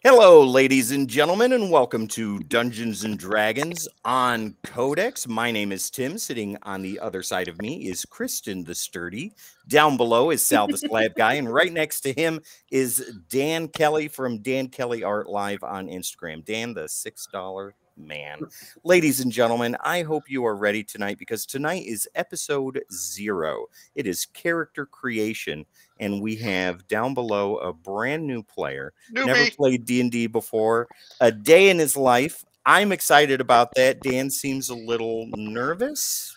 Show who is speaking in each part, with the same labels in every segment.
Speaker 1: Hello, ladies and gentlemen, and welcome to Dungeons and Dragons on Codex. My name is Tim. Sitting on the other side of me is Kristen the Sturdy. Down below is Sal the Slab Guy, and right next to him is Dan Kelly from Dan Kelly Art Live on Instagram. Dan, the $6 man. Ladies and gentlemen, I hope you are ready tonight because tonight is episode 0. It is character creation. And we have down below a brand new player, never
Speaker 2: Newbie.
Speaker 1: played D&D before, a day in his life. I'm excited about that. Dan seems a little nervous.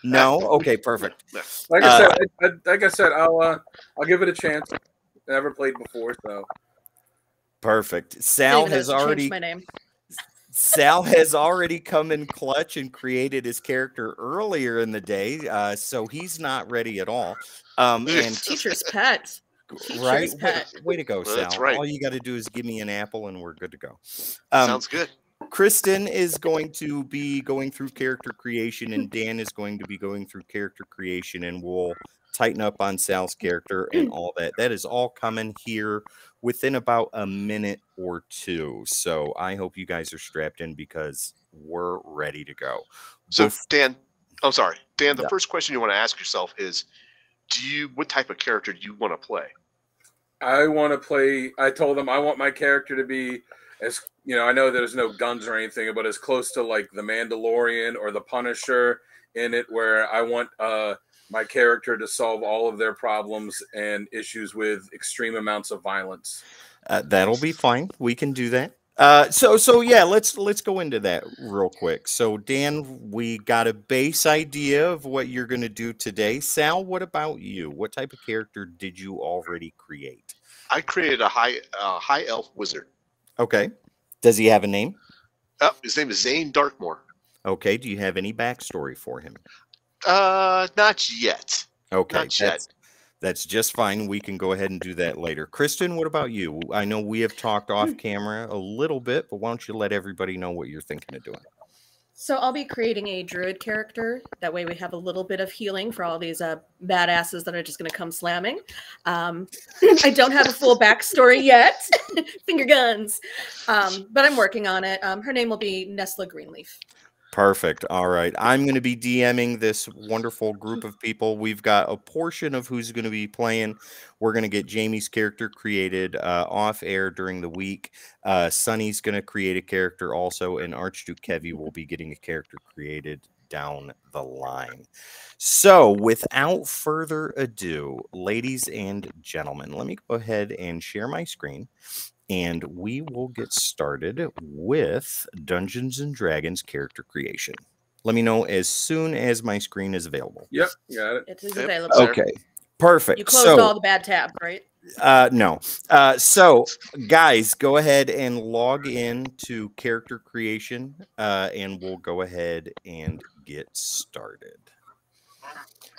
Speaker 1: No? Okay, perfect.
Speaker 3: Like I said, I'll give it a chance. Never played before, so
Speaker 1: Perfect. Sal has already
Speaker 4: my name.
Speaker 1: Sal has already come in clutch and created his character earlier in the day, so he's not ready at all. And
Speaker 4: Teacher's pet.
Speaker 1: Right? Way to go, Sal.
Speaker 2: That's right.
Speaker 1: All you got to do is give me an apple and we're good to go.
Speaker 2: Sounds good.
Speaker 1: Kristen is going to be going through character creation, and Dan is going to be going through character creation, and we'll tighten up on Sal's character and all that. That is all coming here within about a minute or two. So I hope you guys are strapped in because we're ready to go.
Speaker 2: So Dan, I'm sorry, Dan, the first question you want to ask yourself is, what type of character do you want to play?
Speaker 3: I told them I want my character to be as, I know there's no guns or anything, but as close to like the Mandalorian or the Punisher in it, where I want my character to solve all of their problems and issues with extreme amounts of violence.
Speaker 1: That'll be fine. We can do that. So yeah, let's go into that real quick. So Dan, we got a base idea of what you're going to do today. Sal, what about you? What type of character did you already create?
Speaker 2: I created a high elf wizard.
Speaker 1: Okay. Does he have a name?
Speaker 2: His name is Zane Darkmoor.
Speaker 1: Okay. Do you have any backstory for him?
Speaker 2: Not yet.
Speaker 1: Okay.
Speaker 2: Not yet.
Speaker 1: That's just fine. We can go ahead and do that later. Kristen, what about you? I know we have talked off camera a little bit, but why don't you let everybody know what you're thinking of doing?
Speaker 4: So I'll be creating a druid character. That way we have a little bit of healing for all these badasses that are just going to come slamming. I don't have a full backstory yet. Finger guns. But I'm working on it. Her name will be Nesla Greenleaf.
Speaker 1: Perfect. All right. I'm going to be DMing this wonderful group of people. We've got a portion of who's going to be playing. We're going to get Jamie's character created off air during the week. Sunny's going to create a character also, and Archduke Kevy will be getting a character created down the line. So without further ado, ladies and gentlemen, let me go ahead and share my screen. And we will get started with Dungeons and Dragons character creation. Let me know as soon as my screen is available.
Speaker 3: Yep, got it.
Speaker 4: It is available.
Speaker 1: Okay, perfect.
Speaker 4: You closed all the bad tabs, right?
Speaker 1: No. So, guys, go ahead and log in to character creation, and we'll go ahead and get started.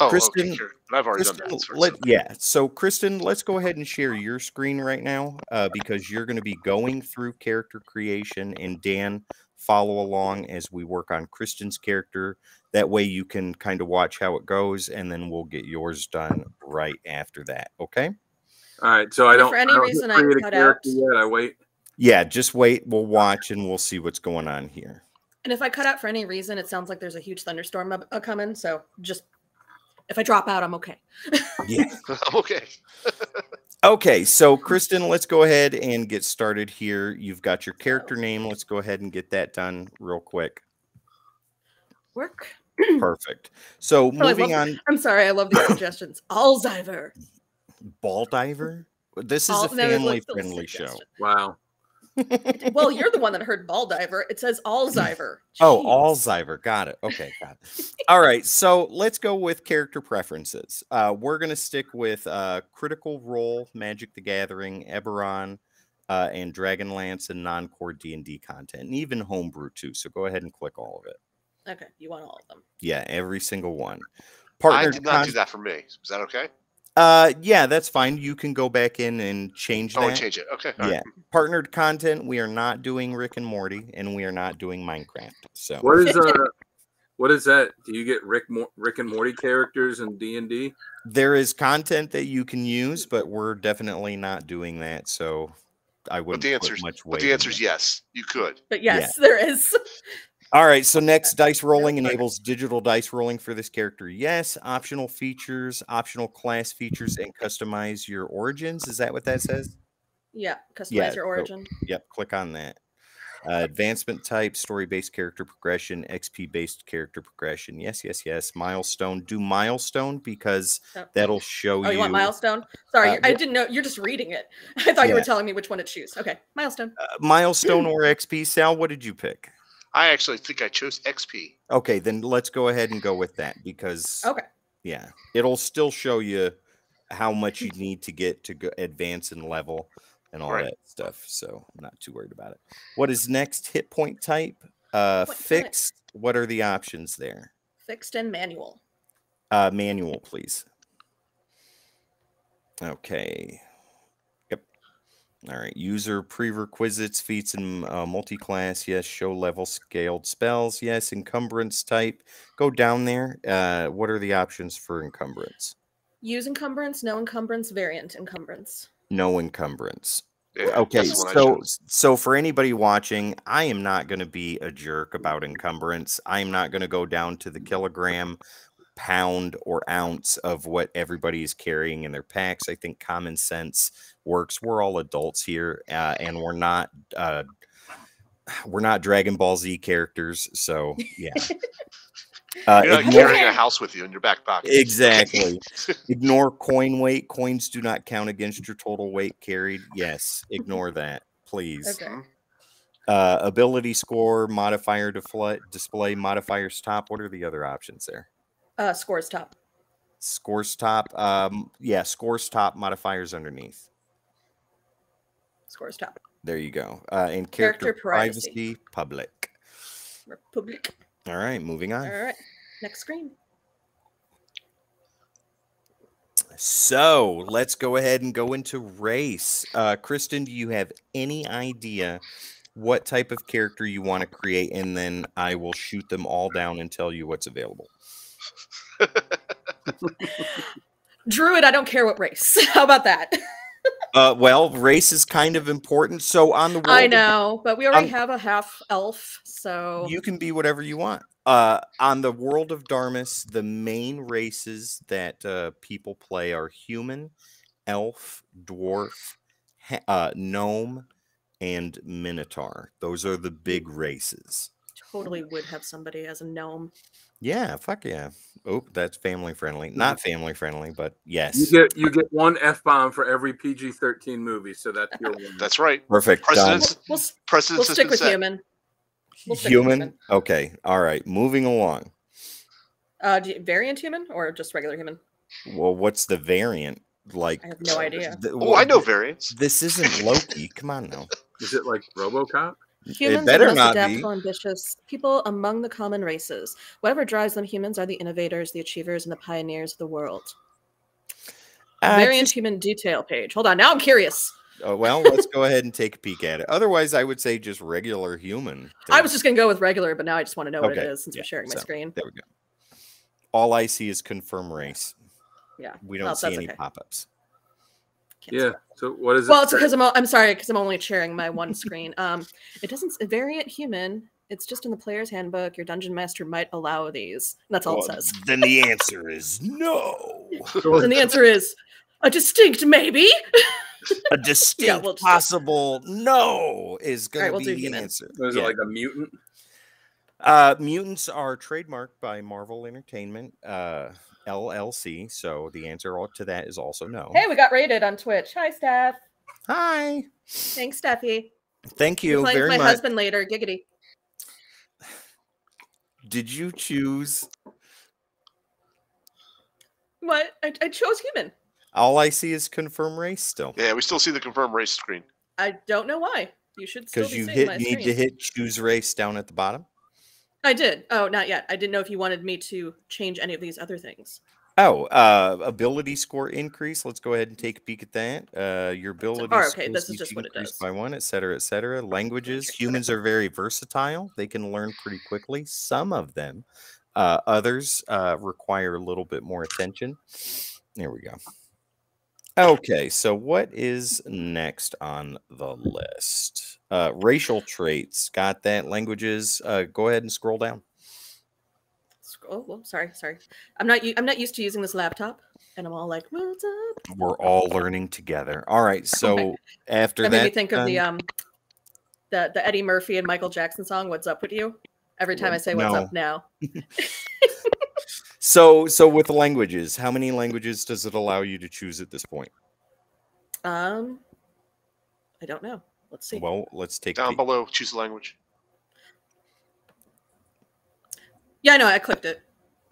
Speaker 2: Oh,
Speaker 1: Kristen,
Speaker 2: okay, sure. I've already done that.
Speaker 1: So Kristen, let's go ahead and share your screen right now because you're going to be going through character creation, and Dan, follow along as we work on Kristen's character. That way you can kind of watch how it goes, and then we'll get yours done right after that. Okay?
Speaker 3: All right. So I don't.
Speaker 4: For any reason I cut out.
Speaker 3: Yet. I wait.
Speaker 1: Yeah, just wait. We'll watch, and we'll see what's going on here.
Speaker 4: And if I cut out for any reason, it sounds like there's a huge thunderstorm coming. So just. If I drop out, I'm okay.
Speaker 1: Yeah.
Speaker 2: I'm okay.
Speaker 1: Okay, so Kristen, let's go ahead and get started here. You've got your character name. Let's go ahead and get that done real quick.
Speaker 4: Work.
Speaker 1: Perfect. So moving on.
Speaker 4: I'm sorry, I love these suggestions. Alzheimer.
Speaker 1: Ball diver? This is a family-friendly show.
Speaker 3: Wow.
Speaker 4: Well, you're the one that heard ball diver. It says Alzheimer.
Speaker 1: Oh, Alzheimer. Got it. Okay, got it. All right, so let's go with character preferences. We're going to stick with Critical Role, Magic the Gathering, Eberron, and Dragonlance, and non-core D&D content, and even homebrew too. So go ahead and click all of it.
Speaker 4: Okay, you want all of them.
Speaker 1: Yeah, every single one.
Speaker 2: I did not do that for me. Is that okay?
Speaker 1: Yeah, that's fine. You can go back in and change that.
Speaker 2: Oh, change it. Okay.
Speaker 1: Yeah. Right. Partnered content. We are not doing Rick and Morty, and we are not doing Minecraft. So
Speaker 3: what is that? Do you get Rick and Morty characters in D&D?
Speaker 1: There is content that you can use, but we're definitely not doing that. So I wouldn't put much weight.
Speaker 2: But the answer is yes, you could.
Speaker 4: But yes, there is.
Speaker 1: All right, so next, dice rolling enables digital dice rolling for this character. Yes, optional features, optional class features, and customize your origins. Is that what that says?
Speaker 4: Yeah, customize your origin.
Speaker 1: So, yep, click on that. Advancement type, story-based character progression, XP-based character progression. Yes, yes, yes. Milestone. Do milestone because that'll show you.
Speaker 4: Oh, you want milestone? Sorry, I didn't know. You're just reading it. I thought you were telling me which one to choose. Okay, milestone.
Speaker 1: Milestone or XP. Sal, what did you pick?
Speaker 2: I actually think I chose XP.
Speaker 1: Okay, then let's go ahead and go with that because yeah, it'll still show you how much you need to get to go advance and level and all that stuff. So I'm not too worried about it. What is next? Hit point type. Fixed. What are the options there?
Speaker 4: Fixed and manual.
Speaker 1: Manual, please. Okay. All right, user prerequisites, feats, and multi-class. Yes, show level scaled spells. Yes, encumbrance type. Go down there. What are the options for encumbrance?
Speaker 4: Use encumbrance, no encumbrance, variant encumbrance.
Speaker 1: No encumbrance.
Speaker 2: Yeah,
Speaker 1: okay, so for anybody watching, I am not going to be a jerk about encumbrance. I am not going to go down to the kilogram, pound, or ounce of what everybody is carrying in their packs. I think common sense works. We're all adults here, and we're not Dragon Ball Z characters. So yeah,
Speaker 2: you're not carrying a house with you in your back pocket.
Speaker 1: Exactly. Ignore coin weight. Coins do not count against your total weight carried. Yes, ignore that, please.
Speaker 4: Okay.
Speaker 1: Ability score, modifier display, modifier stop. What are the other options there?
Speaker 4: Scores top.
Speaker 1: Scores top. Yeah, scores top, modifiers underneath.
Speaker 4: Scores top.
Speaker 1: There you go. And character privacy, public.
Speaker 4: Republic.
Speaker 1: All right, moving on.
Speaker 4: All right, next screen.
Speaker 1: So let's go ahead and go into race. Kristen, do you have any idea what type of character you want to create? And then I will shoot them all down and tell you what's available.
Speaker 4: Druid, I don't care what race. How about that?
Speaker 1: Well, race is kind of important. So on the world,
Speaker 4: I know, but we already have a half elf, so
Speaker 1: you can be whatever you want. On the world of Darmus, the main races that people play are human, elf, dwarf, gnome, and minotaur. Those are the big races.
Speaker 4: Totally would have somebody as a gnome.
Speaker 1: Yeah, fuck yeah. Oh, that's family friendly. Not family friendly, but yes.
Speaker 3: You get one F-bomb for every PG-13 movie, so that's your one.
Speaker 2: That's right.
Speaker 1: Perfect.
Speaker 2: Precedence.
Speaker 4: We'll stick with human.
Speaker 1: Human? Okay. All right. Moving along.
Speaker 4: Variant human or just regular human?
Speaker 1: Well, what's the variant? Like,
Speaker 4: I have no idea.
Speaker 2: I know variants.
Speaker 1: This isn't Loki. Come on now.
Speaker 3: Is it like RoboCop?
Speaker 4: Humans
Speaker 1: better
Speaker 4: are the most
Speaker 1: not
Speaker 4: adaptable, ambitious people among the common races. Whatever drives them, humans are the innovators, the achievers, and the pioneers of the world. Variant human detail page. Hold on, now I'm curious.
Speaker 1: Well, let's go ahead and take a peek at it. Otherwise, I would say just regular human.
Speaker 4: I was just going to go with regular, but now I just want to know what it is since we're sharing my screen.
Speaker 1: There we go. All I see is confirm race.
Speaker 4: Yeah.
Speaker 1: We don't see any pop-ups.
Speaker 3: Yeah. So what is it?
Speaker 4: Well, it's because I'm sorry, because I'm only sharing my one screen. It doesn't variant human. It's just in the player's handbook. Your dungeon master might allow these. That's all it says.
Speaker 1: Then the answer is no.
Speaker 4: Then the answer is a distinct maybe.
Speaker 1: A distinct possible no is going to be the answer.
Speaker 3: Is it like a mutant?
Speaker 1: Mutants are trademarked by Marvel Entertainment. LLC, so the answer to that is also no.
Speaker 4: Hey, we got rated on Twitch. Hi, Steph.
Speaker 1: Hi.
Speaker 4: Thanks, Steffi.
Speaker 1: Thank you very
Speaker 4: much.
Speaker 1: My
Speaker 4: husband later. Giggity.
Speaker 1: Did you choose?
Speaker 4: What? I chose human.
Speaker 1: All I see is confirm race still.
Speaker 2: Yeah, we still see the confirm race screen.
Speaker 4: I don't know why. You should still be seeing my
Speaker 1: because you
Speaker 4: screen.
Speaker 1: need to hit choose race down at the bottom.
Speaker 4: I did. Oh, not yet. I didn't know if you wanted me to change any of these other things.
Speaker 1: Oh, ability score increase. Let's go ahead and take a peek at that. Your ability
Speaker 4: this is just what it does.
Speaker 1: by 1, etc., etc. Languages. Humans are very versatile. They can learn pretty quickly. Some of them. Others require a little bit more attention. There we go. Okay, so what is next on the list? Racial traits. Got that. Languages. Go ahead and scroll down.
Speaker 4: Oh, well, sorry. I'm not used to using this laptop, and I'm all like, "What's up?"
Speaker 1: We're all learning together. All right, so after
Speaker 4: That made me
Speaker 1: that,
Speaker 4: think of the Eddie Murphy and Michael Jackson song, "What's Up with You." Every time I say "What's
Speaker 1: no.
Speaker 4: up now,"
Speaker 1: So with languages, how many languages does it allow you to choose at this point?
Speaker 4: I don't know. Let's see.
Speaker 1: Well, let's take a
Speaker 2: Down
Speaker 1: peek.
Speaker 2: below, choose the language.
Speaker 4: Yeah, I know. I clicked it.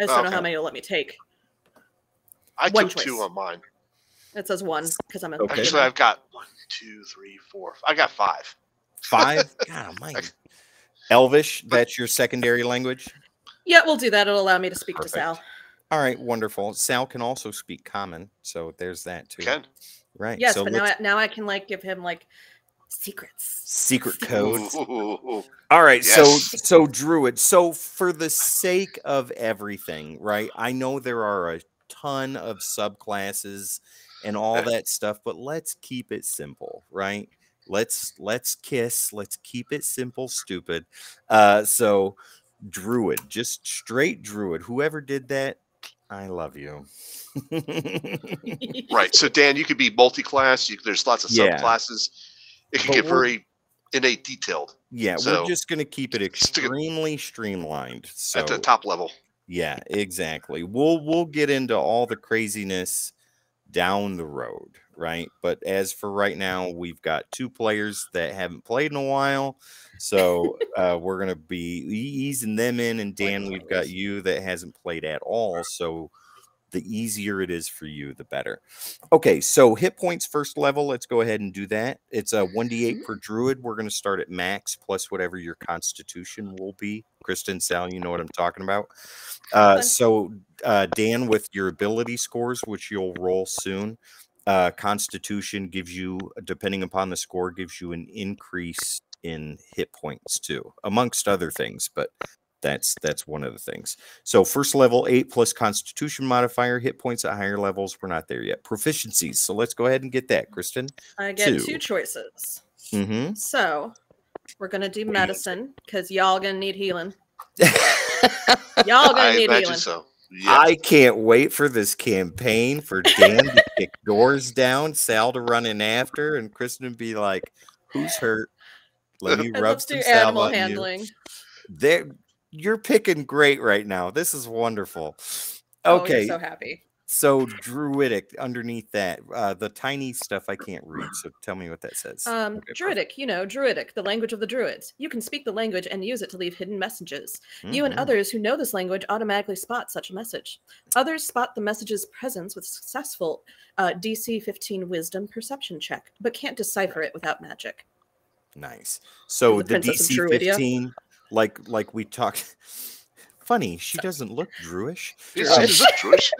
Speaker 4: I just don't know
Speaker 2: Okay.
Speaker 4: how many it'll let me take.
Speaker 2: I
Speaker 4: One
Speaker 2: took 2
Speaker 4: choice.
Speaker 2: on mine.
Speaker 4: It says 1 because I'm a.
Speaker 1: Okay.
Speaker 2: Actually, I've got 1, 2, 3, 4. I got 5.
Speaker 1: 5? God, mine. Elvish, that's your secondary language?
Speaker 4: Yeah, we'll do that. It'll allow me to speak
Speaker 1: Perfect.
Speaker 4: to Sal.
Speaker 1: All right, wonderful. Sal can also speak common, so there's that too.
Speaker 2: Ken.
Speaker 1: Right.
Speaker 4: Yes,
Speaker 1: so
Speaker 4: but now I can like give him like secrets.
Speaker 1: secret codes.
Speaker 2: Ooh.
Speaker 1: All right,
Speaker 2: Yes.
Speaker 1: so Druid. So for the sake of everything, right? I know there are a ton of subclasses and all that stuff, but let's keep it simple, right? Let's kiss. Let's keep it simple, stupid. So Druid, just straight Druid. Whoever did that, I love you.
Speaker 2: Right. So Dan, you could be multi-class. There's lots of
Speaker 1: Yeah.
Speaker 2: subclasses. It can
Speaker 1: But
Speaker 2: get
Speaker 1: we're-
Speaker 2: very innate detailed.
Speaker 1: Yeah,
Speaker 2: So-
Speaker 1: we're just going to keep it extremely streamlined. So
Speaker 2: At the top level.
Speaker 1: yeah, exactly. We'll get into all the craziness down the road, right? But as for right now, we've got 2 players that haven't played in a while. So we're going to be easing them in. And Dan, we've got you that hasn't played at all. So the easier it is for you, the better. Okay, so hit points first level. Let's go ahead and do that. It's a 1d8 per druid. We're going to start at max plus whatever your constitution will be. Kristen, Sal, you know what I'm talking about. So Dan, with your ability scores, which you'll roll soon, constitution gives you, depending upon the score, gives you an increase in hit points too, amongst other things, but that's one of the things. So first level 8 plus constitution modifier, hit points at higher levels. We're not there yet. Proficiencies. So let's go ahead and get that, Kristen.
Speaker 4: I get
Speaker 1: 2.
Speaker 4: 2 choices.
Speaker 1: Mm-hmm.
Speaker 4: So we're gonna do
Speaker 1: What do you
Speaker 4: medicine because y'all gonna need healing. Y'all gonna
Speaker 2: I
Speaker 4: need
Speaker 2: imagine
Speaker 4: healing.
Speaker 2: so. Yeah.
Speaker 1: I can't wait for this campaign for Dan to kick doors down, Sal to run in after, and Kristen to be like, "Who's hurt? Let me
Speaker 4: And
Speaker 1: rub
Speaker 4: let's
Speaker 1: some
Speaker 4: do
Speaker 1: salve
Speaker 4: animal
Speaker 1: on you."
Speaker 4: handling.
Speaker 1: There, you're picking great right now. This is wonderful.
Speaker 4: Oh,
Speaker 1: Okay,
Speaker 4: you're so happy.
Speaker 1: so druidic underneath that, the tiny stuff I can't read. So tell me what that says. Okay,
Speaker 4: Druidic, Druidic, the language of the druids. You can speak the language and use it to leave hidden messages. You and
Speaker 1: Mhm.
Speaker 4: others who know this language automatically spot such a message. Others spot the message's presence with successful DC 15 Wisdom perception check, but can't decipher it without magic.
Speaker 1: Nice. So
Speaker 4: The
Speaker 1: the
Speaker 4: Princess of
Speaker 1: DC
Speaker 4: Druidia.
Speaker 1: 15, like we talked. Funny, she doesn't look Druish.
Speaker 2: Yes, it is a Jewish.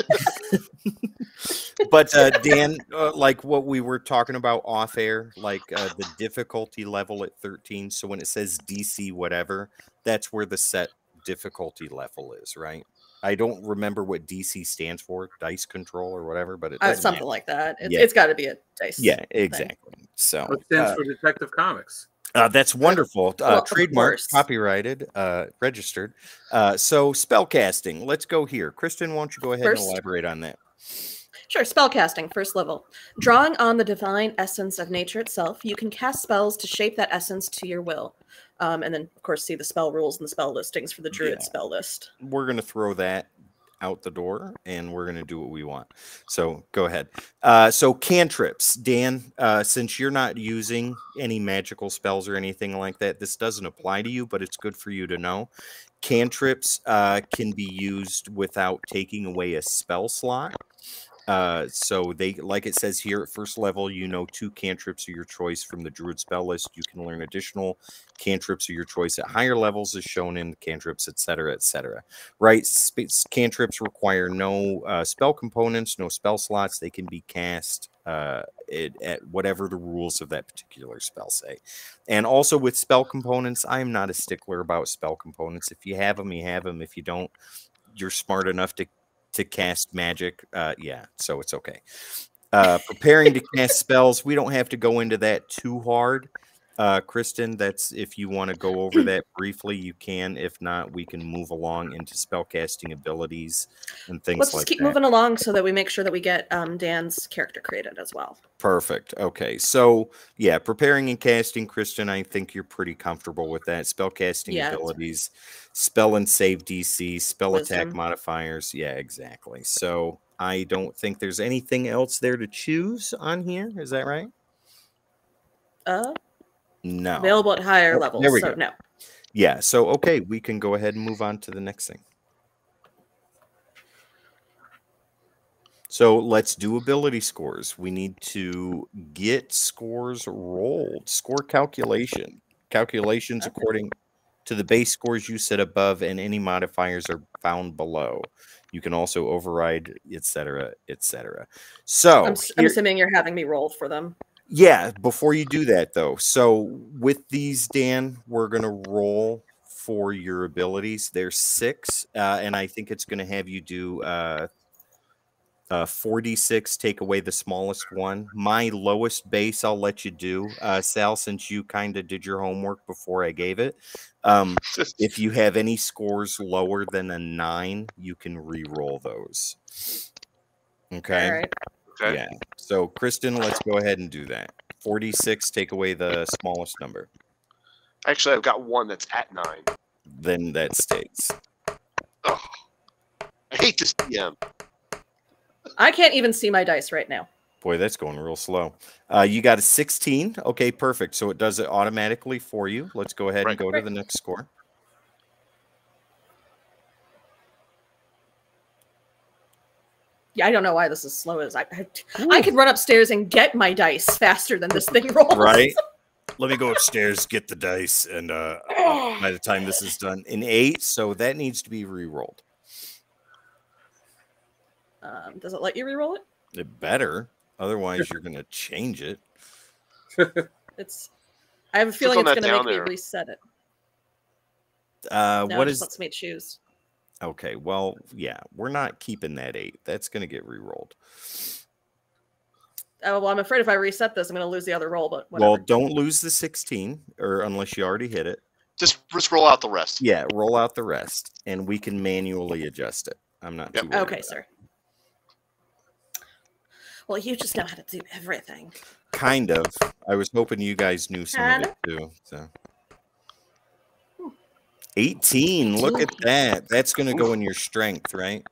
Speaker 1: But Dan, like what we were talking about off air, like the difficulty level at 13. So when it says DC whatever, that's where the set difficulty level is, right? I don't remember what DC stands for, dice control or whatever, but it doesn't
Speaker 4: Something
Speaker 1: matter.
Speaker 4: like that.
Speaker 1: Yeah.
Speaker 4: It's got to be a dice.
Speaker 1: Yeah,
Speaker 4: thing.
Speaker 1: exactly. So
Speaker 3: What stands for Detective Comics?
Speaker 1: that's wonderful.
Speaker 4: Well, of
Speaker 1: Trademark,
Speaker 4: course.
Speaker 1: copyrighted, registered. So spellcasting. Let's go here. Kristen, why don't you go ahead
Speaker 4: First.
Speaker 1: and elaborate on that?
Speaker 4: Sure, spellcasting, first level. Drawing on the divine essence of nature itself, you can cast spells to shape that essence to your will. And then, of course, see the spell rules and the spell listings for the druid
Speaker 1: Yeah.
Speaker 4: spell list.
Speaker 1: We're going to throw that out the door and we're going to do what we want. So go ahead. So cantrips, Dan, since you're not using any magical spells or anything like that, this doesn't apply to you, but it's good for you to know. Cantrips can be used without taking away a spell slot. So they, like it says here at first level, 2 cantrips of your choice from the druid spell list. You can learn additional cantrips of your choice at higher levels as shown in cantrips, etc., right? Cantrips require no spell components, no spell slots. They can be cast at whatever the rules of that particular spell say. And also with spell components, I am not a stickler about spell components. If you have them, you have them. If you don't, you're smart enough to cast magic. Yeah, so it's okay. Preparing to cast spells. We don't have to go into that too hard. Kristen, that's if you want to go over that briefly, you can. If not, we can move along into spellcasting abilities and things
Speaker 4: Let's
Speaker 1: like
Speaker 4: just keep
Speaker 1: that.
Speaker 4: moving along so that we make sure that we get Dan's character created as well.
Speaker 1: Perfect. Okay. So, yeah, preparing and casting, Kristen, I think you're pretty comfortable with that. Spellcasting abilities, spell and save DC, spell attack modifiers. Yeah, exactly. So, I don't think there's anything else there to choose on here. Is that right? No.
Speaker 4: Available at higher levels.
Speaker 1: There we
Speaker 4: so
Speaker 1: go.
Speaker 4: No.
Speaker 1: Yeah. So, okay, we can go ahead and move on to the next thing. So let's do ability scores. We need to get scores rolled. Score calculation. Calculations according to the base scores you set above, and any modifiers are found below. You can also override, etc., etc. So
Speaker 4: I'm assuming you're having me roll for them.
Speaker 1: Yeah, before you do that, though. So with these, Dan, we're going to roll for your abilities. There's 6, and I think it's going to have you do 4d6, take away the smallest one. My lowest base I'll let you do, Sal, since you kind of did your homework before I gave it. If you have any scores lower than a 9, you can re-roll those. Okay?
Speaker 4: All right.
Speaker 2: Okay.
Speaker 1: Yeah. So, Kristen, let's go ahead and do that. 4d6, take away the smallest number.
Speaker 2: Actually, I've got one that's at 9.
Speaker 1: Then that stays.
Speaker 2: Ugh. I hate this DM.
Speaker 4: I can't even see my dice right now.
Speaker 1: Boy, that's going real slow. You got a 16. Okay, perfect. So it does it automatically for you. Let's go ahead and go to the next score.
Speaker 4: Yeah, I don't know why this is slow as I could run upstairs and get my dice faster than this thing rolls.
Speaker 1: Right? Let me go upstairs, get the dice, and by the time this is done, an 8, so that needs to be re-rolled.
Speaker 4: Does it let you re-roll it?
Speaker 1: It better. Otherwise, you're going to change it.
Speaker 4: I have a feeling it's going to make me reset it. No,
Speaker 1: what
Speaker 4: it
Speaker 1: is?
Speaker 4: just lets me choose.
Speaker 1: Okay, well, yeah, we're not keeping that 8. That's going to get re-rolled.
Speaker 4: Oh, well, I'm afraid if I reset this, I'm going to lose the other roll, but whatever.
Speaker 1: Well, don't lose the 16, or unless you already hit it.
Speaker 2: Just roll out the rest.
Speaker 1: Yeah, roll out the rest, and we can manually adjust it. I'm not too worried.
Speaker 4: Okay, sir. Well, you just know how to do everything.
Speaker 1: Kind of. I was hoping you guys knew some of it too. So 18. Look at that. That's going to go in your strength, right?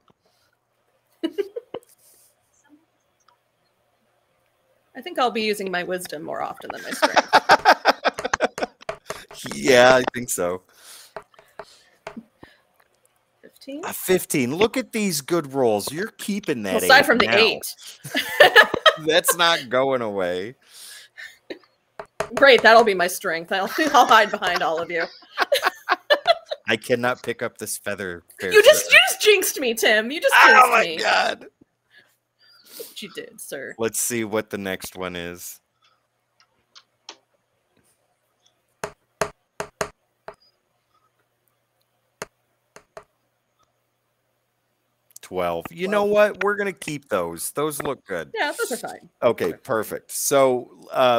Speaker 4: I think I'll be using my wisdom more often than my strength.
Speaker 1: Yeah, I think so.
Speaker 4: 15?
Speaker 1: 15. Look at these good rolls. You're keeping that.
Speaker 4: Well, aside from the
Speaker 1: now.
Speaker 4: 8.
Speaker 1: That's not going away.
Speaker 4: Great, that'll be my strength. I'll hide behind all of you.
Speaker 1: I cannot pick up this feather.
Speaker 4: You just jinxed me, Tim. You just jinxed me.
Speaker 1: Oh my god.
Speaker 4: You did, sir.
Speaker 1: Let's see what the next one is. 12. You know what? We're going to keep those. Those look good.
Speaker 4: Yeah, those are fine.
Speaker 1: Okay, perfect. So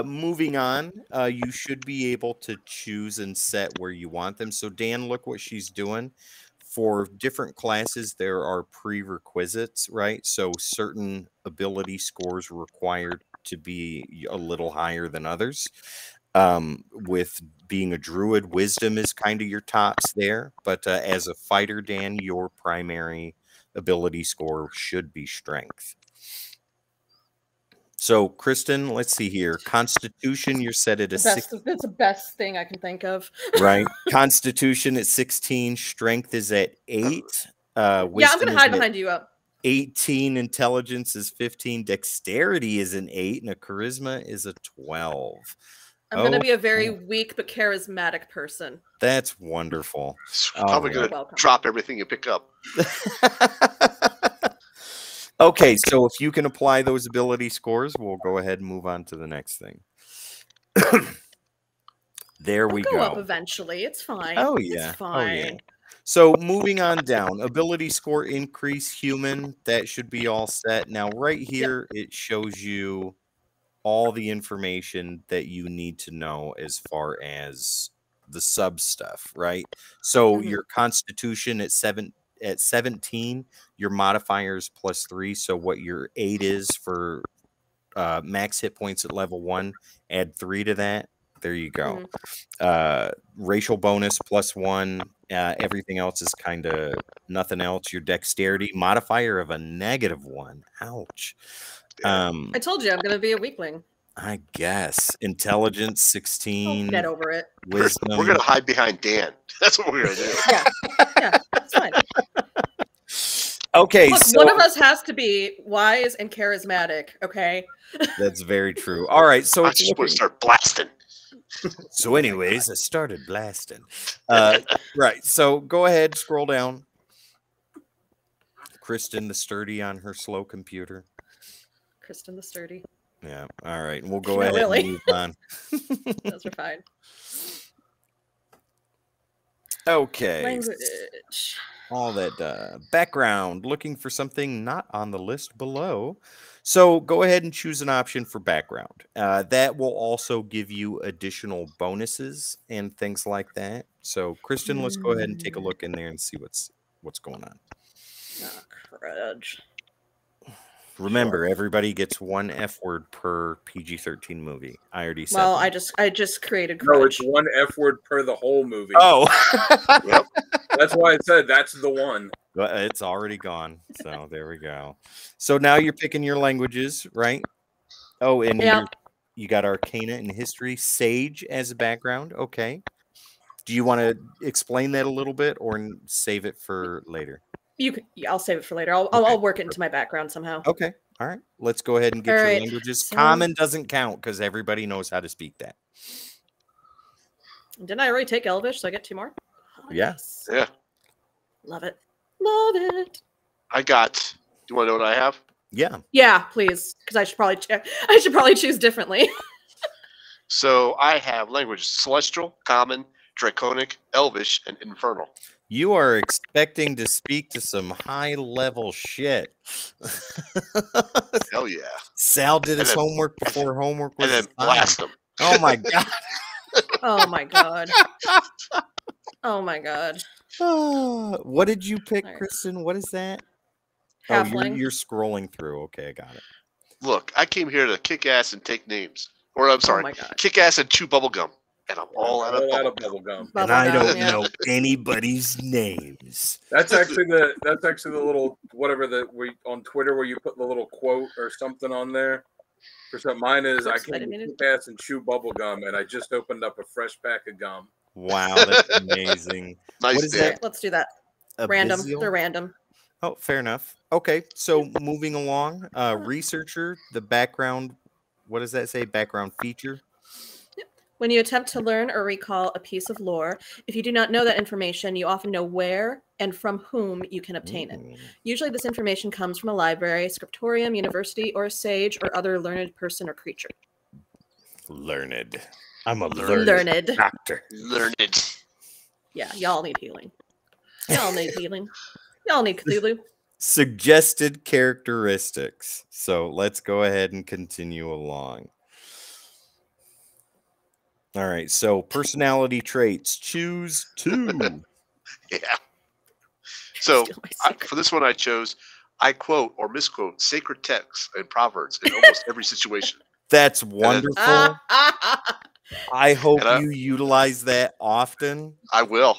Speaker 1: moving on, you should be able to choose and set where you want them. So Dan, look what she's doing. For different classes, there are prerequisites, right? So certain ability scores are required to be a little higher than others. With being a druid, wisdom is kind of your tops there. But as a fighter, Dan, your primary ability score should be strength. So, Kristen, let's see here. Constitution, you're set at a 6.
Speaker 4: That's the best thing I can think of.
Speaker 1: Right. Constitution at 16. Strength is at 8.
Speaker 4: Yeah, I'm going to hide behind you up.
Speaker 1: 18. Intelligence is 15. Dexterity is an 8. And a charisma is a 12.
Speaker 4: I'm going to be a very weak but charismatic person.
Speaker 1: That's wonderful.
Speaker 2: Probably going to drop everything you pick up.
Speaker 1: Okay, so if you can apply those ability scores, we'll go ahead and move on to the next thing. There we go.
Speaker 4: Up eventually. It's fine.
Speaker 1: Oh, yeah.
Speaker 4: It's fine.
Speaker 1: Oh, yeah. So moving on down, ability score increase human. That should be all set. Now, right here, it shows you all the information that you need to know as far as the sub stuff, right? So
Speaker 4: Mhm.
Speaker 1: your constitution at 17, your modifier is +3. So what your 8 is for max hit points at level 1, add 3 to that. There you go. Racial bonus +1. Everything else is kind of nothing else. Your dexterity modifier of a -1. Ouch.
Speaker 2: Yeah.
Speaker 4: I told you I'm going to be a weakling.
Speaker 1: I guess intelligence
Speaker 4: Oh,
Speaker 1: 16,
Speaker 4: get over it.
Speaker 1: wisdom.
Speaker 2: We're gonna hide behind Dan. That's what we're gonna do.
Speaker 4: Yeah, it's fine.
Speaker 1: Okay,
Speaker 4: Look,
Speaker 1: so
Speaker 4: one of us has to be wise and charismatic. Okay.
Speaker 1: that's very true. All right, so
Speaker 2: I
Speaker 1: it's
Speaker 2: just want
Speaker 1: looking.
Speaker 2: to start blasting.
Speaker 1: So, anyways, I started blasting. Right. So go ahead, scroll down. Kristen the sturdy on her slow computer.
Speaker 4: Kristen the sturdy.
Speaker 1: Yeah. All right. We'll go
Speaker 4: Not
Speaker 1: ahead
Speaker 4: really.
Speaker 1: and move on.
Speaker 4: Those are fine.
Speaker 1: Okay.
Speaker 4: Language.
Speaker 1: All that background. Looking for something not on the list below. So go ahead and choose an option for background. That will also give you additional bonuses and things like that. So Kristen, let's go ahead and take a look in there and see what's going on.
Speaker 4: Oh, crudge.
Speaker 1: Remember, everybody gets one F word per PG-13 movie. I already said.
Speaker 4: Well,
Speaker 1: that.
Speaker 4: I just created
Speaker 3: No,
Speaker 4: crudge.
Speaker 3: it's one F word per the whole movie.
Speaker 1: Oh,
Speaker 2: Yep.
Speaker 3: That's why I said that's the one.
Speaker 1: Well, it's already gone. So there we go. So now you're picking your languages, right? Oh, and
Speaker 4: Yeah.
Speaker 1: you got Arcana and History, Sage as a background. Okay. Do you want to explain that a little bit or save it for later?
Speaker 4: Yeah, I'll save it for later. I'll work it into my background somehow.
Speaker 1: Okay. All right. Let's go ahead and get
Speaker 4: All
Speaker 1: your
Speaker 4: right,
Speaker 1: languages.
Speaker 4: so-
Speaker 1: Common doesn't count because everybody knows how to speak that.
Speaker 4: Didn't I already take Elvish? So I get 2 more? Oh,
Speaker 1: Yeah.
Speaker 4: yes.
Speaker 2: Yeah.
Speaker 4: Love it. Love it.
Speaker 2: I got. Do you want to know what I have?
Speaker 1: Yeah.
Speaker 4: Yeah, please, because I should probably choose differently.
Speaker 2: So I have language: celestial, common, draconic, elvish, and infernal.
Speaker 1: You are expecting to speak to some high level shit.
Speaker 2: Hell yeah!
Speaker 1: Sal did
Speaker 2: And
Speaker 1: his
Speaker 2: then-
Speaker 1: homework before homework was
Speaker 2: And then
Speaker 1: assigned.
Speaker 2: blast them.
Speaker 1: Oh my god.
Speaker 4: Oh my god. Oh my god.
Speaker 1: What did you pick,
Speaker 4: All right.
Speaker 1: Kristen? What is that?
Speaker 4: Halfling.
Speaker 1: Oh, you're scrolling through. Okay, I got it.
Speaker 2: Look, I came here to kick ass and take names. Or I'm
Speaker 4: Oh
Speaker 2: sorry,
Speaker 4: my god.
Speaker 2: kick ass and chew bubble gum. And I'm all out of bubble gum.
Speaker 3: bubble gum.
Speaker 1: And I
Speaker 4: Bubblegum,
Speaker 1: don't
Speaker 4: yeah.
Speaker 1: know anybody's names.
Speaker 3: That's actually the little whatever that we on Twitter where you put the little quote or something on there. For some, mine is I
Speaker 4: Oops, I
Speaker 3: came
Speaker 4: didn't
Speaker 3: to
Speaker 4: mean
Speaker 3: kick ass and chew bubble gum, and I just opened up a fresh pack of gum.
Speaker 1: Wow, that's amazing.
Speaker 2: Nice
Speaker 1: What is
Speaker 2: Dan.
Speaker 1: that?
Speaker 4: Alright, let's do that. Random.
Speaker 1: Abyssal?
Speaker 4: They're random.
Speaker 1: Oh, fair enough. Okay, so moving along, researcher, the background. What does that say? Background feature.
Speaker 4: When you attempt to learn or recall a piece of lore, if you do not know that information, you often know where and from whom you can obtain it.
Speaker 1: Ooh.
Speaker 4: Usually this information comes from a library, scriptorium, university, or a sage or other learned person or creature.
Speaker 1: Learned. I'm a
Speaker 4: Learned.
Speaker 1: doctor.
Speaker 2: Learned.
Speaker 4: Yeah, y'all need healing. Y'all need healing. Y'all need Cthulhu.
Speaker 1: Suggested characteristics. So let's go ahead and continue along. All right, so personality traits. Choose 2.
Speaker 2: Yeah. So
Speaker 4: Steal my secret.
Speaker 2: for this one, I chose I quote or misquote sacred texts and proverbs in almost every situation.
Speaker 1: That's wonderful. I hope
Speaker 2: And I-
Speaker 1: you utilize that often.
Speaker 2: I will.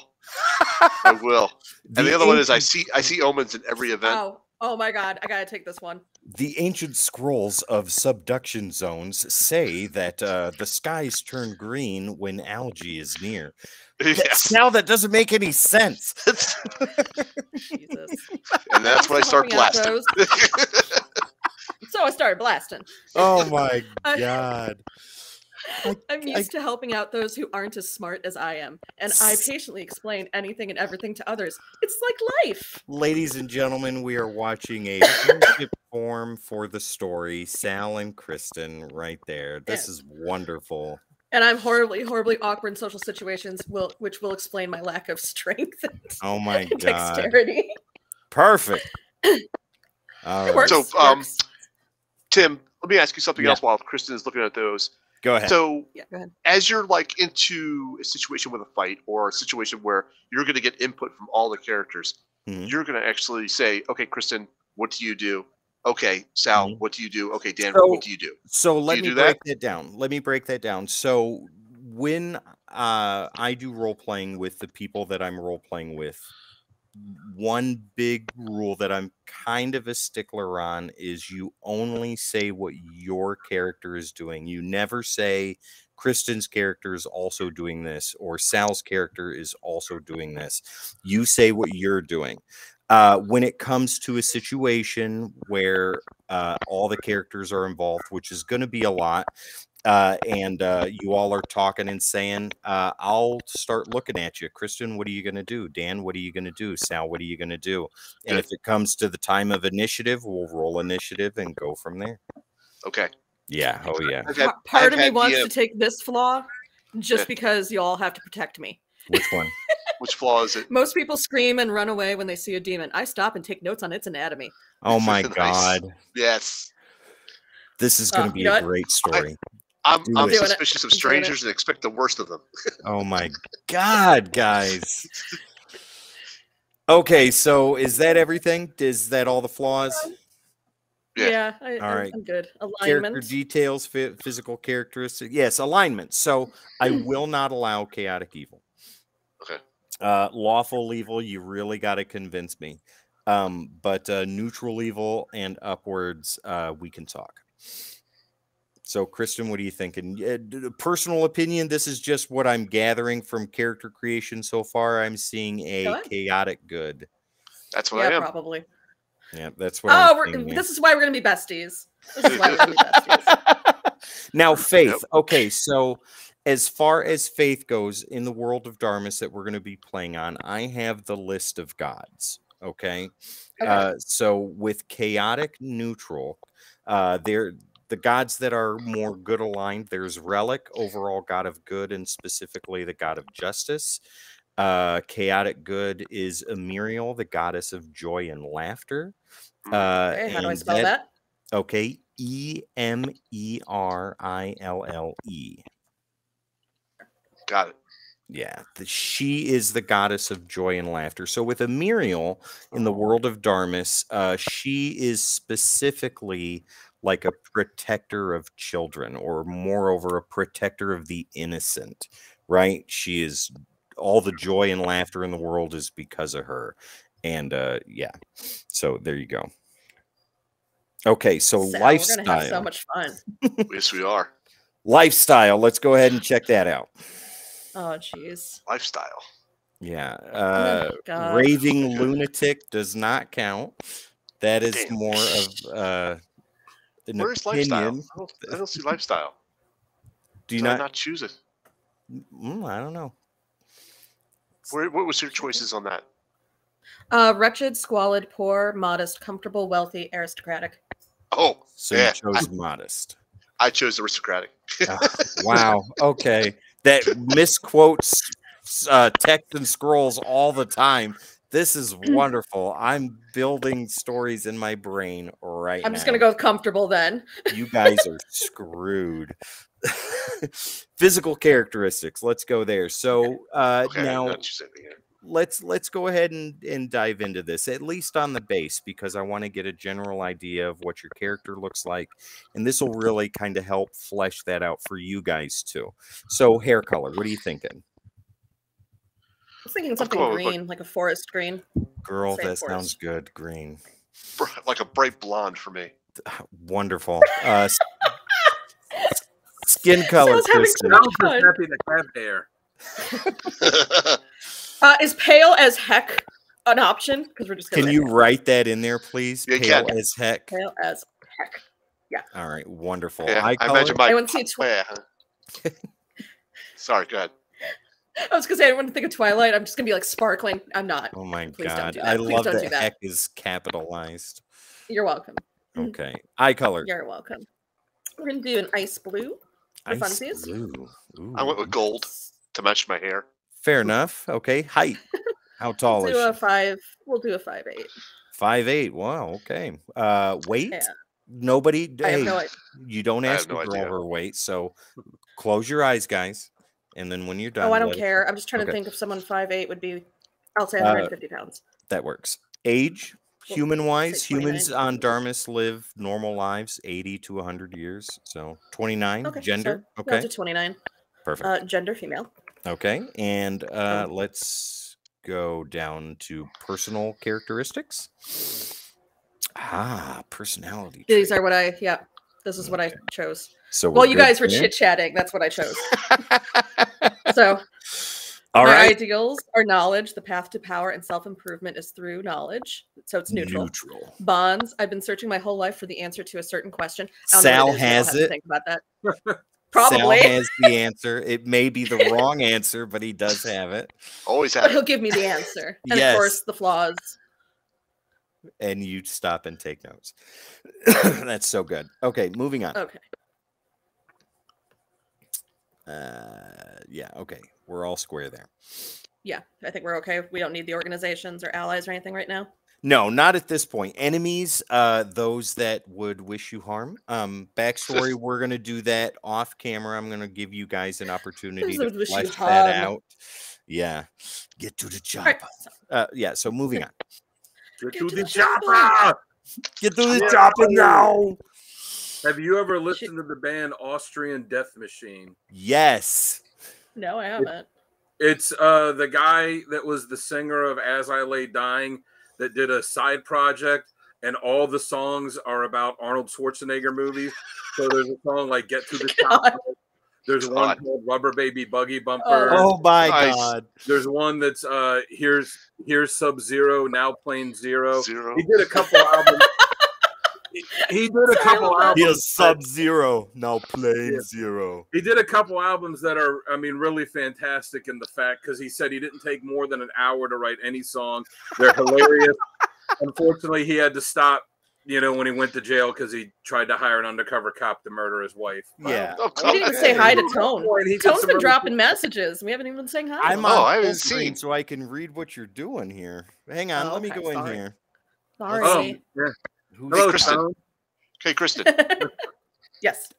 Speaker 2: I will. And the other one is I
Speaker 1: ancient-
Speaker 2: see omens in every event.
Speaker 4: Oh my god, I gotta take this one.
Speaker 1: The ancient scrolls of subduction zones say that the skies turn green when algae is near.
Speaker 2: Yes.
Speaker 1: Now that doesn't make any sense.
Speaker 4: Jesus.
Speaker 2: And that's when I start
Speaker 4: Helping out
Speaker 2: blasting.
Speaker 4: So I started blasting.
Speaker 1: Oh my
Speaker 4: I-
Speaker 1: god.
Speaker 4: I'm used to helping out those who aren't as smart as I am, and I patiently explain anything and everything to others. It's like life.
Speaker 1: Ladies and gentlemen, we are watching a friendship form for the story. Sal and Kristen right there. This
Speaker 4: Yeah.
Speaker 1: is wonderful.
Speaker 4: And I'm horribly, horribly awkward in social situations, which will explain my lack of strength and
Speaker 1: Oh my God.
Speaker 4: dexterity.
Speaker 1: Perfect. All
Speaker 4: It
Speaker 1: right.
Speaker 4: works.
Speaker 2: So,
Speaker 4: works.
Speaker 2: Tim, let me ask you something
Speaker 1: Yeah.
Speaker 2: else while Kristen is looking at those.
Speaker 1: Go ahead.
Speaker 2: So,
Speaker 4: Yeah, go ahead.
Speaker 2: as you're like into a situation with a fight or a situation where you're going to get input from all the characters,
Speaker 1: Mhm.
Speaker 2: you're going to actually say, "Okay, Kristen, what do you do? Okay, Sal, what do you do? Okay, Dan,
Speaker 1: So-
Speaker 2: what do you do?"
Speaker 1: So let
Speaker 2: you
Speaker 1: me
Speaker 2: do
Speaker 1: break
Speaker 2: that?
Speaker 1: that down. Let me break that down. So when I do role playing with the people that I'm role playing with, one big rule that I'm kind of a stickler on is you only say what your character is doing. You never say Kristen's character is also doing this or Sal's character is also doing this. You say what you're doing. When it comes to a situation where all the characters are involved, which is going to be a lot, and you all are talking and saying, I'll start looking at you. Kristen, what are you going to do? Dan, what are you going to do? Sal, what are you going to do? And
Speaker 2: Good.
Speaker 1: if it comes to the time of initiative, we'll roll initiative and go from there.
Speaker 2: Okay.
Speaker 1: Yeah. Oh, yeah.
Speaker 4: Part of me
Speaker 2: had
Speaker 4: wants
Speaker 2: the,
Speaker 4: to take this flaw just
Speaker 2: Yeah.
Speaker 4: because you all have to protect me.
Speaker 1: Which one?
Speaker 2: Which flaw is it?
Speaker 4: Most people scream and run away when they see a demon. I stop and take notes on its anatomy.
Speaker 1: Oh, my
Speaker 2: Nice.
Speaker 1: God.
Speaker 2: Yes.
Speaker 1: This is going to be
Speaker 4: you know
Speaker 1: a
Speaker 4: what?
Speaker 1: great story.
Speaker 2: I'm
Speaker 1: doing it.
Speaker 2: suspicious of
Speaker 4: I'm doing it.
Speaker 2: strangers and expect the worst of them.
Speaker 1: Oh, my God, guys. Okay, so is that everything? Is that all the flaws?
Speaker 2: Yeah.
Speaker 1: All right.
Speaker 4: I'm good.
Speaker 1: Character
Speaker 4: Alignment.
Speaker 1: details, physical characteristics. Yes, alignment. So I will not allow chaotic evil.
Speaker 2: Okay.
Speaker 1: Lawful evil, you really got to convince me. But neutral evil and upwards, we can talk. So, Kristen, what are you thinking? Personal opinion, this is just what I'm gathering from character creation so far. I'm seeing a
Speaker 4: Go ahead.
Speaker 1: chaotic good.
Speaker 2: That's what I
Speaker 4: Yeah,
Speaker 2: am.
Speaker 4: probably.
Speaker 1: Yeah, that's what I'm
Speaker 4: Oh,
Speaker 1: seeing.
Speaker 4: this is why we're gonna be besties. This is why we're gonna be besties.
Speaker 1: Now, Faith.
Speaker 2: Yep.
Speaker 1: Okay, so as far as Faith goes in the world of Darmus that we're going to be playing on, I have the list of gods. Okay,
Speaker 4: Okay.
Speaker 1: so with chaotic neutral, the gods that are more good aligned. There's Relic, overall god of good, and specifically the god of justice. Chaotic good is Emiriel, the goddess of joy and laughter.
Speaker 4: Okay, how do I
Speaker 1: and
Speaker 4: spell that?
Speaker 1: Okay, Emerille.
Speaker 2: Got it.
Speaker 1: Yeah, she is the goddess of joy and laughter. So with Emiriel in the world of Darmus, she is specifically like a protector of children, or moreover, a protector of the innocent, right? She is all the joy and laughter in the world is because of her. And yeah, so there you go. Okay, so
Speaker 4: Sal,
Speaker 1: lifestyle.
Speaker 4: we're gonna have so much fun.
Speaker 2: Yes, we are.
Speaker 1: Lifestyle. Let's go ahead and check that out.
Speaker 4: Oh, jeez.
Speaker 2: Lifestyle.
Speaker 1: Yeah.
Speaker 4: God.
Speaker 1: Raving lunatic does not count. That is
Speaker 2: Damn.
Speaker 1: more of an
Speaker 2: Where's lifestyle?
Speaker 1: opinion.
Speaker 2: I don't see lifestyle.
Speaker 1: Do you
Speaker 2: Did I
Speaker 1: not?
Speaker 2: not choose it?
Speaker 1: I don't know.
Speaker 2: What was your choices on that?
Speaker 4: Wretched, squalid, poor, modest, comfortable, wealthy, aristocratic.
Speaker 2: Oh,
Speaker 1: So
Speaker 2: yeah.
Speaker 1: you chose modest.
Speaker 2: I chose aristocratic.
Speaker 1: Wow. Okay. That misquotes text and scrolls all the time. This is wonderful. I'm building stories in my brain right now.
Speaker 4: I'm just gonna go with comfortable then.
Speaker 1: You guys are screwed. Physical characteristics. Let's go there. So
Speaker 2: Okay,
Speaker 1: now
Speaker 2: I didn't choose anything here.
Speaker 1: let's go ahead and dive into this, at least on the base, because I want to get a general idea of what your character looks like, and this will really kind of help flesh that out for you guys too. So hair color, what are you thinking?
Speaker 4: I was thinking something
Speaker 2: going with,
Speaker 4: green, like a forest green.
Speaker 1: Girl,
Speaker 4: Say
Speaker 1: that
Speaker 4: forest.
Speaker 1: sounds good. Green.
Speaker 2: Like a bright blonde for me.
Speaker 1: Wonderful. Skin color,
Speaker 4: Sal's having
Speaker 1: Kristen.
Speaker 4: so
Speaker 3: I'm just
Speaker 4: fun.
Speaker 3: happy to have hair.
Speaker 4: Is pale as heck an option? Because we're just gonna
Speaker 1: Can
Speaker 4: say
Speaker 1: you write that in there, please?
Speaker 2: Yeah,
Speaker 1: Pale
Speaker 2: can.
Speaker 1: as heck.
Speaker 4: pale as heck.
Speaker 1: All right, wonderful.
Speaker 2: Yeah,
Speaker 1: Eye
Speaker 2: I
Speaker 1: color?
Speaker 2: imagine my.
Speaker 4: I wouldn't see
Speaker 2: Yeah. Sorry, go ahead.
Speaker 4: I was gonna say I wouldn't think of Twilight. I'm just gonna be like sparkling. I'm not.
Speaker 1: Oh my
Speaker 4: Please don't
Speaker 1: god.
Speaker 4: do that.
Speaker 1: I
Speaker 4: Please
Speaker 1: love
Speaker 4: don't
Speaker 1: that
Speaker 4: do that.
Speaker 1: heck is capitalized.
Speaker 4: You're welcome.
Speaker 1: Okay. Eye color.
Speaker 4: You're welcome. We're gonna do an ice blue. For
Speaker 1: Ice
Speaker 4: funsies.
Speaker 1: blue. Ooh.
Speaker 2: I went with gold to match my hair.
Speaker 1: Fair enough. Okay. Height. How tall
Speaker 4: We'll
Speaker 1: is
Speaker 4: do
Speaker 1: she?
Speaker 4: a 5. We'll do a 5'8".
Speaker 1: 5'8". Wow. Okay. Weight?
Speaker 4: Yeah.
Speaker 1: Nobody.
Speaker 4: I have
Speaker 1: Hey,
Speaker 4: no idea.
Speaker 1: you don't
Speaker 2: I
Speaker 1: ask
Speaker 2: have
Speaker 1: a
Speaker 2: no
Speaker 1: girl
Speaker 2: idea.
Speaker 1: her weight. So close your eyes, guys, and then when you're done,
Speaker 4: Oh, I don't
Speaker 1: let us-
Speaker 4: care. I'm just trying
Speaker 1: Okay.
Speaker 4: to think if someone 5'8" would be. I'll say
Speaker 1: Uh,
Speaker 4: 150 pounds.
Speaker 1: That works. Age,
Speaker 4: Well,
Speaker 1: human-wise,
Speaker 4: say 29.
Speaker 1: humans on Darmus live normal lives, 80 to 100 years. So 29.
Speaker 4: Okay.
Speaker 1: Gender.
Speaker 4: So I'll
Speaker 1: Okay.
Speaker 4: do 29.
Speaker 1: Perfect.
Speaker 4: Gender female.
Speaker 1: Okay. And let's go down to personal characteristics. Personality.
Speaker 4: These
Speaker 1: trait.
Speaker 4: are what I. Yeah. This is what I chose.
Speaker 1: So
Speaker 4: Well,
Speaker 1: we're
Speaker 4: you
Speaker 1: good
Speaker 4: guys were
Speaker 1: there?
Speaker 4: chit chatting. That's what I chose. So
Speaker 1: All
Speaker 4: my
Speaker 1: right.
Speaker 4: ideals are knowledge. The path to power and self-improvement is through knowledge. So it's neutral.
Speaker 1: Neutral.
Speaker 4: Bonds. I've been searching my whole life for the answer to a certain question. I don't know
Speaker 1: Sal
Speaker 4: what it is. Yet. I'll
Speaker 1: has
Speaker 4: have to
Speaker 1: it.
Speaker 4: think about that.
Speaker 1: Sal
Speaker 4: Probably.
Speaker 1: has the answer. It may be the wrong answer, but he does have it.
Speaker 2: Always
Speaker 4: But
Speaker 2: have
Speaker 4: he'll
Speaker 2: it.
Speaker 4: give me the answer. And
Speaker 1: Yes.
Speaker 4: of course, the flaws.
Speaker 1: And you stop and take notes. That's so good. Okay, moving on.
Speaker 4: Okay.
Speaker 1: Yeah, okay. We're all square there.
Speaker 4: Yeah, I think we're okay. We don't need the organizations or allies or anything right now.
Speaker 1: No, not at this point. Enemies, those that would wish you harm. Backstory, we're gonna do that off camera. I'm gonna give you guys an opportunity
Speaker 4: Those
Speaker 1: to
Speaker 4: that wish you
Speaker 1: flesh that
Speaker 4: harm.
Speaker 1: out. Yeah. Get to the
Speaker 4: All right.
Speaker 1: chopper. Yeah, so moving on.
Speaker 3: Get
Speaker 4: Get
Speaker 3: to
Speaker 4: to
Speaker 3: the
Speaker 4: the
Speaker 3: chopper!
Speaker 1: Get to the
Speaker 3: Yeah.
Speaker 1: chopper now.
Speaker 3: Have you ever listened to the band Austrian Death Machine?
Speaker 1: Yes.
Speaker 4: No, I haven't.
Speaker 3: It's the guy that was the singer of As I Lay Dying that did a side project, and all the songs are about Arnold Schwarzenegger movies. So there's a song like Get to the Chopper. There's one
Speaker 2: God.
Speaker 3: called Rubber Baby Buggy Bumper.
Speaker 1: Oh my
Speaker 2: Nice.
Speaker 1: god.
Speaker 3: There's one that's here's Sub-Zero, Now Plane Zero.
Speaker 2: Zero.
Speaker 3: He did a couple albums. He did a
Speaker 4: Sorry,
Speaker 3: couple
Speaker 4: hold on.
Speaker 3: albums.
Speaker 1: He is Sub-Zero, now Plane
Speaker 3: Yeah.
Speaker 1: Zero.
Speaker 3: He did a couple albums that are, I mean, really fantastic in the fact because he said he didn't take more than an hour to write any song. They're hilarious. Unfortunately, he had to stop, when he went to jail because he tried to hire an undercover cop to murder his wife.
Speaker 1: Yeah.
Speaker 2: Oh,
Speaker 4: We didn't even say hi to Tone.
Speaker 3: He did
Speaker 4: Tone's
Speaker 3: some
Speaker 4: been
Speaker 3: really-
Speaker 4: dropping messages. We haven't even been saying hi. to
Speaker 1: I'm
Speaker 4: him.
Speaker 1: on
Speaker 2: I haven't
Speaker 1: full screen
Speaker 2: seen.
Speaker 1: so I can read what you're doing here. Hang on,
Speaker 4: Oh,
Speaker 1: let me
Speaker 4: okay,
Speaker 1: go in
Speaker 4: sorry.
Speaker 1: here.
Speaker 4: Sorry.
Speaker 3: Oh, yeah.
Speaker 1: Who's
Speaker 3: Hello,
Speaker 2: Kristen.
Speaker 3: Tone.
Speaker 2: Okay, Kristen.
Speaker 4: Yes.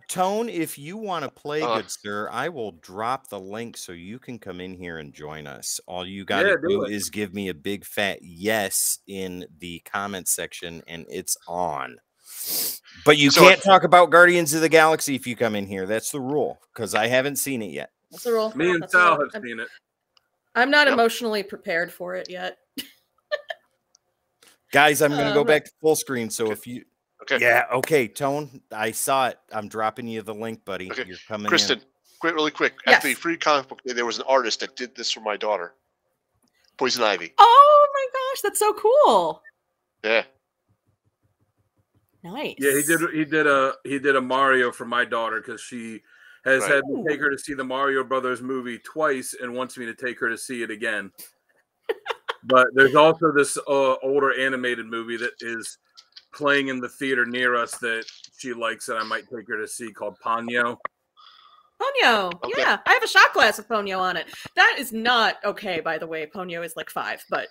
Speaker 1: Tone, if you want to play,
Speaker 2: Uh.
Speaker 1: good sir, I will drop the link so you can come in here and join us. All you got to
Speaker 3: Yeah,
Speaker 1: do
Speaker 3: do it.
Speaker 1: is give me a big fat yes in the comment section, and it's on. But you
Speaker 2: So
Speaker 1: can't talk about Guardians of the Galaxy if you come in here. That's the rule, because I haven't seen it yet.
Speaker 4: That's the rule.
Speaker 3: Me and
Speaker 4: That's the
Speaker 3: Sal
Speaker 4: rule.
Speaker 3: have seen it.
Speaker 4: I'm not
Speaker 2: Yep.
Speaker 4: emotionally prepared for it yet.
Speaker 1: Guys, I'm going to go
Speaker 4: Um,
Speaker 1: back to full screen. So
Speaker 2: Okay.
Speaker 1: if you,
Speaker 2: Okay.
Speaker 1: yeah, okay, Tone, I saw it. I'm dropping you the link, buddy.
Speaker 2: Okay.
Speaker 1: You're coming
Speaker 2: Kristen, really quick.
Speaker 4: Yes.
Speaker 2: At the Free Comic Book Day, there was an artist that did this for my daughter. Poison Ivy.
Speaker 4: Oh my gosh, that's so cool.
Speaker 2: Yeah.
Speaker 4: Nice.
Speaker 3: Yeah, he did a Mario for my daughter because she has
Speaker 2: Right.
Speaker 3: had me take her to see the Mario Brothers movie twice and wants me to take her to see it again. But there's also this older animated movie that is playing in the theater near us that she likes that I might take her to see called Ponyo.
Speaker 4: Ponyo.
Speaker 2: Okay.
Speaker 4: Yeah, I have a shot glass with Ponyo on it. That is not okay, by the way. Ponyo is like 5, but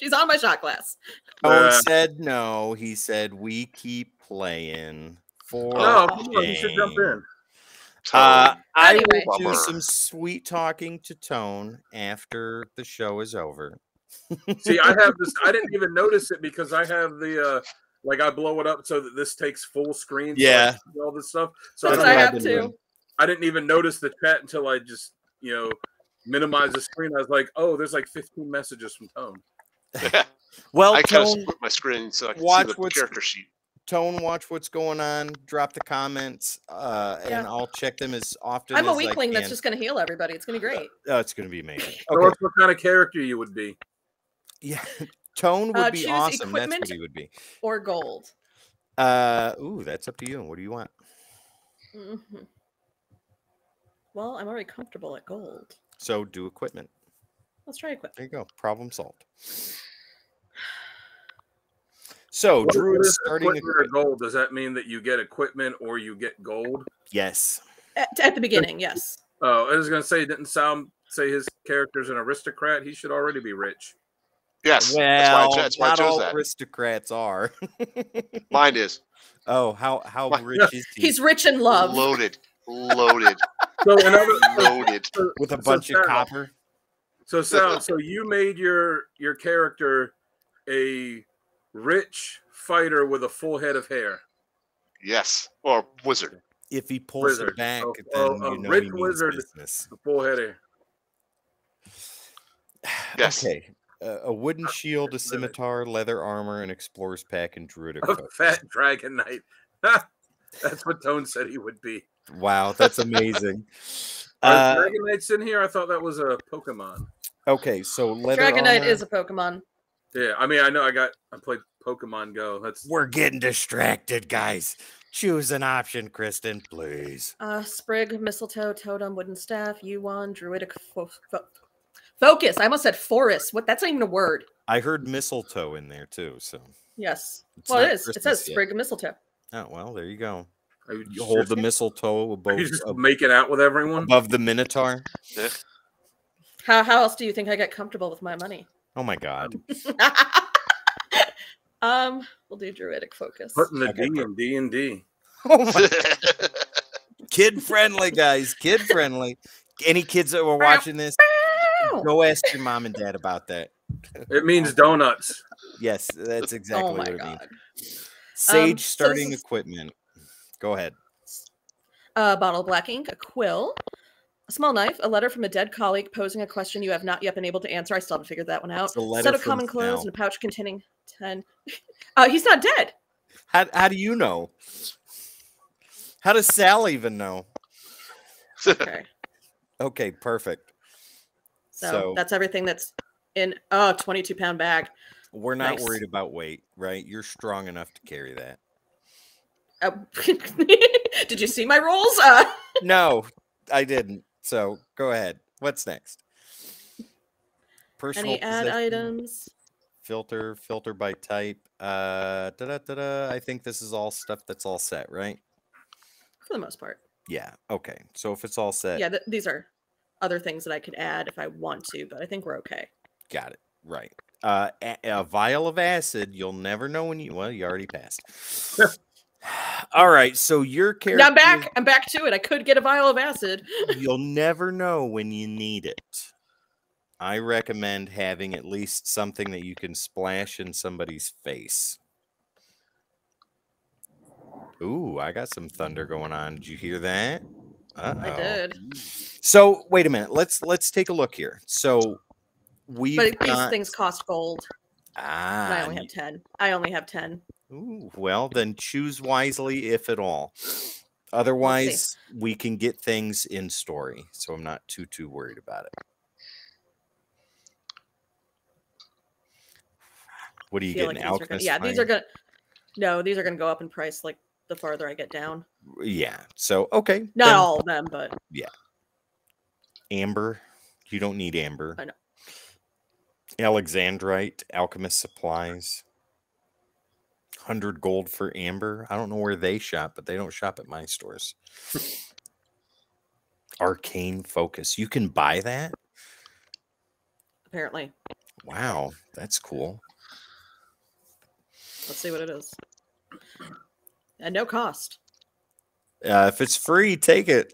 Speaker 4: she's on my shot glass.
Speaker 1: Tone said no. He said we keep playing for
Speaker 3: No, come on, you should jump in.
Speaker 1: I
Speaker 4: Anyway.
Speaker 1: will do
Speaker 2: Bummer.
Speaker 1: some sweet talking to Tone after the show is over.
Speaker 3: See, I have this. I didn't even notice it because I have the I blow it up so that this takes full screen. So I
Speaker 1: Yeah.
Speaker 3: see all this stuff. So
Speaker 4: That's
Speaker 1: That's
Speaker 4: what I
Speaker 1: what I've
Speaker 4: have
Speaker 1: been
Speaker 4: to.
Speaker 1: doing.
Speaker 3: I didn't even notice the chat until I just minimize the screen. I was like, oh, there's like 15 messages from Tone.
Speaker 1: Well,
Speaker 2: I kind of
Speaker 1: Tone,
Speaker 2: split my screen so I can
Speaker 1: watch
Speaker 2: see the
Speaker 1: what's-
Speaker 2: character sheet.
Speaker 1: Tone, watch what's going on. Drop the comments, and I'll check them as often
Speaker 4: I'm a
Speaker 1: as I
Speaker 4: weakling that's
Speaker 1: can.
Speaker 4: just going to heal everybody. It's going to be great.
Speaker 1: Oh, it's going to be amazing.
Speaker 3: So
Speaker 1: Okay.
Speaker 3: what kind of character you would be?
Speaker 1: Yeah. Tone would be
Speaker 4: choose
Speaker 1: awesome. That's
Speaker 4: equipment.
Speaker 1: what he would be.
Speaker 4: Or gold.
Speaker 1: Ooh, that's up to you. What do you want?
Speaker 4: Mhm. Well, I'm already comfortable at gold.
Speaker 1: So do equipment.
Speaker 4: Let's try equipment.
Speaker 1: There you go. Problem solved. So
Speaker 3: What
Speaker 1: Druid's
Speaker 3: is
Speaker 1: starting.
Speaker 3: equipment or gold? Does that mean that you get equipment or you get gold?
Speaker 1: Yes.
Speaker 4: At the beginning, yes.
Speaker 3: Oh, I was gonna say, didn't say his character's an aristocrat? He should already be rich.
Speaker 2: Yes.
Speaker 1: Well,
Speaker 2: That's why I
Speaker 1: not
Speaker 2: chose
Speaker 1: all
Speaker 2: that.
Speaker 1: aristocrats are.
Speaker 2: Mine is.
Speaker 1: Oh, how
Speaker 2: Mine-
Speaker 1: rich is he?
Speaker 4: He's rich in love.
Speaker 2: Loaded.
Speaker 3: So another
Speaker 2: Loaded.
Speaker 1: With a
Speaker 3: so
Speaker 1: bunch of
Speaker 3: Sal,
Speaker 1: copper.
Speaker 3: So Sal, so you made your character a rich fighter with a full head of hair.
Speaker 2: Yes. Or wizard.
Speaker 1: If he pulls
Speaker 3: Wizard.
Speaker 1: it back,
Speaker 3: Oh,
Speaker 1: then
Speaker 3: a
Speaker 1: you know
Speaker 3: rich
Speaker 1: he means
Speaker 3: wizard.
Speaker 1: business.
Speaker 3: A full head of hair.
Speaker 2: Yes.
Speaker 1: Okay. A wooden shield, a scimitar, leather armor, an explorer's pack, and druidic
Speaker 3: A
Speaker 1: focus.
Speaker 3: fat dragon knight. That's what Tone said he would be.
Speaker 1: Wow, that's amazing.
Speaker 3: Are dragon knights in here? I thought that was a Pokemon.
Speaker 1: Okay, so leather
Speaker 4: Dragonite
Speaker 1: armor.
Speaker 4: is a Pokemon.
Speaker 3: Yeah, I mean, I know I played Pokemon Go. That's
Speaker 1: We're getting distracted, guys. Choose an option, Kristen, please.
Speaker 4: Sprig, mistletoe, totem, wooden staff, Yuan, druidic focus. I almost said forest. What? That's not even a word.
Speaker 1: I heard mistletoe in there too, so
Speaker 4: Yes.
Speaker 1: It's
Speaker 4: Well, it
Speaker 1: not
Speaker 4: is. It
Speaker 1: Christmas
Speaker 4: says
Speaker 1: yet.
Speaker 4: sprig and mistletoe.
Speaker 1: oh well, there you go.
Speaker 3: are you
Speaker 1: You hold the mistletoe above,
Speaker 3: Are you just making out with everyone?
Speaker 1: above the minotaur.
Speaker 4: How else do you think I get comfortable with my money?
Speaker 1: Oh my god.
Speaker 4: We'll do druidic focus.
Speaker 3: Putting the
Speaker 1: Okay.
Speaker 3: D in D&D.
Speaker 1: Oh my, kid friendly, guys. Kid friendly. Any kids that were watching this, go ask your mom and dad about that.
Speaker 3: It means donuts.
Speaker 1: Yes, that's exactly
Speaker 4: Oh my
Speaker 1: what it means.
Speaker 4: god.
Speaker 1: Sage
Speaker 4: so
Speaker 1: starting
Speaker 4: this is-
Speaker 1: equipment. Go ahead.
Speaker 4: Bottle of black ink, a quill, a small knife, a letter from a dead colleague posing a question you have not yet been able to answer. I still haven't figured that one out.
Speaker 1: It's a letter
Speaker 4: Set of
Speaker 1: from
Speaker 4: common clothes
Speaker 1: Sal.
Speaker 4: and a pouch containing 10. He's not dead.
Speaker 1: How do you know? How does Sal even know?
Speaker 4: Okay.
Speaker 1: Okay, perfect.
Speaker 4: So that's everything that's in 22-pound bag.
Speaker 1: We're not
Speaker 4: nice.
Speaker 1: worried about weight, right? You're strong enough to carry that.
Speaker 4: Did you see my rolls?
Speaker 1: No, I didn't. So go ahead. What's next? Personal
Speaker 4: Any ad
Speaker 1: possession,
Speaker 4: items?
Speaker 1: filter by type. I think this is all stuff that's all set, right?
Speaker 4: For the most part.
Speaker 1: Yeah. Okay. So if it's all set,
Speaker 4: Yeah, these are other things that I could add if I want to, but I think we're okay.
Speaker 1: got it. Right. A vial of acid. You'll never know when you. Well, you already passed. All right. So your character.
Speaker 4: Now I'm back to it. I could get a vial of acid.
Speaker 1: You'll never know when you need it. I recommend having at least something that you can splash in somebody's face. Ooh, I got some thunder going on. Did you hear that? Uh-oh.
Speaker 4: I did.
Speaker 1: So wait a minute. Let's take a look here. So we've
Speaker 4: But these
Speaker 1: got
Speaker 4: things cost gold. And I
Speaker 1: ah.
Speaker 4: only have 10. I only have 10.
Speaker 1: Ooh, well, then choose wisely, if at all. Otherwise, we can get things in story. So I'm not too worried about it. What are you getting? Alchemist?
Speaker 4: Yeah, these
Speaker 1: Fire?
Speaker 4: are gonna. No, these are gonna go up in price like the farther I get down.
Speaker 1: Yeah. So okay.
Speaker 4: Not
Speaker 1: then
Speaker 4: all of them, but
Speaker 1: amber. You don't need amber.
Speaker 4: I know.
Speaker 1: Alexandrite, alchemist supplies. 100 gold for amber. I don't know where they shop, but they don't shop at my stores. Arcane focus. You can buy that?
Speaker 4: apparently.
Speaker 1: Wow, that's cool.
Speaker 4: Let's see what it is. At no cost.
Speaker 1: If it's free, take it.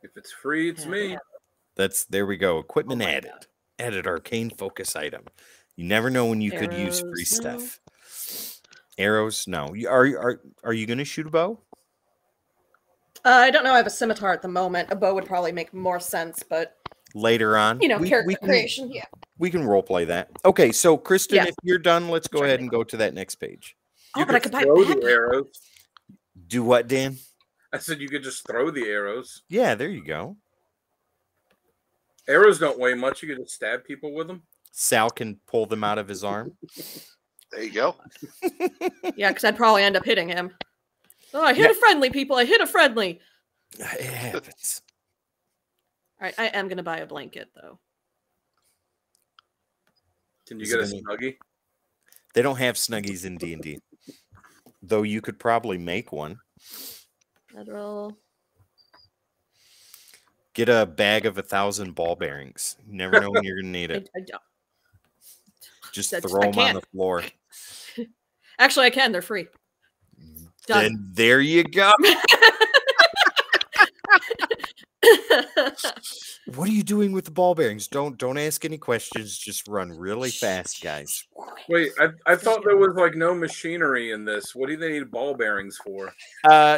Speaker 3: If it's free, it's me.
Speaker 1: There we go. Equipment
Speaker 4: Oh my
Speaker 1: added.
Speaker 4: God.
Speaker 1: Added arcane focus item. You never know when you could use free
Speaker 4: Arrows, no.
Speaker 1: stuff. Arrows, no. Are you going to shoot a bow?
Speaker 4: I don't know. I have a scimitar at the moment. A bow would probably make more sense, but
Speaker 1: Later on,
Speaker 4: character
Speaker 1: can,
Speaker 4: creation. Yeah.
Speaker 1: we can role play that. Okay, so Kristen,
Speaker 4: Yeah.
Speaker 1: if you're done, let's go
Speaker 4: Sure.
Speaker 1: ahead and go to that next page.
Speaker 4: Oh, but I could buy
Speaker 3: throw the
Speaker 4: pep.
Speaker 3: arrows.
Speaker 1: Do what, Dan?
Speaker 3: I said you could just throw the arrows.
Speaker 1: Yeah, there you go.
Speaker 3: Arrows don't weigh much. You could just stab people with them.
Speaker 1: Sal can pull them out of his arm.
Speaker 2: There you go.
Speaker 4: Yeah, because I'd probably end up hitting him. Oh, I hit a friendly, people. I hit a friendly.
Speaker 1: It happens.
Speaker 4: All right, I am going to buy a blanket, though.
Speaker 3: Can you
Speaker 1: Is
Speaker 3: get a
Speaker 1: it any-
Speaker 3: snuggie?
Speaker 1: They don't have snuggies in D&D. Though you could probably make one.
Speaker 4: I'd roll.
Speaker 1: Get a bag of 1,000 ball bearings. You never know when you're gonna need it.
Speaker 4: I don't.
Speaker 1: Just
Speaker 4: That's-
Speaker 1: throw
Speaker 4: I
Speaker 1: them on the
Speaker 4: can't.
Speaker 1: floor.
Speaker 4: Actually, I can. They're free. Done.
Speaker 1: Then there you go. What are you doing with the ball bearings? Don't ask any questions. Just run really fast, guys.
Speaker 3: Wait, I thought there was like no machinery in this. What do they need ball bearings for?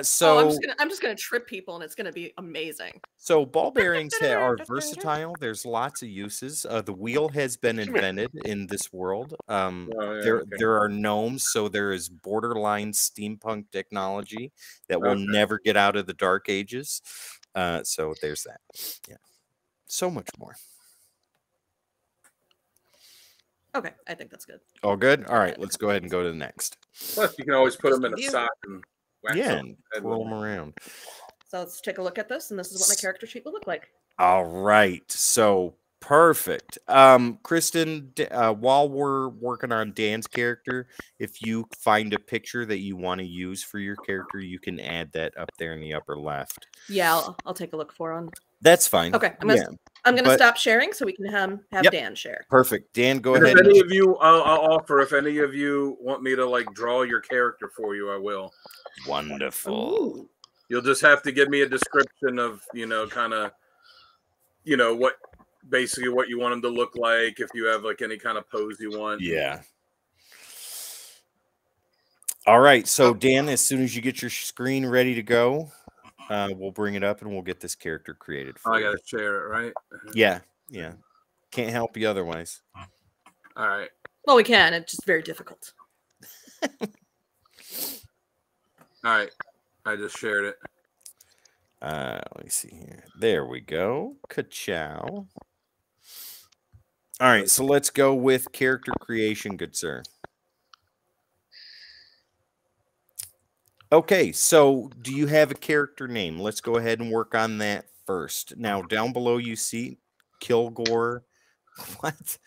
Speaker 1: So
Speaker 4: I'm just gonna trip people, and it's gonna be amazing.
Speaker 1: So ball bearings are versatile. There's lots of uses. The wheel has been invented in this world. There are gnomes, so there is borderline steampunk technology that will never get out of the dark ages. So there's that. Yeah, so much more.
Speaker 4: Okay, I think that's good.
Speaker 1: All good. All right, let's go ahead and go to the next.
Speaker 3: Plus, you can always put them in a sock and wax
Speaker 1: and
Speaker 3: them.
Speaker 1: twirl them around.
Speaker 4: So let's take a look at this, and this is what my character sheet will look like.
Speaker 1: All right, so perfect. Kristen, while we're working on Dan's character, if you find a picture that you want to use for your character, you can add that up there in the upper left.
Speaker 4: Yeah, I'll take a look for one.
Speaker 1: That's fine.
Speaker 4: Okay, I'm gonna stop sharing so we can have Dan share.
Speaker 1: Perfect. Dan, go
Speaker 3: And
Speaker 1: ahead.
Speaker 3: If any of you, I'll offer. If any of you want me to like draw your character for you, I will.
Speaker 1: Wonderful.
Speaker 4: Ooh.
Speaker 3: You'll just have to give me a description of, kind of, what basically what you want him to look like. If you have like any kind of pose you want.
Speaker 1: Yeah. All right. So Dan, as soon as you get your screen ready to go, we'll bring it up and we'll get this character created for
Speaker 3: I
Speaker 1: you.
Speaker 3: gotta share it, right?
Speaker 1: Yeah. Can't help you otherwise.
Speaker 3: All right.
Speaker 4: Well, we can. It's just very difficult.
Speaker 3: All right. I just shared it.
Speaker 1: Let me see here. There we go. Ka-chow. All right. So let's go with character creation, good sir. Okay, so do you have a character name? Let's go ahead and work on that first. Now, down below you see Kilgore. What?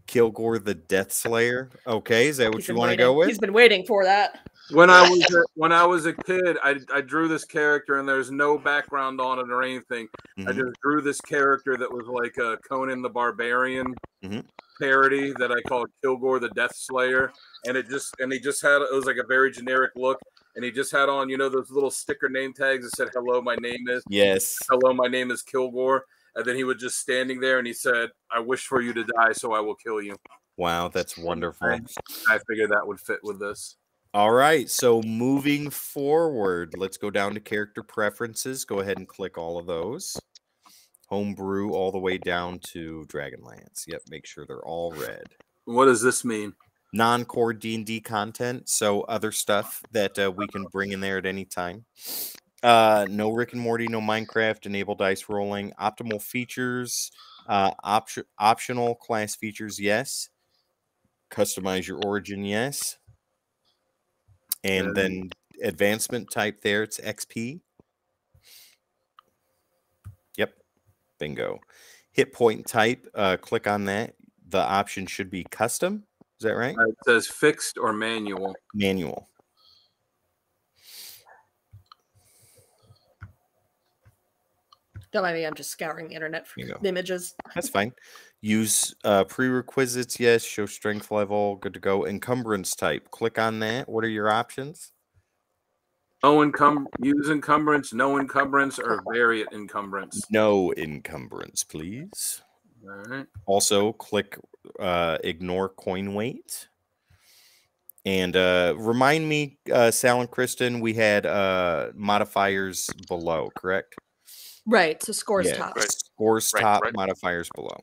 Speaker 1: Kilgore the Death Slayer. Okay, is that what you want to go with?
Speaker 4: He's been waiting for that.
Speaker 3: When I was a kid, I drew this character and there's no background on it or anything. I just drew this character that was like a Conan the Barbarian parody that I called Kilgore the Death Slayer, and he just had, it was like a very generic look, and he just had on those little sticker name tags that said hello, my name is Kilgore, and then he was just standing there and he said, I wish for you to die, so I will kill you.
Speaker 1: Wow, that's wonderful.
Speaker 3: I figured that would fit with this.
Speaker 1: All right, so moving forward, let's go down to character preferences. Go ahead and click all of those. Homebrew all the way down to Dragonlance. Yep, make sure they're all red.
Speaker 3: What does this mean?
Speaker 1: Non-core D&D content, so other stuff that we can bring in there at any time. No Rick and Morty, no Minecraft, enable dice rolling, optimal features, optional class features, yes. Customize your origin, yes. And then advancement type there, it's XP. Yep. Bingo. Hit point type, click on that. The option should be custom. Is that right?
Speaker 3: It says fixed or manual.
Speaker 1: Manual.
Speaker 4: Don't mind me, I'm just scouring the internet for images.
Speaker 1: That's fine. Use prerequisites, yes. Show strength level, good to go. Encumbrance type, click on that. What are your options?
Speaker 3: Use encumbrance, no encumbrance, or variant encumbrance.
Speaker 1: No encumbrance, please.
Speaker 3: All right.
Speaker 1: Also, click ignore coin weight. And remind me, Sal and Kristen, we had modifiers below, correct?
Speaker 4: Right, so scores top.
Speaker 2: Right.
Speaker 1: Scores top, modifiers below.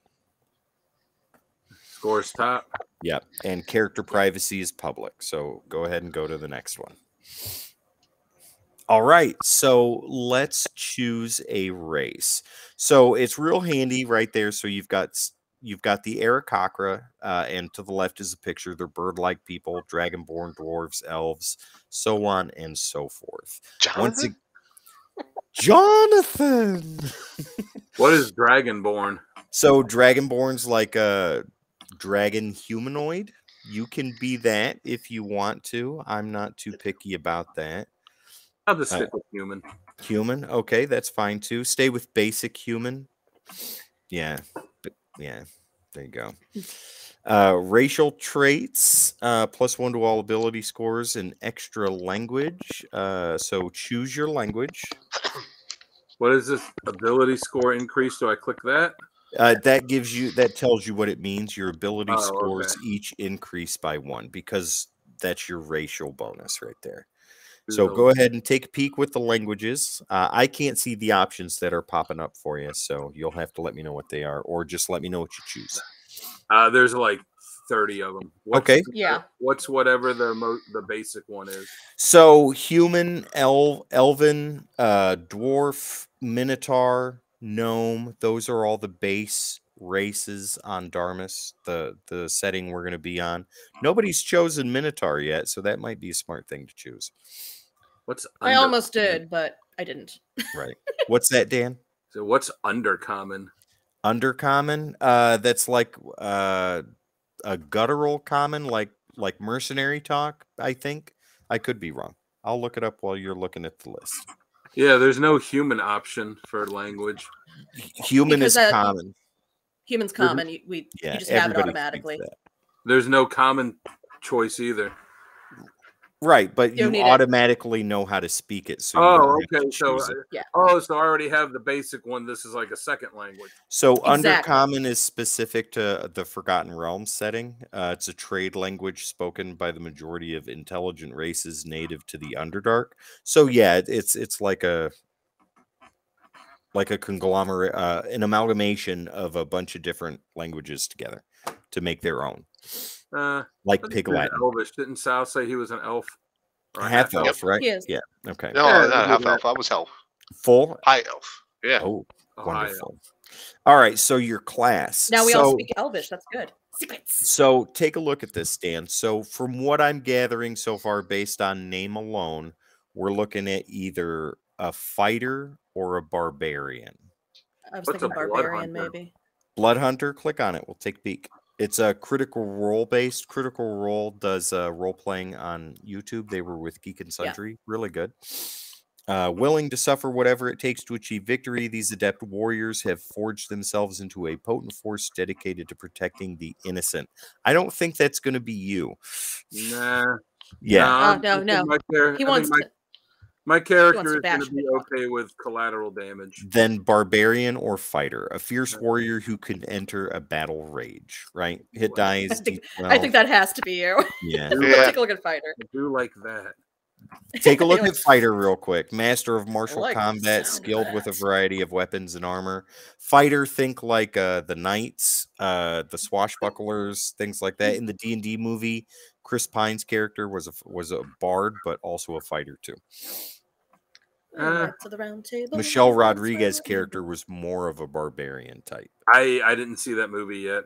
Speaker 3: Scores top.
Speaker 1: Yep, and character privacy is public. So go ahead and go to the next one. All right, so let's choose a race. So it's real handy right there. So you've got the Aarakocra, and to the left is a picture. They're bird-like people, dragonborn, dwarves, elves, so on and so forth. Jonathan.
Speaker 3: What is Dragonborn?
Speaker 1: So Dragonborn's like a dragon humanoid. You can be that if you want to. I'm not too picky about that.
Speaker 3: I'll just stick with human.
Speaker 1: Human. Okay, that's fine too. Stay with basic human. Yeah. Yeah. There you go. Racial traits, +1 to all ability scores, and extra language. So choose your language.
Speaker 3: What is this ability score increase? Do I click that?
Speaker 1: That tells you what it means. Your ability
Speaker 3: Oh,
Speaker 1: scores
Speaker 3: okay.
Speaker 1: each increase by 1 because that's your racial bonus right there.
Speaker 3: Choose
Speaker 1: So
Speaker 3: a-
Speaker 1: go ahead and take a peek with the languages. I can't see the options that are popping up for you, so you'll have to let me know what they are, or just let me know what you choose.
Speaker 3: There's like 30 of them.
Speaker 1: Okay.
Speaker 4: Yeah.
Speaker 3: What's whatever the basic one is?
Speaker 1: So human, elven, dwarf, minotaur, gnome, those are all the base races on Darmus, the setting we're going to be on. Nobody's chosen minotaur yet, so that might be a smart thing to choose.
Speaker 3: What's
Speaker 4: I almost did, but I didn't.
Speaker 1: Right. What's that, Dan?
Speaker 3: So what's undercommon?
Speaker 1: Undercommon, that's like a guttural common, like mercenary talk, I think. I could be wrong. I'll look it up while you're looking at the list.
Speaker 3: Yeah, there's no human option for language.
Speaker 1: Human
Speaker 4: Because
Speaker 1: is common.
Speaker 4: Human's common. You just have it
Speaker 1: everybody speaks
Speaker 4: automatically.
Speaker 1: that.
Speaker 3: There's no common choice either.
Speaker 1: Right, but
Speaker 4: You
Speaker 1: you
Speaker 4: need it.
Speaker 1: automatically know how to speak it, so you
Speaker 3: Oh,
Speaker 1: don't have
Speaker 3: okay.
Speaker 1: to
Speaker 3: So
Speaker 1: choose it.
Speaker 4: Yeah.
Speaker 3: so I already have the basic one. This is like a second language.
Speaker 1: So
Speaker 4: Exactly.
Speaker 1: Undercommon is specific to the Forgotten Realms setting. It's a trade language spoken by the majority of intelligent races native to the Underdark. So yeah, it's like a conglomerate, an amalgamation of a bunch of different languages together to make their own. Like
Speaker 3: But
Speaker 1: Pig
Speaker 3: he's
Speaker 1: Latin.
Speaker 3: Elvish. Didn't Sal say he was an elf? Or a
Speaker 1: Half elf, right?
Speaker 4: He is.
Speaker 1: Yeah. Okay.
Speaker 2: No,
Speaker 3: Yeah,
Speaker 2: not
Speaker 3: we
Speaker 2: half
Speaker 3: did
Speaker 2: elf. I was elf.
Speaker 1: Full.
Speaker 2: High elf. Yeah.
Speaker 1: Oh,
Speaker 3: Oh,
Speaker 1: wonderful. All right. So your class.
Speaker 4: Now we all speak Elvish. That's good. Secrets.
Speaker 1: So take a look at this, Dan. So from what I'm gathering so far, based on name alone, we're looking at either a fighter or a barbarian.
Speaker 4: I was
Speaker 3: What's
Speaker 4: thinking
Speaker 3: a blood
Speaker 4: barbarian,
Speaker 3: hunter?
Speaker 4: maybe.
Speaker 1: Blood Hunter, click on it. We'll take a peek. It's a Critical Role based. Critical Role does role playing on YouTube. They were with Geek and Sundry. Really good. Willing to suffer whatever it takes to achieve victory, these adept warriors have forged themselves into a potent force dedicated to protecting the innocent. I don't think that's going to be you.
Speaker 3: Nah.
Speaker 1: Yeah.
Speaker 4: No. He wants to.
Speaker 3: My character
Speaker 4: to
Speaker 3: is going
Speaker 4: bash
Speaker 3: to be
Speaker 4: people.
Speaker 3: okay with collateral damage.
Speaker 1: Then barbarian or fighter, a fierce warrior who can enter a battle rage, right? Hit dice.
Speaker 4: I think that has to be you.
Speaker 1: Yeah.
Speaker 2: Yeah.
Speaker 4: Take a look at fighter.
Speaker 3: I do like that.
Speaker 1: Take a look at fighter real quick. Master of martial
Speaker 4: like the
Speaker 1: combat,
Speaker 4: sound of
Speaker 1: skilled with a
Speaker 4: that.
Speaker 1: variety of weapons and armor. Fighter, think like the knights, the swashbucklers, things like that. In the D&D movie, Chris Pine's character was a bard, but also a fighter too.
Speaker 4: Knights of the Round Table.
Speaker 1: Michelle Rodriguez's character was more of a barbarian type.
Speaker 3: I didn't see that movie yet.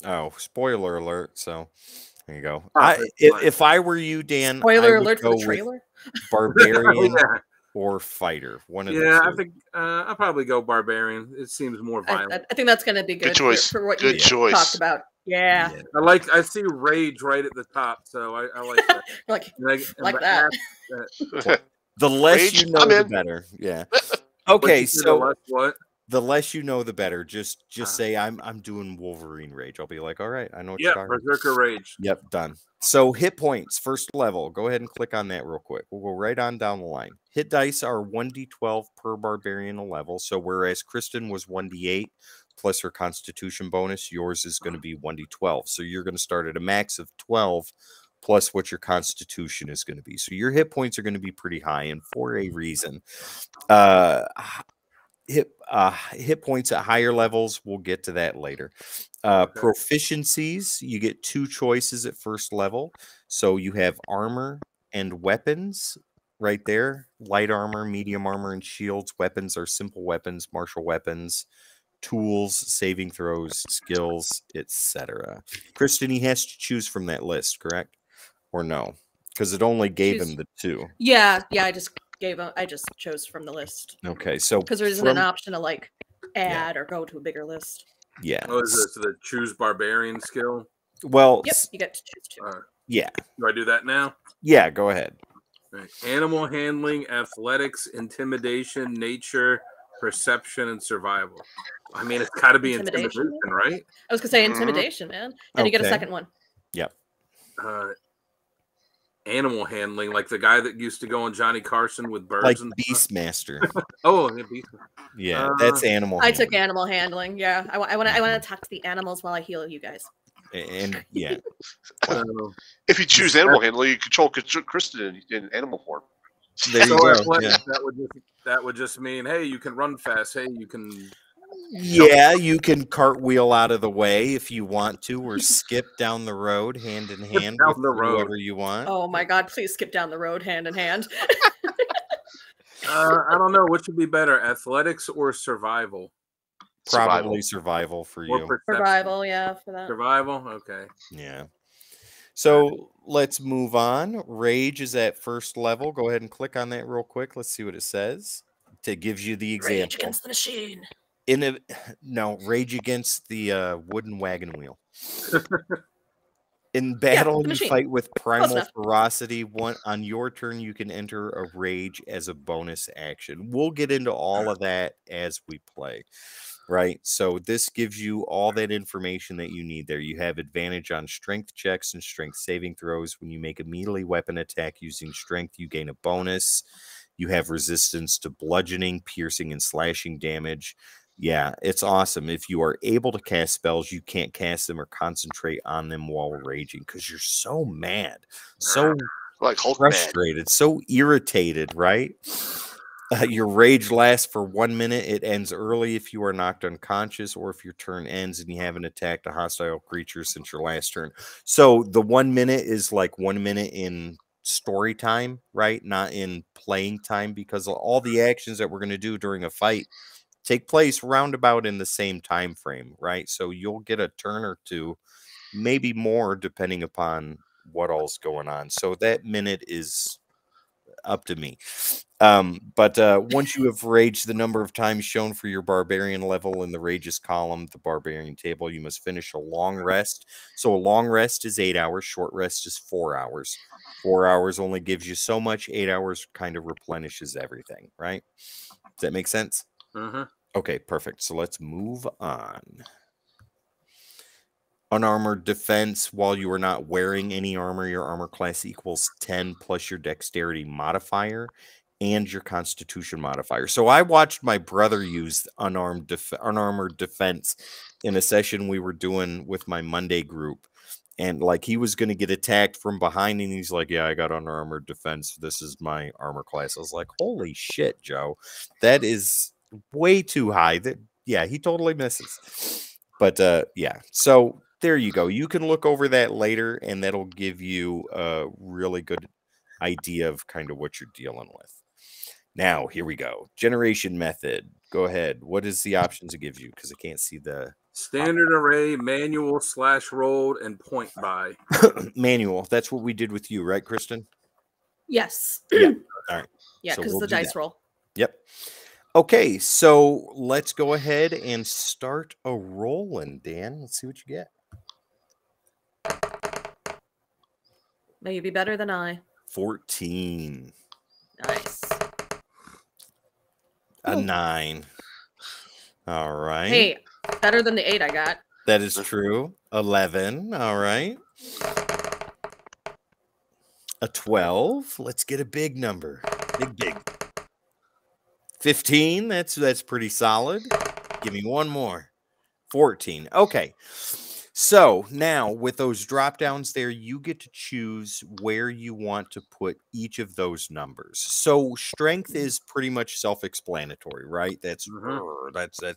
Speaker 1: Oh, spoiler alert! So there you go.
Speaker 3: Oh,
Speaker 1: If I were you, Dan,
Speaker 4: Spoiler
Speaker 1: I would
Speaker 4: alert for
Speaker 1: go
Speaker 4: the
Speaker 1: with
Speaker 4: trailer.
Speaker 1: barbarian
Speaker 3: Yeah.
Speaker 1: or fighter. One of the
Speaker 3: Yeah,
Speaker 1: two.
Speaker 3: I think I'll probably go barbarian. It seems more violent.
Speaker 4: I think that's going to be good,
Speaker 2: Good choice.
Speaker 4: For what
Speaker 2: Good
Speaker 4: you
Speaker 2: choice.
Speaker 4: talked about. Yeah.
Speaker 3: I see rage right at the top, so I like that.
Speaker 4: like that.
Speaker 1: The less
Speaker 2: Rage,
Speaker 1: you know,
Speaker 2: I'm
Speaker 1: the
Speaker 2: in.
Speaker 1: better. Yeah. Okay, so
Speaker 3: what?
Speaker 1: the less you know, the better. Just say I'm doing Wolverine rage. I'll be like, all right, I know what you're
Speaker 3: Yeah,
Speaker 1: talking about.
Speaker 3: Berserker rage.
Speaker 1: Yep, done. So hit points, first level. Go ahead and click on that real quick. We'll go right on down the line. Hit dice are 1d12 per barbarian a level. So whereas Kristen was 1d8 plus her constitution bonus, yours is going to be 1d12. So you're going to start at a max of 12 plus what your constitution is going to be. So your hit points are going to be pretty high, and for a reason. Hit points at higher levels, we'll get to that later. Proficiencies, you get 2 choices at first level. So you have armor and weapons right there. Light armor, medium armor, and shields. Weapons are simple weapons, martial weapons, tools, saving throws, skills, etc. Kristen, he has to choose from that list, correct? Or no? Because it only gave him the 2.
Speaker 4: Yeah, I just chose from the list.
Speaker 1: Okay, so
Speaker 4: because there isn't an option to like add or go to a bigger list.
Speaker 1: Yeah.
Speaker 3: Oh, is this the choose barbarian skill?
Speaker 1: Well,
Speaker 4: yep, you get to choose 2.
Speaker 1: Yeah.
Speaker 3: Do I do that now?
Speaker 1: Yeah, go ahead.
Speaker 3: Right. Animal handling, athletics, intimidation, nature, perception, and survival. I mean, it's got to be intimidation, right?
Speaker 4: I was gonna say intimidation, man. And you get a second one.
Speaker 1: Yep.
Speaker 3: Animal handling, like the guy that used to go on Johnny Carson with birds,
Speaker 1: like
Speaker 3: and
Speaker 1: Beastmaster.
Speaker 3: Oh, yeah, Beast.
Speaker 1: Yeah, that's animal.
Speaker 4: I took animal handling. Yeah, I want to talk to the animals while I heal you guys.
Speaker 1: And yeah,
Speaker 2: if you choose animal handling, you control Kristen in animal form.
Speaker 1: There you go. Yeah.
Speaker 3: That would just mean, hey, you can run fast. Hey, you can.
Speaker 1: Yeah, you can cartwheel out of the way if you want to, or skip down the road hand in hand with whoever you want.
Speaker 4: Oh my God! Please skip down the road hand in hand.
Speaker 3: I don't know what should be better, athletics or survival.
Speaker 1: Probably survival for you.
Speaker 4: Survival, yeah, for that.
Speaker 3: Survival, okay.
Speaker 1: Yeah. So let's move on. Rage is at first level. Go ahead and click on that real quick. Let's see what it says. It gives you the example.
Speaker 4: Rage against the machine.
Speaker 1: Rage against the wooden wagon wheel. In battle, you fight with primal ferocity. On your turn, you can enter a rage as a bonus action. We'll get into all of that as we play. Right, so this gives you all that information that you need there. You have advantage on strength checks and strength saving throws. When you make a melee weapon attack using strength, you gain a bonus. You have resistance to bludgeoning, piercing, and slashing damage. Yeah, it's awesome. If you are able to cast spells, you can't cast them or concentrate on them while raging because you're so mad, so
Speaker 2: like Hulk
Speaker 1: frustrated, mad. So irritated, right? Your rage lasts for 1 minute. It ends early if you are knocked unconscious or if your turn ends and you haven't attacked a hostile creature since your last turn. So the 1 minute is like 1 minute in story time, right? Not in playing time, because all the actions that we're going to do during a fight take place roundabout in the same time frame, right? So you'll get a turn or two, maybe more, depending upon what all's going on. So that minute is up to me. But once you have raged the number of times shown for your barbarian level in the rages column, the barbarian table, you must finish a long rest. So a long rest is 8 hours, short rest is 4 hours. 4 hours only gives you so much. 8 hours kind of replenishes everything, right? Does that make sense? Okay, perfect. So let's move on. Unarmored defense. While you are not wearing any armor, your armor class equals 10 plus your dexterity modifier and your constitution modifier. So I watched my brother use unarmored defense in a session we were doing with my Monday group. And like he was going to get attacked from behind and he's like, yeah, I got unarmored defense. This is my armor class. I was like, holy shit, Joe. That is way too high. Yeah, he totally misses. But yeah, so there you go. You can look over that later, and that'll give you a really good idea of kind of what you're dealing with. Now, here we go. Generation method. Go ahead. What is the options it gives you? Because I can't see the
Speaker 3: standard array, manual, /rolled, and point by.
Speaker 1: Manual. That's what we did with you, right, Kristen?
Speaker 4: Yes.
Speaker 1: Yeah. All right.
Speaker 4: Yeah, because the dice roll.
Speaker 1: Yep. Okay, so let's go ahead and start a rolling, Dan. Let's see what you get.
Speaker 4: May you be better than I.
Speaker 1: 14.
Speaker 4: Nice.
Speaker 1: A 9. All right.
Speaker 4: Hey, better than the 8 I got.
Speaker 1: That is true. 11. All right. A 12. Let's get a big number. Big. 15. That's pretty solid. Give me one more. 14. Okay. So now with those drop downs there, you get to choose where you want to put each of those numbers. So strength is pretty much self-explanatory, right? That's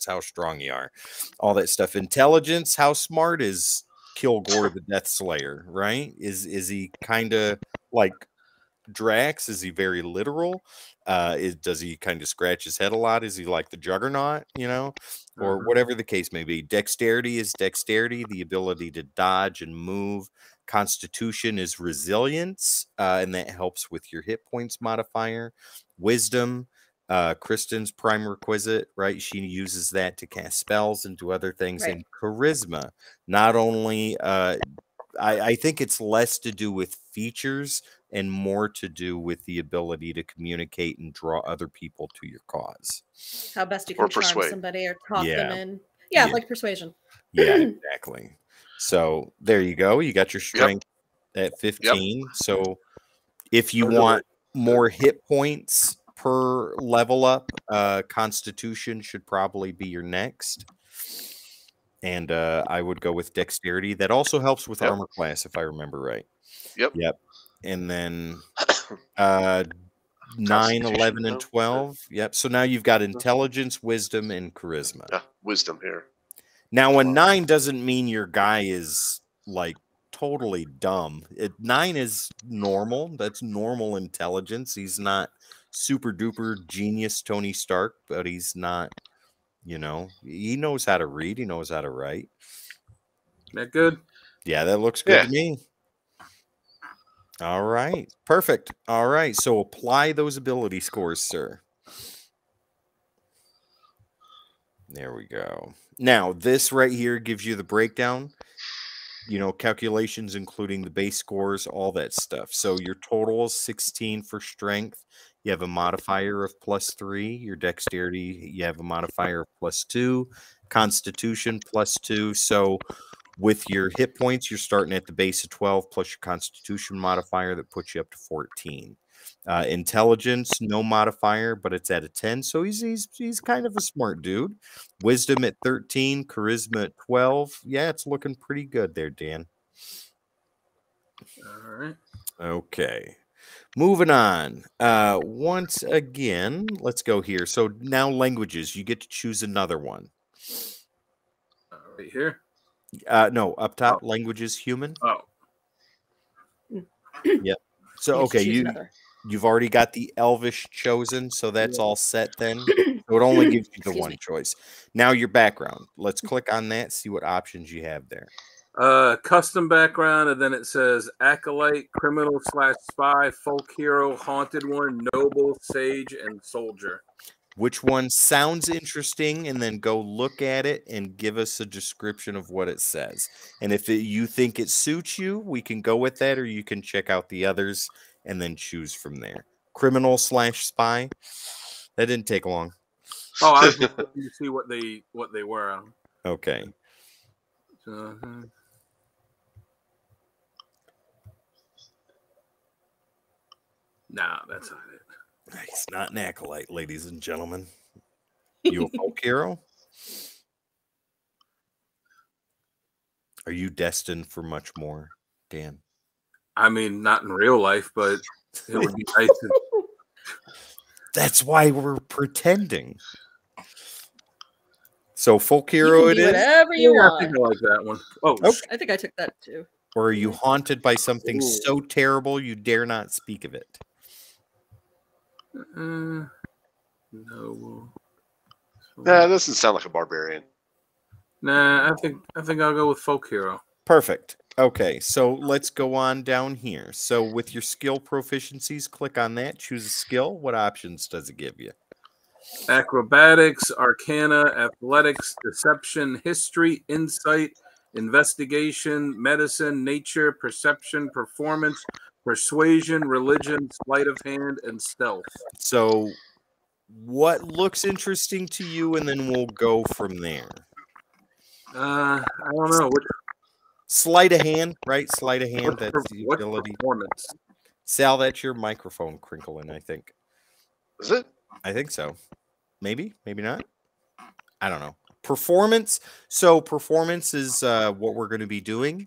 Speaker 1: how strong you are. All that stuff. Intelligence, how smart is Kilgore the Death Slayer, right? Is he kind of like Drax? Is he very literal? Does he kind of scratch his head a lot? Is he like the Juggernaut, or whatever the case may be? Dexterity is dexterity, the ability to dodge and move. Constitution is resilience, and that helps with your hit points modifier. Wisdom, Kristen's prime requisite, right? She uses that to cast spells and do other things. Right. And charisma, not only I think it's less to do with features and more to do with the ability to communicate and draw other people to your cause.
Speaker 4: How best you
Speaker 2: Or
Speaker 4: can charm
Speaker 2: persuade.
Speaker 4: somebody or talk them
Speaker 1: Yeah.
Speaker 4: in. Yeah,
Speaker 1: Yeah.
Speaker 4: like persuasion.
Speaker 1: Yeah, exactly. So there you go. You got your strength at 15. So if you want more hit points per level up, Constitution should probably be your next. And I would go with Dexterity. That also helps with Armor class, if I remember right.
Speaker 2: Yep.
Speaker 1: And then 9, 11, and 12. Yep. So now you've got Intelligence, Wisdom, and Charisma.
Speaker 2: Wisdom here.
Speaker 1: Now, a 9 doesn't mean your guy is like totally dumb. 9 is normal. That's normal intelligence. He's not super duper genius Tony Stark, but he's not, he knows how to read. He knows how to write.
Speaker 3: That good?
Speaker 1: Yeah, that looks good to me. All right. Perfect. All right. So apply those ability scores, sir. There we go. Now, this right here gives you the breakdown, calculations, including the base scores, all that stuff. So your total is 16 for strength. You have a modifier of +3. Your dexterity, you have a modifier of +2. Constitution +2. So with your hit points, you're starting at the base of 12 plus your Constitution modifier that puts you up to 14. Intelligence, no modifier, but it's at a 10. So he's kind of a smart dude. Wisdom at 13, charisma at 12. Yeah, it's looking pretty good there, Dan.
Speaker 3: All right.
Speaker 1: Okay. Moving on. Once again, let's go here. So now languages, you get to choose another one.
Speaker 3: Right here.
Speaker 1: No, up top, languages, human.
Speaker 3: Oh.
Speaker 1: Yep. So okay, you've already got the Elvish chosen, so that's all set then. So it only gives you the one choice. Now your background. Let's click on that, see what options you have there.
Speaker 3: Custom background, and then it says acolyte, criminal/spy, folk hero, haunted one, noble, sage, and soldier.
Speaker 1: Which one sounds interesting, and then go look at it and give us a description of what it says. And if you think it suits you, we can go with that, or you can check out the others and then choose from there. Criminal/spy. That didn't take long.
Speaker 3: Oh, I was looking to see what they were.
Speaker 1: Okay.
Speaker 3: Nah, that's not it.
Speaker 1: He's not an acolyte, ladies and gentlemen. You a folk hero? Are you destined for much more, Dan?
Speaker 3: I mean, not in real life, but it would be nice.
Speaker 1: That's why we're pretending. So folk hero it is?
Speaker 4: Whatever you want.
Speaker 3: I think I like that one. Oh,
Speaker 1: okay.
Speaker 4: I think I took that too.
Speaker 1: Or are you haunted by something so terrible you dare not speak of it?
Speaker 3: No.
Speaker 2: That doesn't sound like a barbarian.
Speaker 3: Nah, I think I'll go with folk hero.
Speaker 1: Perfect. Okay, so let's go on down here. So with your skill proficiencies, click on that, choose a skill. What options does it give you?
Speaker 3: Acrobatics, arcana, athletics, deception, history, insight, investigation, medicine, nature, perception, performance, persuasion, religion, sleight of hand, and stealth.
Speaker 1: So what looks interesting to you, and then we'll go from there.
Speaker 3: I don't know.
Speaker 1: Sleight of hand, right? Sleight of hand, that's the ability.
Speaker 3: Performance?
Speaker 1: Sal, that's your microphone crinkling, I think.
Speaker 2: Is it?
Speaker 1: I think so. Maybe, maybe not. I don't know. Performance. So performance is what we're going to be doing.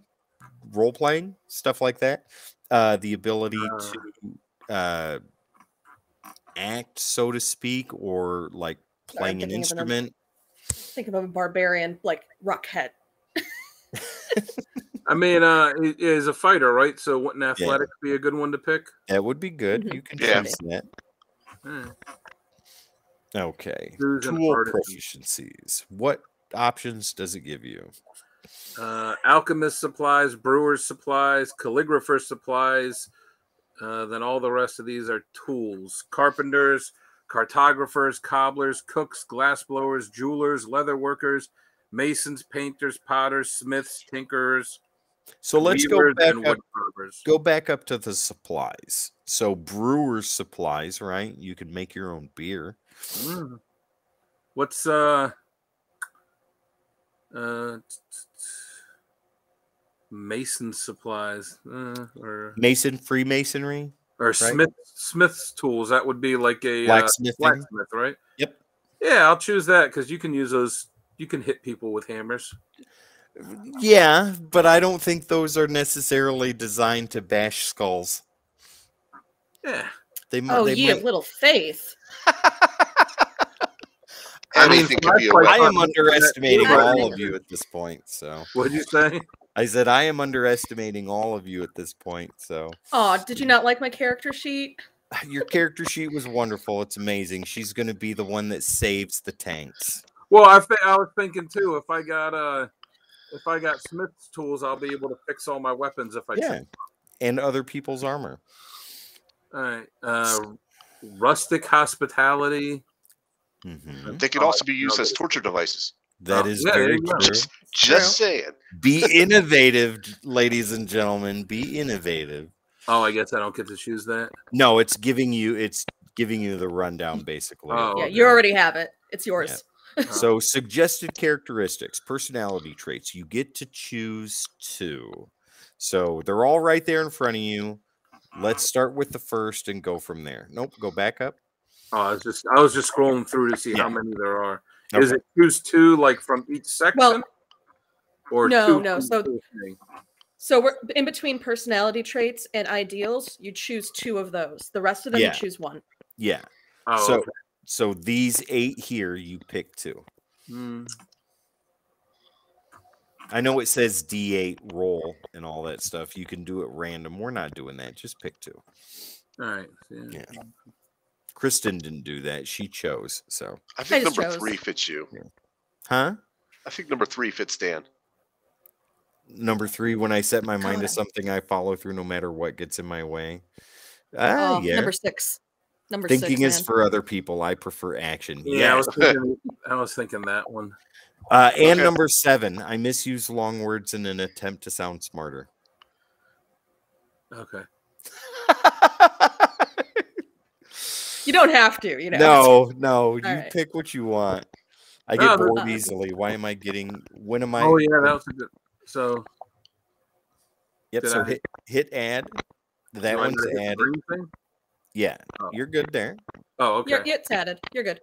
Speaker 1: Role playing, stuff like that. The ability to act, so to speak, or like playing an instrument.
Speaker 4: Think of a barbarian like Rockhead.
Speaker 3: I mean, he is a fighter, right? So wouldn't athletics be a good one to pick?
Speaker 1: That would be good. You can choose that. Okay. Tool proficiencies. What options does it give you?
Speaker 3: Alchemist supplies, brewer's supplies, calligrapher supplies. Then all the rest of these are tools. Carpenters, cartographers, cobblers, cooks, glassblowers, jewelers, leather workers, masons, painters, potters, smiths, tinkerers.
Speaker 1: So let's go
Speaker 3: Weavers
Speaker 1: back
Speaker 3: and
Speaker 1: up.
Speaker 3: wood carvers.
Speaker 1: Go back up to the supplies. So brewer's supplies, right? You could make your own beer.
Speaker 3: Mm. What's mason supplies or
Speaker 1: Freemasonry,
Speaker 3: or
Speaker 1: right?
Speaker 3: Smith's tools? That would be like a
Speaker 1: Blacksmithing.
Speaker 3: blacksmith, right?
Speaker 1: Yep.
Speaker 3: Yeah, I'll choose that because you can use those. You can hit people with hammers.
Speaker 1: Yeah, but I don't think those are necessarily designed to bash skulls.
Speaker 3: Yeah.
Speaker 1: They
Speaker 4: Oh,
Speaker 1: they
Speaker 4: ye
Speaker 1: might.
Speaker 4: of little faith.
Speaker 2: Anything could be a
Speaker 3: I
Speaker 1: I
Speaker 2: weapon.
Speaker 1: am underestimating
Speaker 4: I
Speaker 1: all
Speaker 4: think-
Speaker 1: of you at this point. So
Speaker 3: What'd you say?
Speaker 1: I said I am underestimating all of you at this point. So
Speaker 4: Oh, did you not like my character sheet?
Speaker 1: your character sheet was wonderful. It's amazing. She's going to be the one that saves the tanks.
Speaker 3: Well, I was thinking too. If I got Smith's tools, I'll be able to fix all my weapons if I
Speaker 1: Yeah,
Speaker 3: choose.
Speaker 1: and other people's armor.
Speaker 3: All right. Rustic hospitality.
Speaker 1: Mm-hmm.
Speaker 2: They could also be used as torture devices.
Speaker 1: That is
Speaker 3: yeah, there
Speaker 1: very
Speaker 3: you go.
Speaker 1: true.
Speaker 2: Just saying.
Speaker 1: Be innovative, ladies and gentlemen. Be innovative.
Speaker 3: Oh, I guess I don't get to choose that.
Speaker 1: No, it's giving you the rundown basically.
Speaker 3: Oh,
Speaker 4: Yeah,
Speaker 3: okay.
Speaker 4: you already have it. It's yours.
Speaker 1: So suggested characteristics, personality traits. You get to choose 2. So they're all right there in front of you. Let's start with the first and go from there. Nope, go back up.
Speaker 3: Oh, I was just scrolling through to see
Speaker 1: Yeah.
Speaker 3: how many there are.
Speaker 1: Okay.
Speaker 3: Is it choose 2 like from each section?
Speaker 4: Well,
Speaker 3: or
Speaker 4: no,
Speaker 3: 2
Speaker 4: no,
Speaker 3: from
Speaker 4: so-
Speaker 3: each thing?
Speaker 4: So we're in between personality traits and ideals. You choose 2 of those. The rest of them
Speaker 1: Yeah.
Speaker 4: you choose 1.
Speaker 1: Yeah.
Speaker 3: Oh,
Speaker 1: So
Speaker 3: okay.
Speaker 1: so these 8 here, you pick 2.
Speaker 3: Hmm.
Speaker 1: I know it says D8 roll and all that stuff. You can do it random. We're not doing that. Just pick 2.
Speaker 3: All right.
Speaker 1: Yeah. Kristen didn't do that. She chose. So,
Speaker 2: I think
Speaker 4: just
Speaker 2: number
Speaker 4: chose.
Speaker 2: 3 fits you.
Speaker 1: huh?
Speaker 2: I think number 3 fits Dan.
Speaker 1: Number 3, when I set my mind to
Speaker 4: God.
Speaker 1: something, I follow through no matter what gets in my way.
Speaker 4: Oh,
Speaker 1: Yeah.
Speaker 4: number 6. Number
Speaker 1: Thinking
Speaker 4: 6,
Speaker 1: is
Speaker 4: man.
Speaker 1: for other people. I prefer action.
Speaker 3: Yeah,
Speaker 1: Yes.
Speaker 3: I was thinking that one.
Speaker 1: And
Speaker 2: Okay.
Speaker 1: number 7, I misuse long words in an attempt to sound smarter.
Speaker 3: Okay.
Speaker 4: You don't have to, you know.
Speaker 1: No, you
Speaker 4: right.
Speaker 1: pick what you want. I
Speaker 3: No,
Speaker 1: get
Speaker 3: that's
Speaker 1: bored
Speaker 4: fine.
Speaker 1: easily. Why am I getting? When am I?
Speaker 3: Oh yeah, that was a good. So
Speaker 1: Yep.
Speaker 3: did
Speaker 1: So
Speaker 3: I-
Speaker 1: hit add. That
Speaker 3: do I
Speaker 1: one's
Speaker 3: gotta hit the
Speaker 1: added.
Speaker 3: green thing?
Speaker 1: Yeah,
Speaker 3: Oh.
Speaker 1: you're good there.
Speaker 3: Oh, okay.
Speaker 4: It's added. You're good.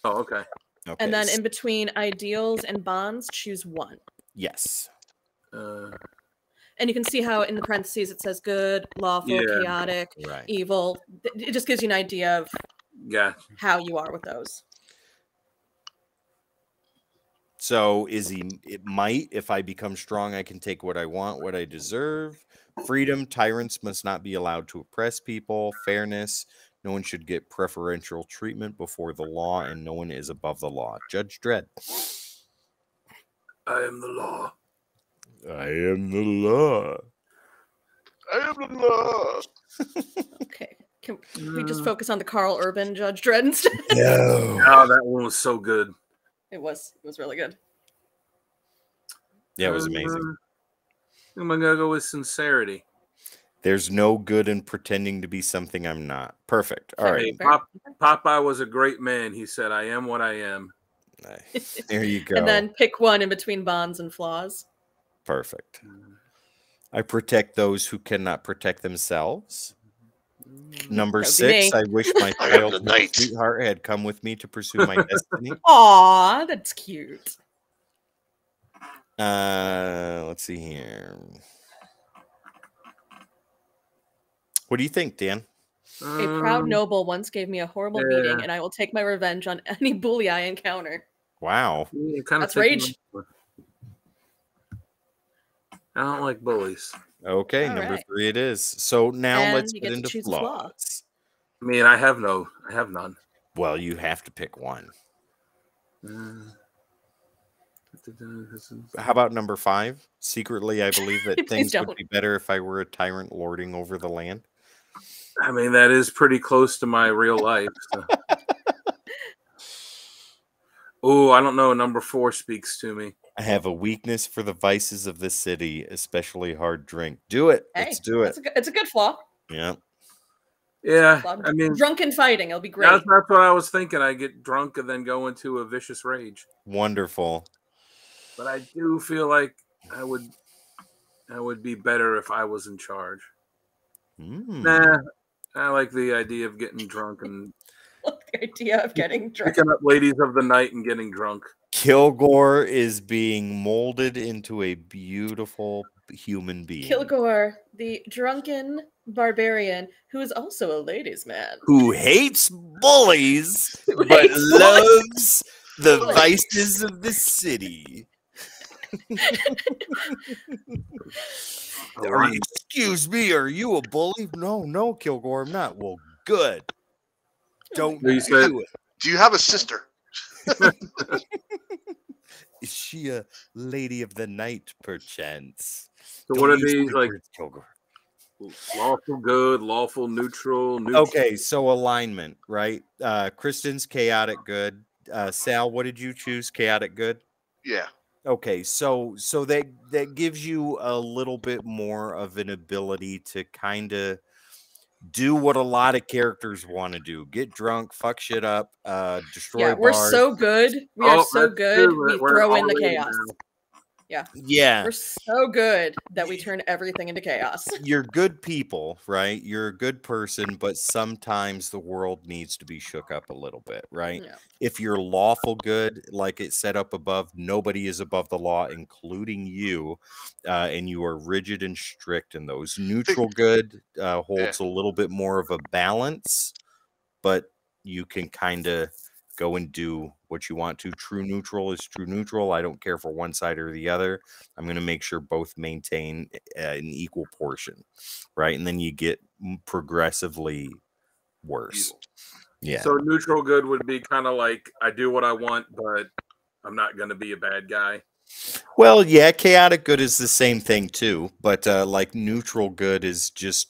Speaker 3: Oh, okay.
Speaker 1: Okay.
Speaker 4: And then in between ideals and bonds, choose 1.
Speaker 1: yes.
Speaker 4: And you can see how in the parentheses it says good, lawful,
Speaker 3: Yeah.
Speaker 4: chaotic,
Speaker 1: Right.
Speaker 4: evil. It just gives you an idea of
Speaker 3: Yeah.
Speaker 4: how you are with those.
Speaker 1: So it might, if I become strong, I can take what I want, what I deserve. Freedom, tyrants must not be allowed to oppress people. Fairness, no one should get preferential treatment before the law, and no one is above the law. Judge Dredd.
Speaker 3: I am the law.
Speaker 1: I am the law.
Speaker 2: I am the law.
Speaker 4: Okay. Can we just focus on the Carl Urban Judge Dredd instead?
Speaker 1: No.
Speaker 3: Oh, that one was so good.
Speaker 4: It was really good.
Speaker 1: Yeah, it was amazing.
Speaker 3: I'm gonna go with sincerity.
Speaker 1: There's no good in pretending to be something I'm not. Perfect. All right.
Speaker 3: Hey, Popeye was a great man. He said, "I am what I am."
Speaker 1: There you go.
Speaker 4: And then pick 1 in between bonds and flaws.
Speaker 1: Perfect. I protect those who cannot protect themselves. Number
Speaker 4: That would be
Speaker 1: 6,
Speaker 4: me.
Speaker 1: I wish my
Speaker 2: I am the
Speaker 1: childhood
Speaker 2: knight.
Speaker 1: sweetheart had come with me to pursue my destiny.
Speaker 4: Aw, that's cute.
Speaker 1: Let's see here. What do you think, Dan?
Speaker 4: A proud noble once gave me a horrible beating, and I will take my revenge on any bully I encounter.
Speaker 1: Wow.
Speaker 4: That's rage.
Speaker 3: I don't like bullies.
Speaker 1: Okay,
Speaker 4: All
Speaker 1: number
Speaker 4: right.
Speaker 1: 3 it is. So now
Speaker 4: And
Speaker 1: let's
Speaker 4: you
Speaker 1: get
Speaker 4: get to
Speaker 1: into
Speaker 4: choose a flaw.
Speaker 1: flaws.
Speaker 3: I mean, I have none.
Speaker 1: Well, you have to pick one. How about number 5? Secretly, I believe that
Speaker 4: Please
Speaker 1: things would
Speaker 4: don't.
Speaker 1: be better if I were a tyrant lording over the land.
Speaker 3: I mean, that is pretty close to my real life. So. Oh, I don't know. Number 4 speaks to me.
Speaker 1: I have a weakness for the vices of the city, especially hard drink. Do it.
Speaker 4: Hey,
Speaker 1: Let's do it.
Speaker 4: It's a good flaw.
Speaker 1: Yeah.
Speaker 3: Yeah,
Speaker 4: Flaw.
Speaker 3: I mean,
Speaker 4: Drunken fighting. It'll be great.
Speaker 3: that's what I was thinking. I get drunk and then go into a vicious rage.
Speaker 1: Wonderful.
Speaker 3: But I do feel like I would be better if I was in charge. Nah, I like the idea of getting drunk and
Speaker 4: The idea of getting drunk.
Speaker 3: picking up ladies of the night and getting drunk.
Speaker 1: Kilgore is being molded into a beautiful human being.
Speaker 4: Kilgore, the drunken barbarian who is also a ladies' man.
Speaker 1: Who hates bullies,
Speaker 4: Who
Speaker 1: but
Speaker 4: hates bullies.
Speaker 1: loves the
Speaker 4: Bullies.
Speaker 1: vices of the city. Excuse me, are you a bully? No, Kilgore, I'm not. Well, good. Don't
Speaker 3: You said-
Speaker 1: do it.
Speaker 2: Do you have a sister?
Speaker 1: Is she a lady of the night, perchance?
Speaker 3: So
Speaker 1: Don't
Speaker 3: what are
Speaker 1: use
Speaker 3: these,
Speaker 1: the
Speaker 3: like
Speaker 1: words, Kilgore.
Speaker 3: lawful good, lawful neutral?
Speaker 1: Okay, so alignment, right? Kristen's chaotic good. Sal, what did you choose? Chaotic good?
Speaker 2: Yeah.
Speaker 1: Okay, so that gives you a little bit more of an ability to kind of do what a lot of characters want to do: get drunk, fuck shit up, destroy
Speaker 4: Yeah, we're
Speaker 1: bars.
Speaker 4: so good. We are so
Speaker 3: that's
Speaker 4: good.
Speaker 3: true.
Speaker 4: We
Speaker 3: We're
Speaker 4: throw in the
Speaker 3: already
Speaker 4: chaos.
Speaker 3: now.
Speaker 1: Yeah,
Speaker 4: We're so good that we turn everything into chaos.
Speaker 1: you're good people, right? You're a good person, but sometimes the world needs to be shook up a little bit, right?
Speaker 4: Yeah.
Speaker 1: If you're lawful good, like it said up above, nobody is above the law, including you, and you are rigid and strict in those. Neutral good holds a little bit more of a balance, but you can kind of go and do what you want to. True neutral is true neutral. I don't care for one side or the other. I'm going to make sure both maintain an equal portion, right? And then you get progressively worse.
Speaker 2: Evil.
Speaker 1: Yeah.
Speaker 3: So neutral good would be kind of like I do what I want, but I'm not going to be a bad guy.
Speaker 1: Well, yeah, chaotic good is the same thing too, but like neutral good is just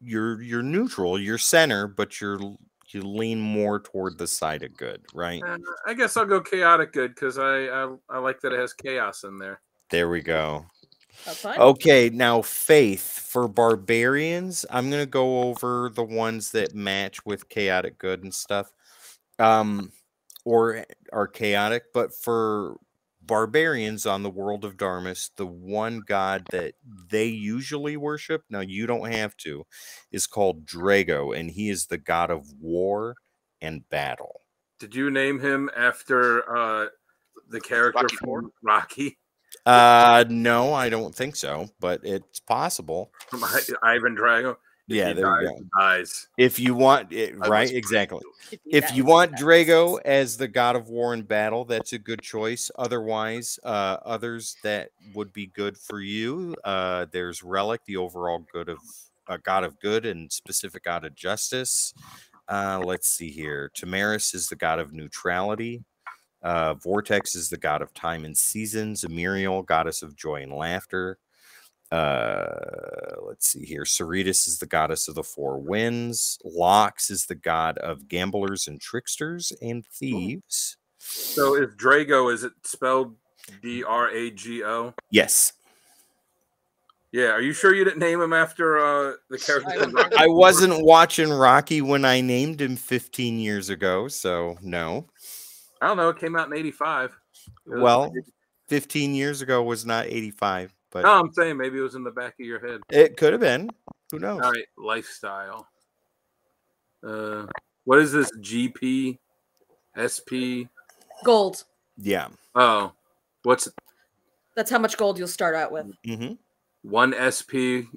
Speaker 1: you're neutral, you're center, but you lean more toward the side of good, right?
Speaker 3: I guess I'll go chaotic good because I like that it has chaos in there.
Speaker 1: There we go.
Speaker 4: That's fine.
Speaker 1: Okay, now faith for barbarians. I'm gonna go over the ones that match with chaotic good and stuff, or are chaotic. But for barbarians on the world of Darmus, the one god that they usually worship, now you don't have to, is called Drago, and he is the god of war and battle.
Speaker 3: Did you name him after the character
Speaker 2: Rocky
Speaker 3: from
Speaker 2: Ford?
Speaker 3: Rocky?
Speaker 1: No, I don't think so, but it's possible.
Speaker 3: From Ivan Drago?
Speaker 1: Yeah, there you go.
Speaker 3: He dies.
Speaker 1: If you want it,
Speaker 2: I
Speaker 1: right?
Speaker 2: was pretty
Speaker 1: Exactly.
Speaker 2: cool.
Speaker 1: If you want Drago as the god of war and battle, that's a good choice. Otherwise, others that would be good for you, there's Relic, the overall good of god of good and specific god of justice. Let's see here. Tamaris is the god of neutrality. Vortex is the god of time and seasons. Muriel, goddess of joy and laughter. Let's see here. Cerritus is the goddess of the four winds. Lox is the god of gamblers and tricksters and thieves.
Speaker 3: So is Drago, is it spelled Drago?
Speaker 1: Yes.
Speaker 3: Yeah, are you sure you didn't name him after the character from Rocky?
Speaker 1: I wasn't watching Rocky when I named him 15 years ago, so no.
Speaker 3: I don't know. It came out in 85.
Speaker 1: Well, 15 years ago was not 85, but
Speaker 3: No, I'm saying maybe it was in the back of your head.
Speaker 1: it could have been. Who knows?
Speaker 3: All right, lifestyle. What is this? GP, SP?
Speaker 4: Gold.
Speaker 1: Yeah.
Speaker 3: Oh, what's
Speaker 4: That's how much gold you'll start out with.
Speaker 1: Mm-hmm.
Speaker 3: one SP?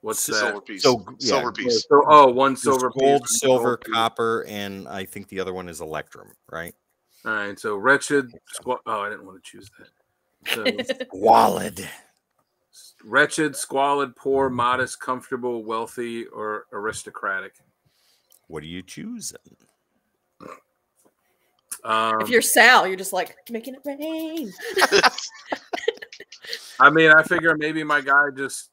Speaker 3: What's that?
Speaker 2: Silver piece.
Speaker 1: So, yeah.
Speaker 2: Silver piece.
Speaker 3: So, one
Speaker 1: There's
Speaker 3: silver
Speaker 1: gold,
Speaker 3: piece,
Speaker 1: silver,
Speaker 3: gold piece.
Speaker 1: copper, and I think the other one is electrum, right?
Speaker 3: All right, so wretched. Oh, I didn't want to choose that. So,
Speaker 1: Wallet.
Speaker 3: wretched, squalid, poor, modest, comfortable, wealthy, or aristocratic.
Speaker 1: What are you choosing?
Speaker 4: If you're Sal, you're just like making it rain.
Speaker 3: I mean, I figure maybe my guy just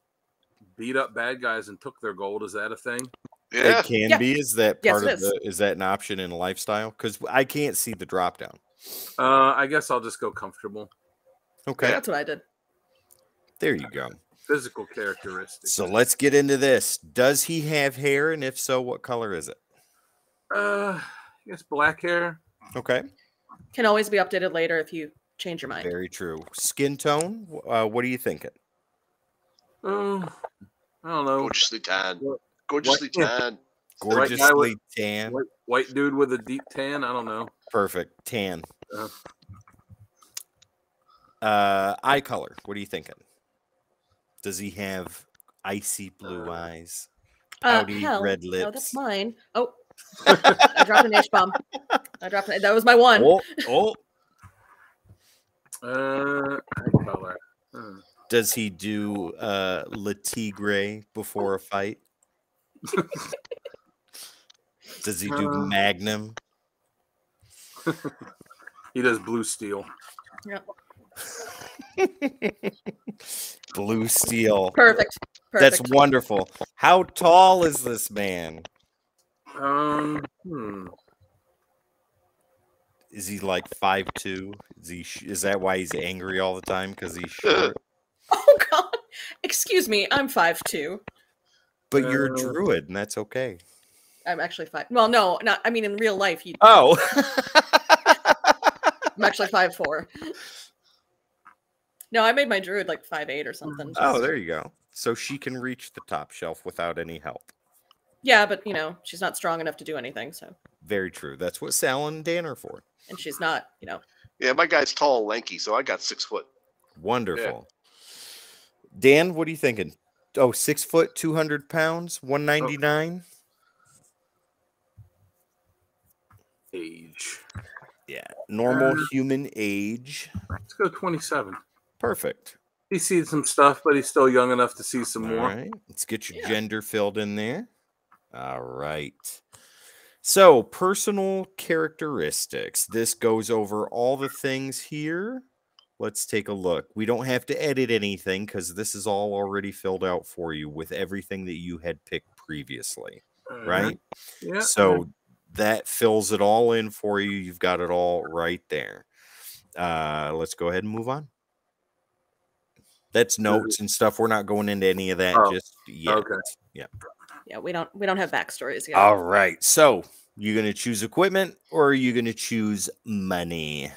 Speaker 3: beat up bad guys and took their gold. Is that a thing?
Speaker 2: Yeah.
Speaker 1: It can
Speaker 4: Yeah.
Speaker 1: be. Is that
Speaker 4: Yes,
Speaker 1: part
Speaker 4: it
Speaker 1: of the? Is that an option in lifestyle? Because I can't see the drop down.
Speaker 3: I guess I'll just go comfortable.
Speaker 1: Okay.
Speaker 4: That's what I did.
Speaker 1: There you go.
Speaker 3: Physical characteristics.
Speaker 1: So let's get into this. Does he have hair? And if so, what color is it?
Speaker 3: I guess black hair.
Speaker 1: Okay.
Speaker 4: Can always be updated later if you change your mind.
Speaker 1: Very true. Skin tone? What are you thinking?
Speaker 3: I don't know.
Speaker 2: Gorgeously tan.
Speaker 3: What-
Speaker 2: Gorgeously
Speaker 3: what-
Speaker 2: tan.
Speaker 1: Gorgeously tan.
Speaker 3: White dude with a deep tan. I don't know.
Speaker 1: Perfect. Tan.
Speaker 3: Uh,
Speaker 1: Eye color. What are you thinking? Does he have icy blue eyes? Pouty
Speaker 4: Hell,
Speaker 1: red
Speaker 4: no,
Speaker 1: lips?
Speaker 4: that's mine. Oh, I dropped an H-bomb. That was my one.
Speaker 1: Oh.
Speaker 3: eye color.
Speaker 1: Does he do Le Tigre before a fight? Does he do Magnum?
Speaker 3: He does blue steel.
Speaker 4: Yep.
Speaker 1: Blue steel.
Speaker 4: Perfect.
Speaker 1: That's wonderful. How tall is this man? Is he like 5'2"? Is that why he's angry all the time? Because he's short?
Speaker 4: Oh God! Excuse me, I'm 5'2".
Speaker 1: But you're a druid, and that's okay.
Speaker 4: I'm actually 5. Well, no, not. I mean, in real life,
Speaker 1: Oh.
Speaker 4: I'm actually 5'4". No, I made my druid like 5'8" or something.
Speaker 1: Oh, there you go. So she can reach the top shelf without any help.
Speaker 4: Yeah, but she's not strong enough to do anything. So
Speaker 1: Very true. That's what Sal and Dan are for.
Speaker 4: and she's not.
Speaker 2: Yeah, my guy's tall and lanky, so I got 6 foot.
Speaker 1: Wonderful. Dan, what are you thinking? Oh, 6 foot, 200 pounds, 199.
Speaker 3: Age.
Speaker 1: Yeah, normal human age.
Speaker 3: Let's go 27.
Speaker 1: Perfect.
Speaker 3: He's seen some stuff, but he's still young enough to see some
Speaker 1: All
Speaker 3: more.
Speaker 1: right, let's get your gender filled in there. All right. So, personal characteristics. This goes over all the things here. Let's take a look. We don't have to edit anything because this is all already filled out for you with everything that you had picked previously, right?
Speaker 3: Yeah.
Speaker 1: So that fills it all in for you. You've got it all right there. Let's go ahead and move on. That's notes and stuff. We're not going into any of that just yet.
Speaker 3: Okay.
Speaker 4: Yeah, we don't have backstories yet.
Speaker 1: All right. So you going to choose equipment or are you going to choose money?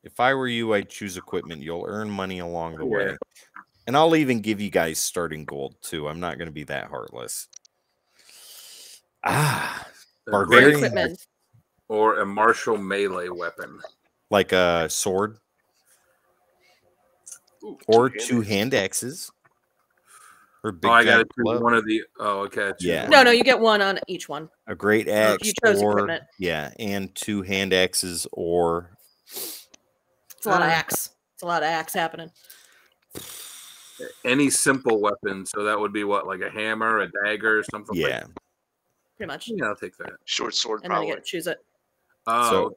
Speaker 1: If I were you, I'd choose equipment. You'll earn money along the way. And I'll even give you guys starting gold too. I'm not going to be that heartless. Barbarian.
Speaker 4: Equipment.
Speaker 3: Or a martial melee weapon.
Speaker 1: Like a sword.
Speaker 2: Ooh,
Speaker 1: Or two hand axes. Or big
Speaker 3: I got to
Speaker 1: giant
Speaker 3: choose
Speaker 1: club.
Speaker 3: one of the. Oh, okay.
Speaker 1: Yeah.
Speaker 4: No, you get one on each one.
Speaker 1: A great axe.
Speaker 4: You chose
Speaker 1: or,
Speaker 4: equipment.
Speaker 1: yeah, and two hand axes or.
Speaker 4: It's a lot of axe. It's a lot of axe happening.
Speaker 3: Any simple weapon. So that would be what, like a hammer, a dagger, something like
Speaker 1: Yeah.
Speaker 3: that?
Speaker 4: Pretty much.
Speaker 3: Yeah, I'll take that.
Speaker 2: Short sword,
Speaker 4: And then you
Speaker 2: probably.
Speaker 4: get to choose it.
Speaker 3: So,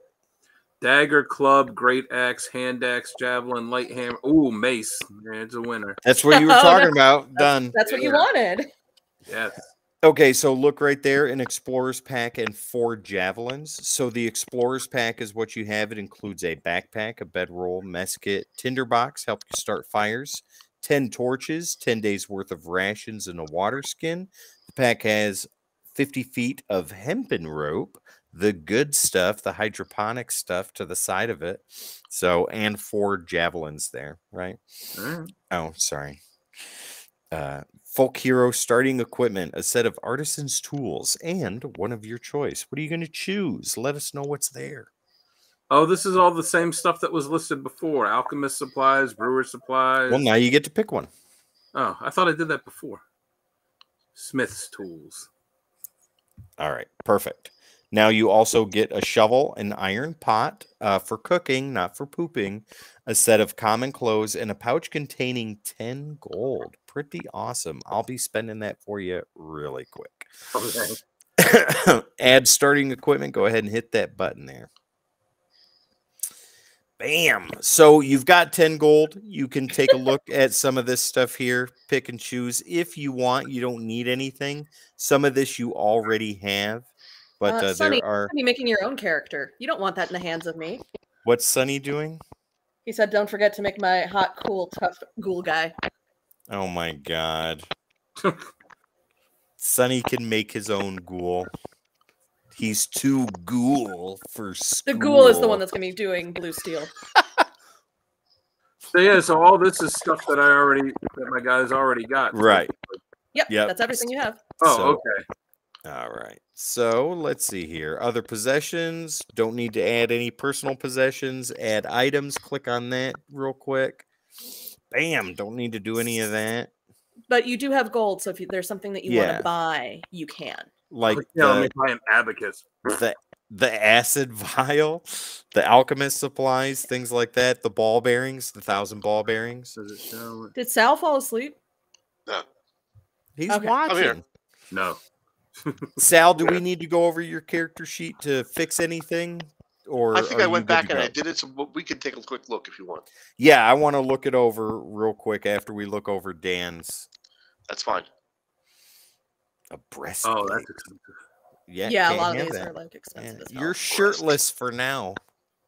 Speaker 3: dagger, club, great axe, hand axe, javelin, light hammer. Ooh, mace. Yeah, it's a winner.
Speaker 1: That's what you were
Speaker 4: Oh,
Speaker 1: talking about. Done.
Speaker 4: That's what you wanted.
Speaker 3: Yes.
Speaker 1: Okay, so look right there, an explorer's pack and 4 javelins. So the explorer's pack is what you have. It includes a backpack, a bedroll, mess kit, tinderbox, help you start fires, 10 torches, 10 days worth of rations, and a water skin. The pack has 50 feet of hempen rope, the good stuff, the hydroponic stuff to the side of it. So, and 4 javelins there, right? Oh, sorry. Folk hero starting equipment, a set of artisan's tools, and one of your choice. What are you going to choose? Let us know what's there.
Speaker 3: Oh, this is all the same stuff that was listed before. Alchemist supplies, brewer supplies.
Speaker 1: Well, now you get to pick one.
Speaker 3: Oh, I thought I did that before. Smith's tools.
Speaker 1: All right, perfect. Now you also get a shovel, an iron pot for cooking, not for pooping, a set of common clothes, and a pouch containing 10 gold. Pretty awesome. I'll be spending that for you really quick.
Speaker 3: Okay.
Speaker 1: Add starting equipment. Go ahead and hit that button there. Bam. So you've got 10 gold. You can take a look at some of this stuff here. Pick and choose if you want. You don't need anything. Some of this you already have. But
Speaker 4: Sonny,
Speaker 1: there are...
Speaker 4: Sonny making your own character. You don't want that in the hands of me.
Speaker 1: What's Sunny doing?
Speaker 4: He said, "Don't forget to make my hot, cool, tough ghoul guy."
Speaker 1: Oh my god. Sunny can make his own ghoul. He's too ghoul for school.
Speaker 4: The ghoul is the one that's going to be doing blue steel.
Speaker 3: So yeah, so all this is stuff that my guys already got.
Speaker 1: Right.
Speaker 4: Yep,
Speaker 1: Yep.
Speaker 4: that's everything you have.
Speaker 3: Oh,
Speaker 1: So-
Speaker 3: okay.
Speaker 1: All right. So let's see here. Other possessions. Don't need to add any personal possessions. Add items. Click on that real quick. Bam. Don't need to do any of that.
Speaker 4: But you do have gold, so if there's something that you want
Speaker 1: Yeah.
Speaker 4: to buy, you can.
Speaker 1: Like
Speaker 3: Yeah, let me buy an abacus.
Speaker 1: the acid vial, the alchemist supplies, things like that. The ball bearings, the 1,000 ball bearings.
Speaker 3: Does it show?
Speaker 4: Did Sal fall asleep?
Speaker 2: No.
Speaker 1: He's
Speaker 4: Okay.
Speaker 1: watching.
Speaker 2: I'm here.
Speaker 3: No.
Speaker 1: Sal, do we need to go over your character sheet to fix anything? Or
Speaker 2: I think
Speaker 1: are
Speaker 2: I
Speaker 1: you
Speaker 2: went
Speaker 1: good
Speaker 2: back
Speaker 1: to
Speaker 2: and
Speaker 1: go?
Speaker 2: I did it, so we can take a quick look if you want.
Speaker 1: Yeah, I want to look it over real quick after we look over Dan's.
Speaker 2: That's fine.
Speaker 1: A breastplate.
Speaker 3: Oh, that's expensive.
Speaker 4: Yeah, a
Speaker 1: can't
Speaker 4: lot of
Speaker 1: have
Speaker 4: these
Speaker 1: that.
Speaker 4: are like expensive
Speaker 1: Yeah,
Speaker 4: as hell.
Speaker 1: You're shirtless for now,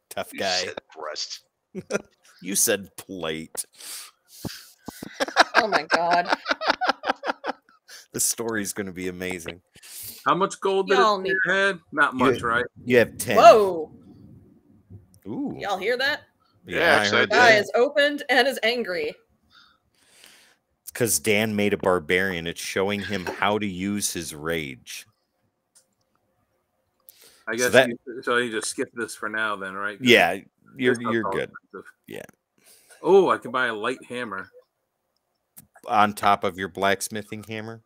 Speaker 1: tough
Speaker 2: You
Speaker 1: guy.
Speaker 2: said breast.
Speaker 1: You said plate.
Speaker 4: Oh my god.
Speaker 1: The story's going to be amazing.
Speaker 3: How much gold did
Speaker 4: Y'all
Speaker 3: it
Speaker 4: need-
Speaker 3: in your head? Not much, right?
Speaker 1: You have 10.
Speaker 4: Whoa.
Speaker 1: Ooh.
Speaker 4: Y'all hear that?
Speaker 1: Yeah,
Speaker 2: Yeah,
Speaker 1: I
Speaker 2: actually, I
Speaker 1: heard
Speaker 2: did.
Speaker 4: Guy
Speaker 1: that.
Speaker 4: is opened and is angry.
Speaker 1: Because Dan made a barbarian. It's showing him how to use his rage.
Speaker 3: I
Speaker 1: So
Speaker 3: guess
Speaker 1: that-
Speaker 3: so you just skip this for now then, right? 'Cause
Speaker 1: Yeah,
Speaker 3: this
Speaker 1: you're
Speaker 3: stuff's all
Speaker 1: good.
Speaker 3: expensive.
Speaker 1: Yeah.
Speaker 3: Oh, I can buy a light hammer.
Speaker 1: On top of your blacksmithing hammer.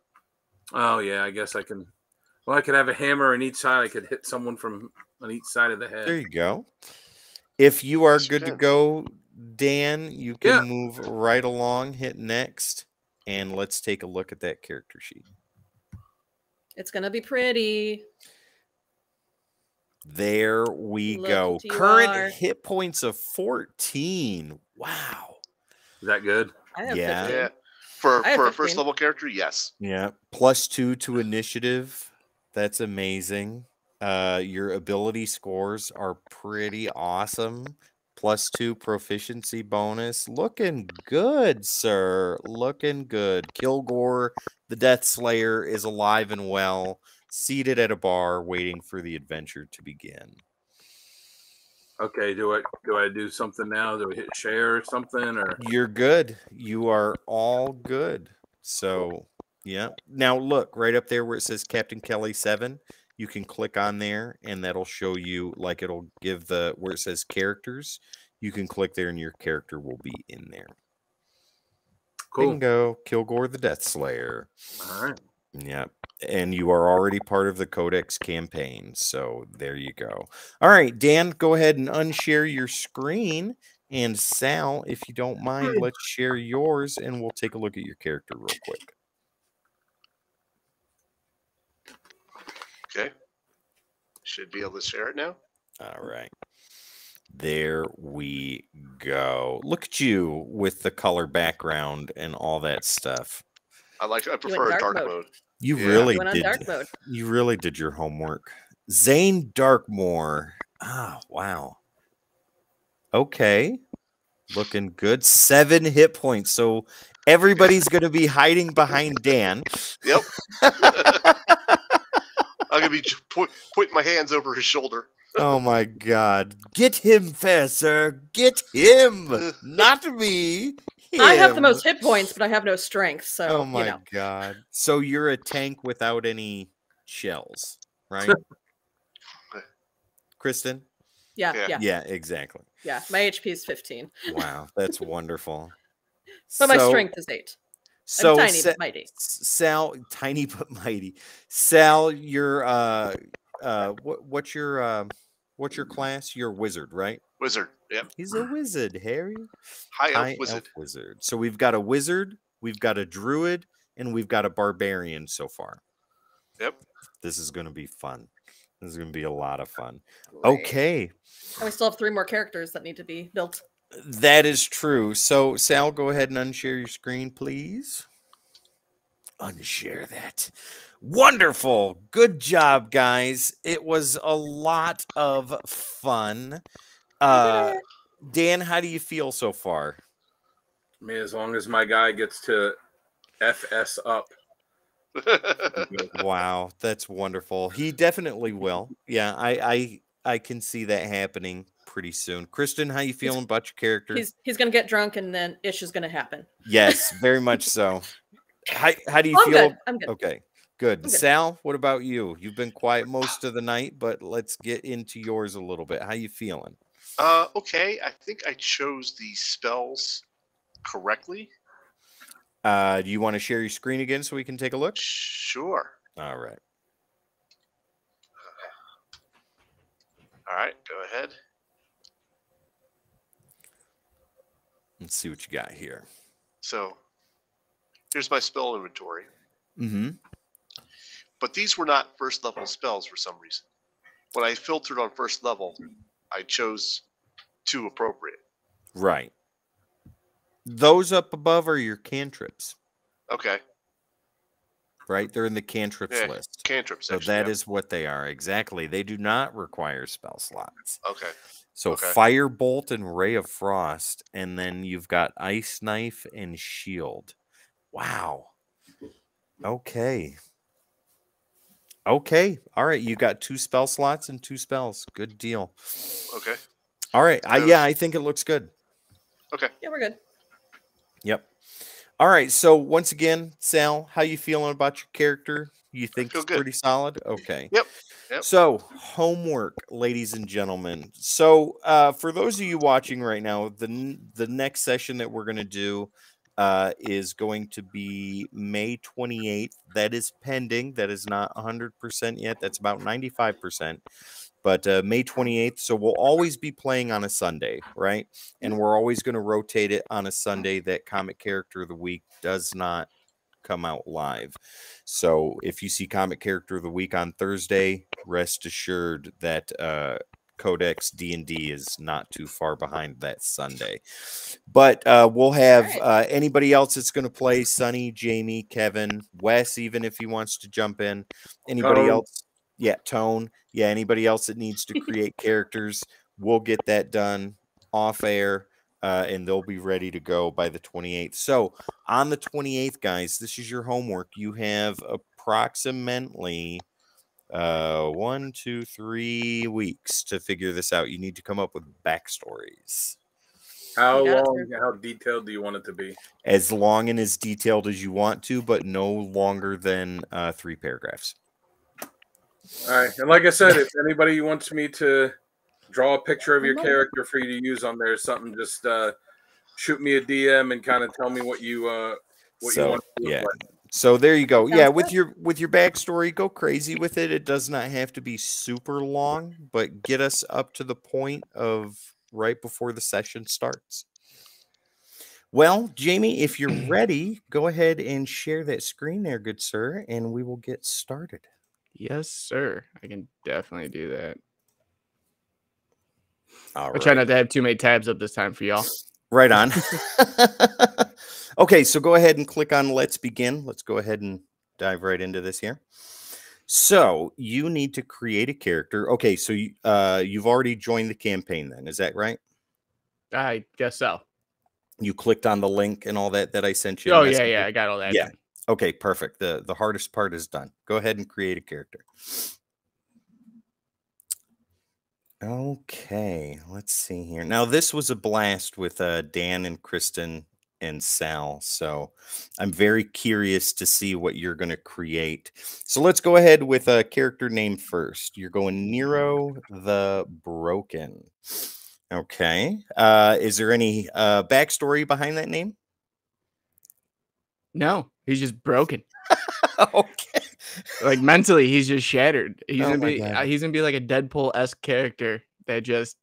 Speaker 3: Oh yeah, I guess I can. Well, I could have a hammer on each side. I could hit someone from on each side of the head.
Speaker 1: There you go. If you are
Speaker 2: Yes, you
Speaker 1: good to
Speaker 2: can.
Speaker 1: go, Dan, you can
Speaker 3: Yeah.
Speaker 1: move right along, hit next, and let's take a look at that character sheet.
Speaker 4: It's gonna be pretty.
Speaker 1: There we
Speaker 4: Look
Speaker 1: go.
Speaker 4: what you
Speaker 1: Current
Speaker 4: are.
Speaker 1: hit points of 14. Wow.
Speaker 3: Is that good?
Speaker 4: I have
Speaker 1: Yeah.
Speaker 4: 15.
Speaker 2: Yeah. For
Speaker 4: I have
Speaker 2: a
Speaker 4: 15.
Speaker 2: first level character, yes.
Speaker 1: Yeah. +2 to initiative. That's amazing. Your ability scores are pretty awesome. +2 proficiency bonus. Looking good, sir. Looking good. Kilgore, the Death Slayer, is alive and well, seated at a bar, waiting for the adventure to begin.
Speaker 3: Okay. Do I do something now? Do I hit share or something? Or
Speaker 1: You're good. You are all good. So, yeah. Now look right up there where it says Captain Kelly 7. You can click on there and that'll show you, like, it'll give the where it says characters. You can click there and your character will be in there.
Speaker 3: cool.
Speaker 1: Bingo. Kilgore the Death Slayer.
Speaker 3: All right.
Speaker 1: Yep. And you are already part of the Codex campaign. So there you go. All right, Dan, go ahead and unshare your screen. And Sal, if you don't mind, let's share yours and we'll take a look at your character real quick.
Speaker 2: Okay. Should be able to share it now.
Speaker 1: All right. There we go. Look at you with the color background and all that stuff.
Speaker 2: I prefer
Speaker 4: dark
Speaker 2: dark
Speaker 4: mode.
Speaker 2: mode.
Speaker 1: You
Speaker 2: Yeah.
Speaker 1: really
Speaker 4: Went on
Speaker 1: did.
Speaker 4: dark mode.
Speaker 1: You really did your homework. Zane Darkmore. Ah, wow. Okay. Looking good. 7 hit points. So everybody's going to be hiding behind Dan.
Speaker 2: Yep. I'm gonna be putting my hands over his shoulder.
Speaker 1: Oh my God. Get him, sir. Get him. Not me.
Speaker 4: I have the
Speaker 1: Him.
Speaker 4: most hit points, but I have no strength. So
Speaker 1: Oh my
Speaker 4: you know.
Speaker 1: God. So you're a tank without any shells, right? Kristen?
Speaker 4: Yeah,
Speaker 2: Yeah.
Speaker 4: yeah,
Speaker 1: Yeah, exactly.
Speaker 4: yeah. My HP is 15,
Speaker 1: Wow, that's wonderful.
Speaker 4: but my strength is 8.
Speaker 1: So
Speaker 4: I'm tiny
Speaker 1: Sa-
Speaker 4: but mighty.
Speaker 1: Sal, tiny but mighty. Sal, you're what's your class? You're a wizard, right?
Speaker 2: Wizard. Yep.
Speaker 1: He's a wizard, Harry.
Speaker 2: High
Speaker 1: High
Speaker 2: elf wizard.
Speaker 1: elf wizard. So we've got a wizard, we've got a druid, and we've got a barbarian so far.
Speaker 2: Yep.
Speaker 1: This is going to be fun. This is going to be a lot of fun.
Speaker 4: Great.
Speaker 1: Okay,
Speaker 4: And we still have 3 more characters that need to be built.
Speaker 1: that is true. So Sal, go ahead and unshare your screen, please. Unshare that. Wonderful. Good job, guys. It was a lot of fun. Dan, how do you feel so far?
Speaker 3: I mean, as long as my guy gets to FS up.
Speaker 1: Wow, that's wonderful. He definitely will. Yeah, I can see that happening pretty soon. Kristen, how you feeling about your character?
Speaker 4: He's gonna get drunk and then ish is gonna happen.
Speaker 1: Yes, very much so. How do you
Speaker 4: I'm
Speaker 1: feel?
Speaker 4: good. I'm good.
Speaker 1: Okay, good.
Speaker 4: I'm good.
Speaker 1: Sal, what about you? You've been quiet most of the night, but let's get into yours a little bit. How you feeling?
Speaker 2: Okay, I think I chose the spells correctly.
Speaker 1: Do you want to share your screen again so we can take a look?
Speaker 2: Sure.
Speaker 1: All right.
Speaker 2: All right, go ahead.
Speaker 1: Let's see what you got here.
Speaker 2: So here's my spell inventory.
Speaker 1: Mm-hmm.
Speaker 2: But these were not first level spells for some reason. When I filtered on first level, I chose 2 appropriate.
Speaker 1: Right. Those up above are your cantrips.
Speaker 2: Okay.
Speaker 1: Right? They're in the cantrips list.
Speaker 2: Cantrips.
Speaker 1: So
Speaker 2: actually,
Speaker 1: that is what they are. Exactly. They do not require spell slots.
Speaker 2: Okay.
Speaker 1: So
Speaker 2: Okay.
Speaker 1: Firebolt and Ray of Frost. And then you've got Ice Knife and Shield. Wow. Okay. Okay. All right. You got 2 spell slots and 2 spells. Good deal.
Speaker 2: Okay.
Speaker 1: All right. Yeah, I think it looks good.
Speaker 2: Okay.
Speaker 4: Yeah, we're good.
Speaker 1: Yep. All right. So once again, Sal, how you feeling about your character? You think
Speaker 2: feel
Speaker 1: it's
Speaker 2: good.
Speaker 1: pretty solid? Okay.
Speaker 2: Yep.
Speaker 1: So homework, ladies and gentlemen. So for those of you watching right now, the next session that we're going to do is going to be May 28th. That is pending. That is not 100% yet. That's about 95%. But May 28th. So we'll always be playing on a Sunday, right? And we're always going to rotate it on a Sunday that Comic Character of the Week does not come out live. So if you see Comic Character of the Week on Thursday, rest assured that Codex D&D is not too far behind that Sunday. But we'll have anybody else that's going to play, Sonny, Jamie, Kevin, Wes, even if he wants to jump in. Anybody else? Yeah, Tone. Yeah, anybody else that needs to create characters, we'll get that done off air, and they'll be ready to go by the 28th. So on the 28th, guys, this is your homework. You have approximately 1, 2, 3 weeks to figure this out. You need to come up with backstories.
Speaker 3: How long, how detailed do you want it to be?
Speaker 1: As long and as detailed as you want to, but no longer than 3 paragraphs.
Speaker 3: All right. And like I said, if anybody wants me to draw a picture of your character for you to use on there, something, just shoot me a DM and kind of tell me what you want to do.
Speaker 1: Yeah. So there you go. Yeah, with your backstory, go crazy with it. It does not have to be super long, but get us up to the point of right before the session starts. Well, Jamie, if you're ready, go ahead and share that screen there, good sir, and we will get started.
Speaker 5: Yes, sir. I can definitely do that.
Speaker 1: I'll
Speaker 5: try not to have too many tabs up this time for y'all.
Speaker 1: Right on. Okay, so go ahead and click on Let's Begin. Let's go ahead and dive right into this here. So you need to create a character. Okay, so you've already joined the campaign then. Is that right?
Speaker 5: I guess so.
Speaker 1: You clicked on the link and all that I sent you.
Speaker 5: Oh, yeah. I got all that.
Speaker 1: Yeah. Okay, perfect. The hardest part is done. Go ahead and create a character. Okay, let's see here. Now, this was a blast with Dan and Kristen and Sal, so I'm very curious to see what you're going to create. So let's go ahead with a character name first. You're going Nero the Broken. Okay. Is there any backstory behind that name?
Speaker 5: No, he's just broken.
Speaker 1: Okay.
Speaker 5: Like mentally, he's just shattered. He's
Speaker 1: Oh
Speaker 5: gonna
Speaker 1: my
Speaker 5: be
Speaker 1: God.
Speaker 5: he's gonna be like a Deadpool-esque character that just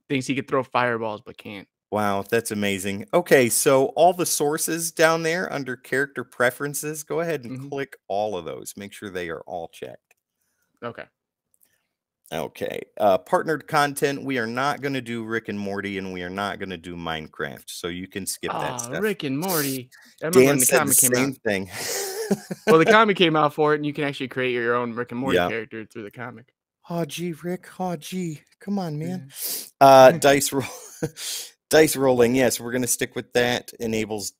Speaker 5: thinks he could throw fireballs but can't.
Speaker 1: Wow, that's amazing. Okay, so all the sources down there under character preferences, go ahead and click all of those. Make sure they are all checked.
Speaker 5: Okay.
Speaker 1: Okay. Partnered content, we are not going to do Rick and Morty, and we are not going to do Minecraft, so you can skip that stuff.
Speaker 5: Rick and Morty. I remember when the
Speaker 1: said
Speaker 5: comic
Speaker 1: the
Speaker 5: came
Speaker 1: same
Speaker 5: out.
Speaker 1: thing.
Speaker 5: Well, the comic came out for it, and you can actually create your own Rick and Morty character through the comic.
Speaker 1: Oh, gee, Rick. Oh, gee. Come on, man. Dice roll. Dice rolling. Yes, we're going to stick with that. Enables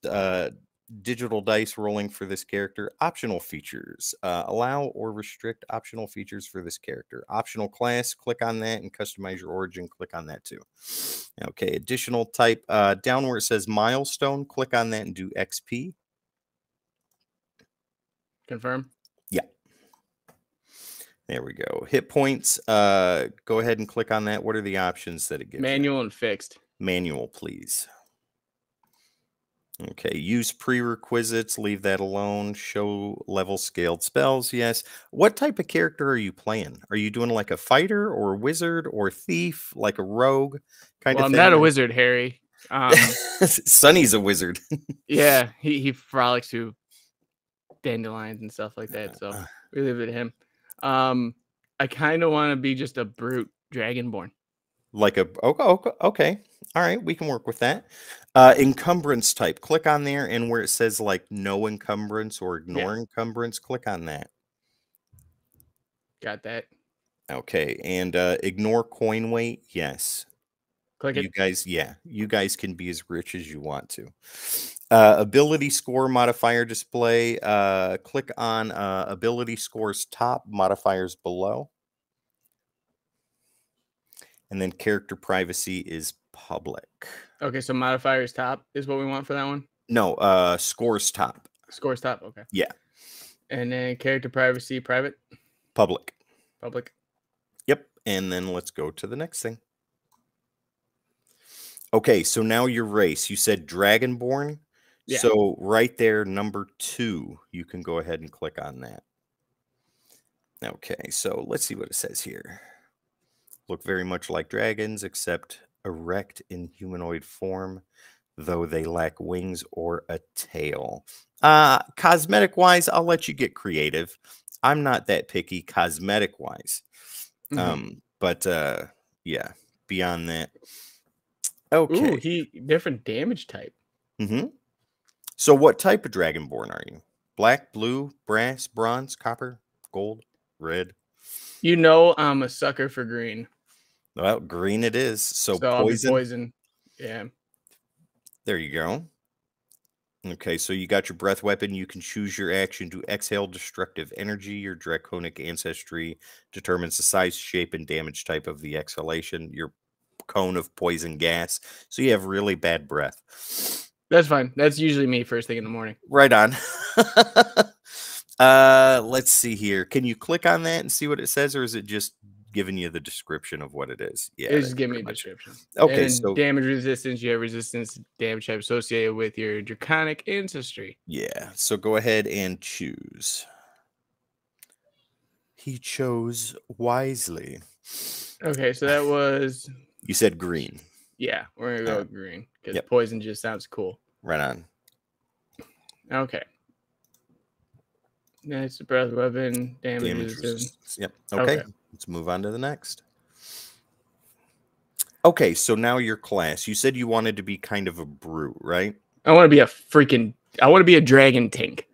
Speaker 1: digital dice rolling for this character. Optional features. Allow or restrict optional features for this character. Optional class. Click on that and customize your origin. Click on that too. Okay. Additional type. Down where it says milestone. Click on that and do XP.
Speaker 5: Confirm.
Speaker 1: Yeah. There we go. Hit points. Go ahead and click on that. What are the options that it gives you?
Speaker 5: Manual and fixed.
Speaker 1: Manual, please. Okay, use prerequisites, leave that alone. Show level scaled spells, yes. What type of character are you playing? Are you doing like a fighter or a wizard or thief, like a rogue kind
Speaker 5: Well,
Speaker 1: of
Speaker 5: I'm
Speaker 1: thing?
Speaker 5: not a wizard, Harry.
Speaker 1: Sonny's a wizard.
Speaker 5: Yeah, he frolics through dandelions and stuff like that, so we leave it to him. I kind of want to be just a brute dragonborn.
Speaker 1: Like a okay. All right, we can work with that. Encumbrance type. Click on there, and where it says like no encumbrance or ignore encumbrance, click on that.
Speaker 5: Got that.
Speaker 1: Okay, and ignore coin weight. Yes.
Speaker 5: Click it.
Speaker 1: You guys, yeah, you guys can be as rich as you want to. Ability score modifier display. Click on ability scores top, modifiers below. And then character privacy is public.
Speaker 5: Okay, so modifiers top is what we want for that one?
Speaker 1: No, scores top.
Speaker 5: Scores top, okay.
Speaker 1: Yeah.
Speaker 5: And then character privacy private?
Speaker 1: Public.
Speaker 5: Public.
Speaker 1: Yep. And then let's go to the next thing. Okay, so now your race. You said Dragonborn.
Speaker 5: Yeah.
Speaker 1: So right there, number 2, you can go ahead and click on that. Okay, so let's see what it says here. Look very much like dragons, except erect in humanoid form, though they lack wings or a tail. Cosmetic wise, I'll let you get creative. I'm not that picky cosmetic wise. But yeah, beyond that. Okay.
Speaker 5: Ooh, different damage type.
Speaker 1: So what type of dragonborn are you? Black, blue, brass, bronze, copper, gold, red?
Speaker 5: You know I'm a sucker for green.
Speaker 1: Well, green it is. So
Speaker 5: I'll be
Speaker 1: poison.
Speaker 5: poison. Yeah.
Speaker 1: There you go. Okay, so you got your breath weapon. You can choose your action to exhale destructive energy. Your draconic ancestry determines the size, shape, and damage type of the exhalation. Your cone of poison gas. So you have really bad breath.
Speaker 5: That's fine. That's usually me first thing in the morning.
Speaker 1: Right on. Let's see here. Can you click on that and see what it says, or is it just giving you the description of what it is? Yeah,
Speaker 5: it's just giving me a description.
Speaker 1: Okay,
Speaker 5: and
Speaker 1: so
Speaker 5: damage resistance, you have resistance damage type associated with your draconic ancestry.
Speaker 1: Yeah, so go ahead and choose. He chose wisely.
Speaker 5: Okay, so that was...
Speaker 1: You said green.
Speaker 5: Yeah, we're going to go with green because poison just sounds cool.
Speaker 1: Right on.
Speaker 5: Okay. That's the breath weapon. Damage resistance.
Speaker 1: Yep. Okay. Let's move on to the next. Okay, so now your class. You said you wanted to be kind of a brute, right?
Speaker 5: I want to be a dragon tank.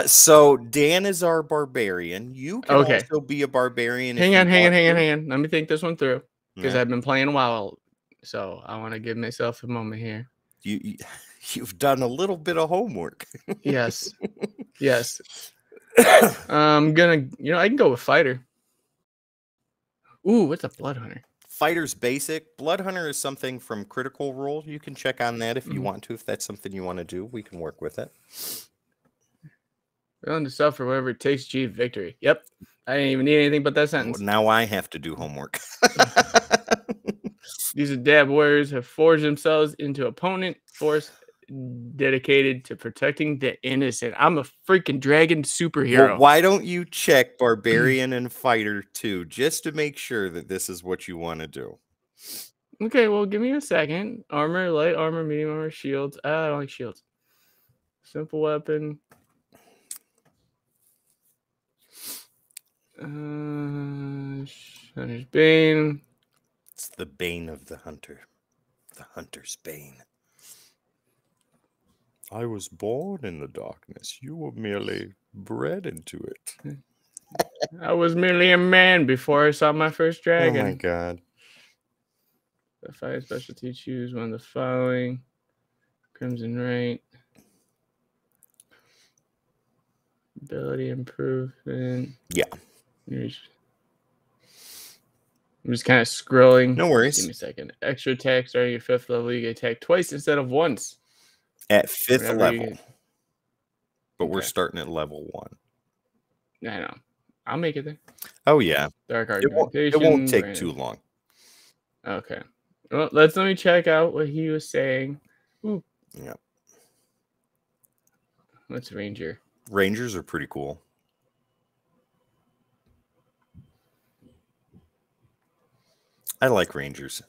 Speaker 1: So Dan is our barbarian. You can also be a barbarian.
Speaker 5: Hang on. Let me think this one through because I've been playing a while, so I want to give myself a moment here.
Speaker 1: You've done a little bit of homework.
Speaker 5: Yes. I'm gonna, I can go with fighter. Ooh, what's a blood hunter?
Speaker 1: Fighter's basic. Blood hunter is something from Critical Role. You can check on that if you want to. If that's something you want to do, we can work with it.
Speaker 5: Willing to suffer whatever it takes to achieve victory. Yep. I didn't even need anything but that sentence.
Speaker 1: Well, now I have to do homework.
Speaker 5: These Adab warriors have forged themselves into opponent force dedicated to protecting the innocent. I'm a freaking dragon superhero.
Speaker 1: Well, why don't you check barbarian and fighter too, just to make sure that this is what you want to do?
Speaker 5: Okay, well, give me a second. Armor, light armor, medium armor, shields. I don't like shields. Simple weapon. Hunter's Bane.
Speaker 1: It's the bane of the hunter. The hunter's bane. I was born in the darkness. You were merely bred into it.
Speaker 5: I was merely a man before I saw my first dragon.
Speaker 1: Oh my god.
Speaker 5: The fire specialty, choose one of the following. Crimson Right. Ability improvement.
Speaker 1: Yeah.
Speaker 5: I'm just kind of scrolling.
Speaker 1: No worries.
Speaker 5: Just give me a second. Extra attack starting your 5th level. You get attacked twice instead of once.
Speaker 1: At 5th
Speaker 5: Whenever
Speaker 1: level. But we're
Speaker 5: Okay.
Speaker 1: starting at level 1.
Speaker 5: I know. I'll make it there.
Speaker 1: Oh, yeah.
Speaker 5: Dark
Speaker 1: It
Speaker 5: Argumentation.
Speaker 1: won't take
Speaker 5: Brandon.
Speaker 1: too long.
Speaker 5: Okay. Well, let me check out what he was saying. Ooh.
Speaker 1: Yeah.
Speaker 5: What's Ranger?
Speaker 1: Rangers are pretty cool. I like Rangers.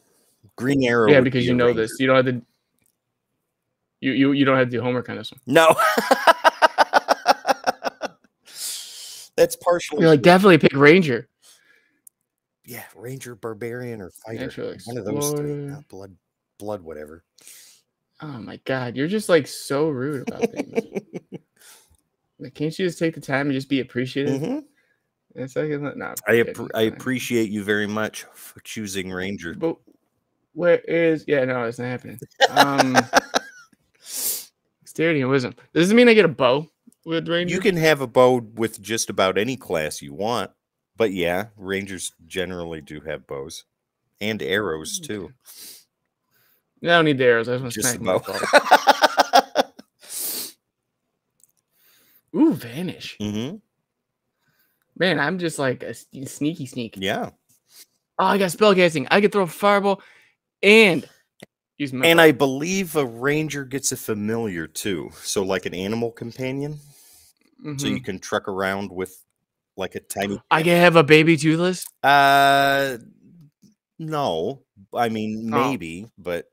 Speaker 1: Green Arrow.
Speaker 5: Yeah,
Speaker 1: would
Speaker 5: because
Speaker 1: be
Speaker 5: you
Speaker 1: a
Speaker 5: know
Speaker 1: Ranger.
Speaker 5: this. You don't have to. You don't have to do homework on this one.
Speaker 1: No. That's partially.
Speaker 5: You're like,
Speaker 1: true.
Speaker 5: definitely pick Ranger.
Speaker 1: Yeah, Ranger, Barbarian, or Fighter.
Speaker 5: Natural
Speaker 1: One of those three.
Speaker 5: Explorer.
Speaker 1: Blood, whatever.
Speaker 5: Oh my god, you're just like so rude about things. Like, can't you just take the time and just be appreciative?
Speaker 1: Mhm.
Speaker 5: It's like, no,
Speaker 1: I appreciate you very much for choosing Ranger.
Speaker 5: But where is? Yeah, no, it's not happening. Dexterity and wisdom. Does this mean I get a bow with Ranger?
Speaker 1: You can have a bow with just about any class you want, but yeah, Rangers generally do have bows and arrows too.
Speaker 5: I don't need the arrows. I just want to
Speaker 1: Just
Speaker 5: smack
Speaker 1: a
Speaker 5: my
Speaker 1: bow.
Speaker 5: Ooh, vanish.
Speaker 1: Mm-hmm.
Speaker 5: Man, I'm just like a sneaky sneak.
Speaker 1: Yeah.
Speaker 5: Oh, I got spellcasting. I could throw a fireball and use my
Speaker 1: And
Speaker 5: bow.
Speaker 1: I believe a ranger gets a familiar too. So like an animal companion. So you can truck around with like a tiny.
Speaker 5: I can have a baby toothless.
Speaker 1: No. I mean maybe, but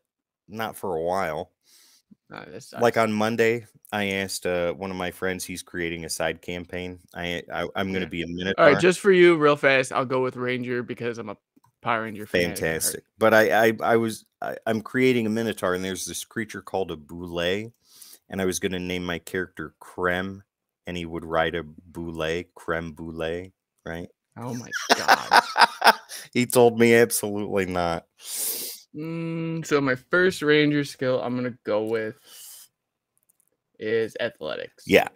Speaker 1: not for a while. Like on Monday, I asked one of my friends. He's creating a side campaign. I'm going to be a Minotaur.
Speaker 5: All right, just for you, real fast. I'll go with Ranger because I'm a Power Ranger fan.
Speaker 1: Fantastic. But I'm creating a Minotaur, and there's this creature called a Boule, and I was going to name my character Creme, and he would ride a Boule, Creme Boule, right?
Speaker 5: Oh my god.
Speaker 1: He told me absolutely not.
Speaker 5: So my first Ranger skill I'm gonna go with is athletics.
Speaker 1: Yeah.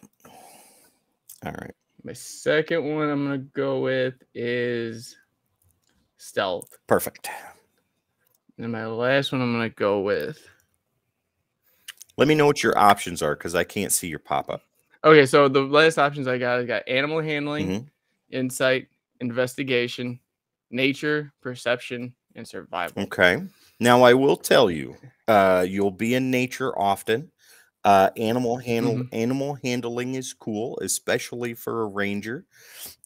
Speaker 1: All right.
Speaker 5: My second one I'm gonna go with is stealth.
Speaker 1: Perfect.
Speaker 5: And my last one I'm gonna go with.
Speaker 1: Let me know what your options are because I can't see your pop-up.
Speaker 5: Okay, so the last options I got animal handling, insight, investigation, nature, perception, and survival.
Speaker 1: Okay. Now I will tell you, you'll be in nature often. Animal handling is cool, especially for a ranger.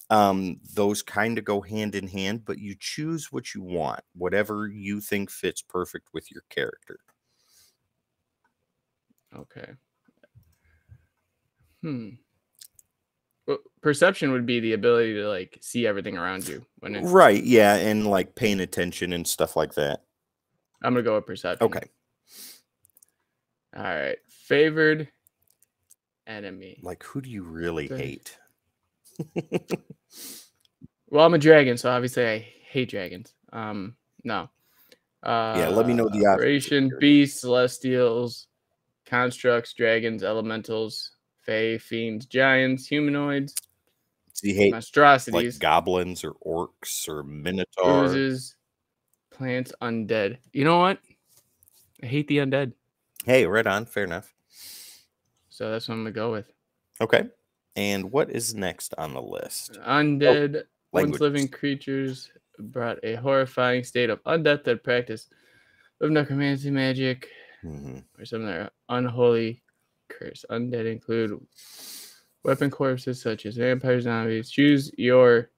Speaker 1: Those kind of go hand in hand, but you choose what you want, whatever you think fits perfect with your character.
Speaker 5: Okay. Well, perception would be the ability to like see everything around you.
Speaker 1: Right, yeah, and like paying attention and stuff like that.
Speaker 5: I'm gonna go with perception.
Speaker 1: Okay.
Speaker 5: All right. Favored enemy.
Speaker 1: Like, who do you really hate?
Speaker 5: Well, I'm a dragon, so obviously I hate dragons. No.
Speaker 1: Yeah, let me know the
Speaker 5: Operation, beasts, celestials, constructs, dragons, elementals, fae, fiends, giants, humanoids.
Speaker 1: So you hate
Speaker 5: monstrosities,
Speaker 1: like goblins or orcs or minotaurs,
Speaker 5: oozes, plants, undead. You know what? I hate the undead.
Speaker 1: Hey, right on. Fair enough.
Speaker 5: So that's what I'm gonna go with.
Speaker 1: Okay. And what is next on the list?
Speaker 5: Undead, once living creatures brought a horrifying state of undead practice of necromancy magic or some other unholy curse. Undead include weapon corpses such as vampires, zombies. Choose your